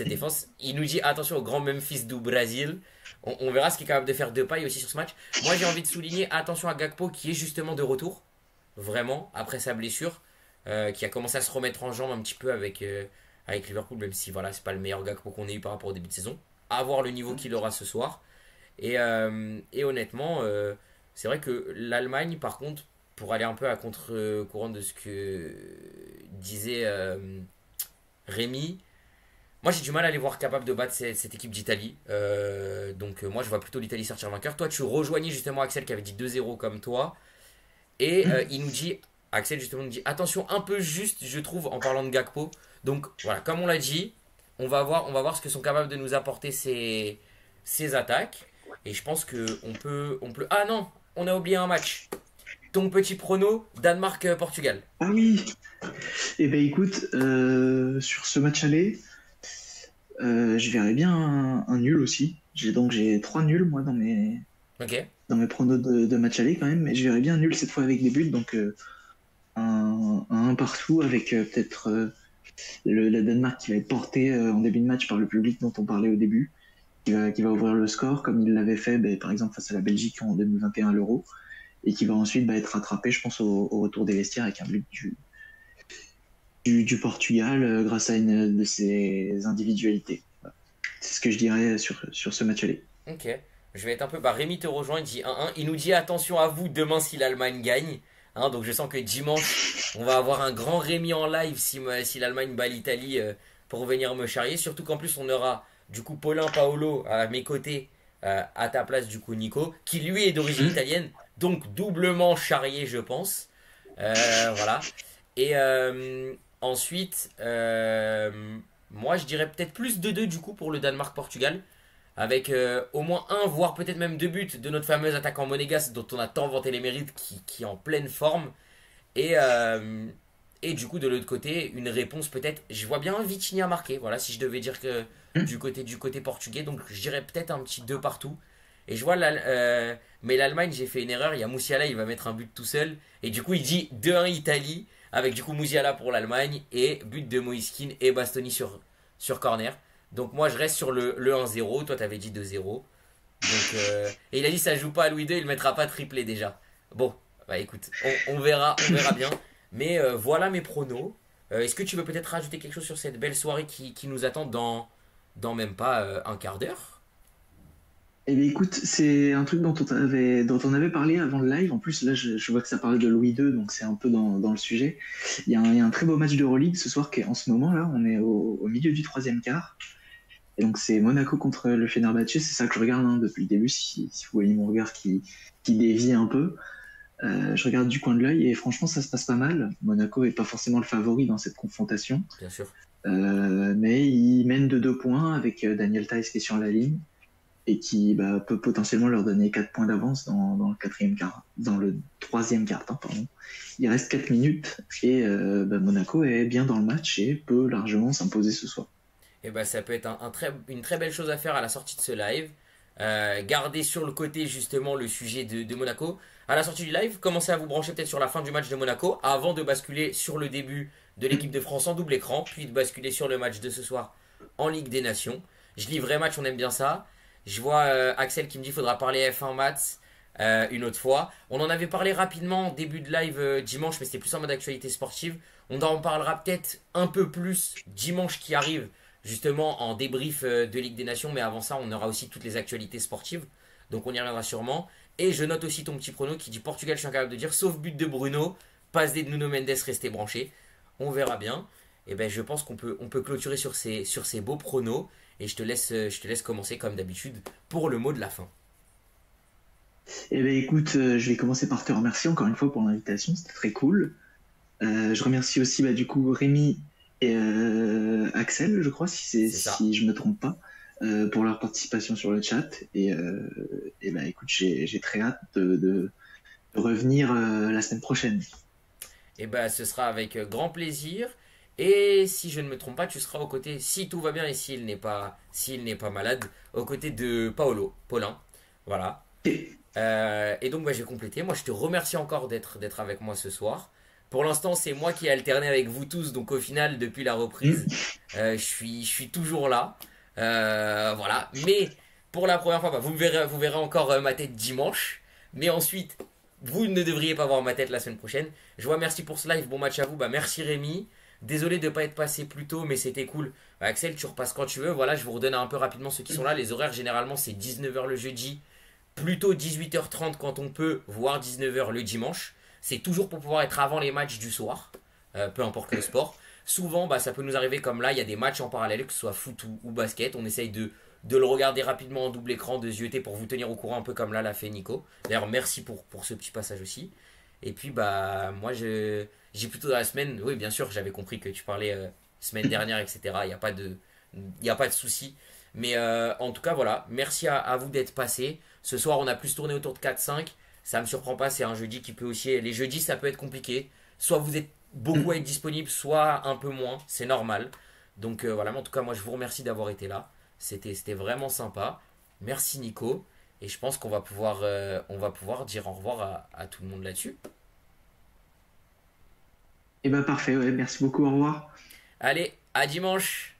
[SPEAKER 1] défense. Il nous dit attention au grand Memphis du Brésil. On verra ce qu'il est capable de faire de paille aussi sur ce match. Moi, j'ai envie de souligner attention à Gakpo qui est justement de retour, vraiment, après sa blessure, qui a commencé à se remettre en jambe un petit peu avec Liverpool, même si voilà, c'est pas le meilleur Gakpo qu'on ait eu par rapport au début de saison. À voir le niveau qu'il aura ce soir. Et honnêtement, c'est vrai que l'Allemagne, par contre, pour aller un peu à contre-courant de ce que disait Rémi, moi j'ai du mal à les voir capables de battre cette équipe d'Italie. Donc moi je vois plutôt l'Italie sortir vainqueur. Toi tu rejoignais justement Axel qui avait dit 2-0 comme toi. Et il nous dit, Axel justement nous dit, attention un peu juste je trouve en parlant de Gakpo. Donc voilà, comme on l'a dit, on va voir ce que sont capables de nous apporter ces attaques. Et je pense que on peut. Ah non, on a oublié un match. Ton petit prono, Danemark-Portugal.
[SPEAKER 2] Ah oui. Eh ben écoute, sur ce match aller, je verrais bien un nul aussi. Donc j'ai 3 nuls moi
[SPEAKER 1] Ok.
[SPEAKER 2] dans mes pronos de match aller quand même, mais je verrais bien un nul cette fois avec des buts, donc un partout avec peut-être le Danemark qui va être porté en début de match par le public dont on parlait au début, qui va ouvrir le score comme il l'avait fait par exemple face à la Belgique en 2021 à l'Euro, et qui va ensuite être rattrapé, je pense, au retour des vestiaires avec un but du Portugal grâce à une de ses individualités. Voilà. C'est ce que je dirais sur ce match aller.
[SPEAKER 1] Ok. Je vais être un peu. Bah, Rémi te rejoint, il dit 1-1. Il nous dit attention à vous demain si l'Allemagne gagne. Hein, donc je sens que dimanche, on va avoir un grand Rémi en live si l'Allemagne bat l'Italie pour venir me charrier. Surtout qu'en plus, on aura du coup Paulin Paolo à mes côtés, à ta place, du coup Nico, qui lui est d'origine italienne. Donc doublement charrié, je pense. Voilà. Et ensuite, moi je dirais peut-être plus de 2 du coup pour le Danemark-Portugal. Avec au moins un, voire peut-être même 2 buts de notre fameuse attaquant Monégas dont on a tant vanté les mérites qui est en pleine forme. Et, euh, et du coup de l'autre côté, une réponse peut-être, je vois bien un Vitinha marqué, voilà si je devais dire que du côté portugais, donc je dirais peut-être un petit 2 partout. Et je vois mais l'Allemagne, j'ai fait une erreur, il y a Moussiala, il va mettre un but tout seul. Et du coup il dit 2-1 Italie, avec du coup Moussiala pour l'Allemagne, et but de Moiskin et Bastoni sur corner. Donc moi je reste sur le 1-0, toi t'avais dit 2-0. Donc, et il a dit ça joue pas à Louis II, il mettra pas triplé déjà. Bon, bah écoute, on verra bien. Mais voilà mes pronos. Est-ce que tu veux peut-être rajouter quelque chose sur cette belle soirée qui nous attend dans même pas un quart d'heure?
[SPEAKER 2] Eh bien, écoute, c'est un truc dont on avait parlé avant le live. En plus, là, je vois que ça parle de Louis II, donc c'est un peu dans le sujet. Il y a un très beau match d'Euroleague ce soir qui est en ce moment, là. On est au milieu du troisième quart. Et donc c'est Monaco contre le Fenerbahçe, c'est ça que je regarde hein, depuis le début, si vous voyez mon regard qui dévie un peu. Je regarde du coin de l'œil et franchement ça se passe pas mal. Monaco est pas forcément le favori dans cette confrontation,
[SPEAKER 1] Bien sûr.
[SPEAKER 2] mais il mène de 2 points avec Daniel Taïs qui est sur la ligne et qui peut potentiellement leur donner 4 points d'avance dans le quatrième quart, dans le troisième quart temps, pardon. Il reste 4 minutes et Monaco est bien dans le match et peut largement s'imposer ce soir.
[SPEAKER 1] Et bah ça peut être une très belle chose à faire à la sortie de ce live. Garder sur le côté justement le sujet de Monaco. À la sortie du live, commencez à vous brancher peut-être sur la fin du match de Monaco avant de basculer sur le début de l'équipe de France en double écran, puis de basculer sur le match de ce soir en Ligue des Nations. Je lis vrai match, on aime bien ça. Je vois Axel qui me dit qu'il faudra parler F1 maths une autre fois. On en avait parlé rapidement en début de live dimanche, mais c'était plus en mode actualité sportive. On en parlera peut-être un peu plus dimanche qui arrive, justement en débrief de Ligue des Nations, mais avant ça, on aura aussi toutes les actualités sportives. Donc on y reviendra sûrement. Et je note aussi ton petit prono qui dit Portugal, je suis incapable de dire, sauf but de Bruno, passe des de Nuno Mendes, restez branché. On verra bien. Et ben je pense qu'on peut clôturer sur ces beaux pronos. Et je te laisse commencer comme d'habitude pour le mot de la fin.
[SPEAKER 2] Eh ben écoute, je vais commencer par te remercier encore une fois pour l'invitation, c'était très cool. Je remercie aussi du coup Rémi et Axel, je crois,
[SPEAKER 1] C'est ça.
[SPEAKER 2] si je me trompe pas, pour leur participation sur le chat. Et écoute, j'ai très hâte de revenir la semaine prochaine.
[SPEAKER 1] Et ben ce sera avec grand plaisir. Et si je ne me trompe pas, tu seras aux côtés, si tout va bien et s'il n'est pas malade, aux côtés de Paulin. Voilà.
[SPEAKER 2] Et,
[SPEAKER 1] Et donc bah, j'ai complété. Moi je te remercie encore d'être avec moi ce soir. Pour l'instant c'est moi qui ai alterné avec vous tous. Donc au final depuis la reprise je suis toujours là. Voilà. Mais pour la première fois bah, vous verrez encore ma tête dimanche. Mais ensuite vous ne devriez pas voir ma tête la semaine prochaine. Je vous remercie pour ce live. Bon match à vous. Bah, merci Rémi. Désolé de ne pas être passé plus tôt, mais c'était cool. Bah, Axel, tu repasses quand tu veux. Voilà, je vous redonne un peu rapidement ceux qui sont là. Les horaires, généralement, c'est 19h le jeudi, plutôt 18h30 quand on peut, voire 19h le dimanche. C'est toujours pour pouvoir être avant les matchs du soir, peu importe le sport. Souvent, bah, ça peut nous arriver comme là, il y a des matchs en parallèle, que ce soit foot ou basket. On essaye de le regarder rapidement en double écran, de zioter pour vous tenir au courant, un peu comme là l'a fait Nico. D'ailleurs, merci pour ce petit passage aussi. Et puis, bah, moi, j'ai plutôt dans la semaine, oui, bien sûr, j'avais compris que tu parlais semaine dernière, etc. Il n'y a pas de souci. Mais en tout cas, voilà, merci à vous d'être passé. Ce soir, on a plus tourné autour de 4-5. Ça me surprend pas, c'est un jeudi qui peut aussi. Les jeudis, ça peut être compliqué. Soit vous êtes beaucoup à être disponible, soit un peu moins. C'est normal. Donc voilà, mais en tout cas, moi, je vous remercie d'avoir été là. C'était vraiment sympa. Merci Nico. Et je pense qu'on va pouvoir dire au revoir à tout le monde là-dessus.
[SPEAKER 2] bah parfait, ouais, merci beaucoup, au revoir.
[SPEAKER 1] Allez, à dimanche!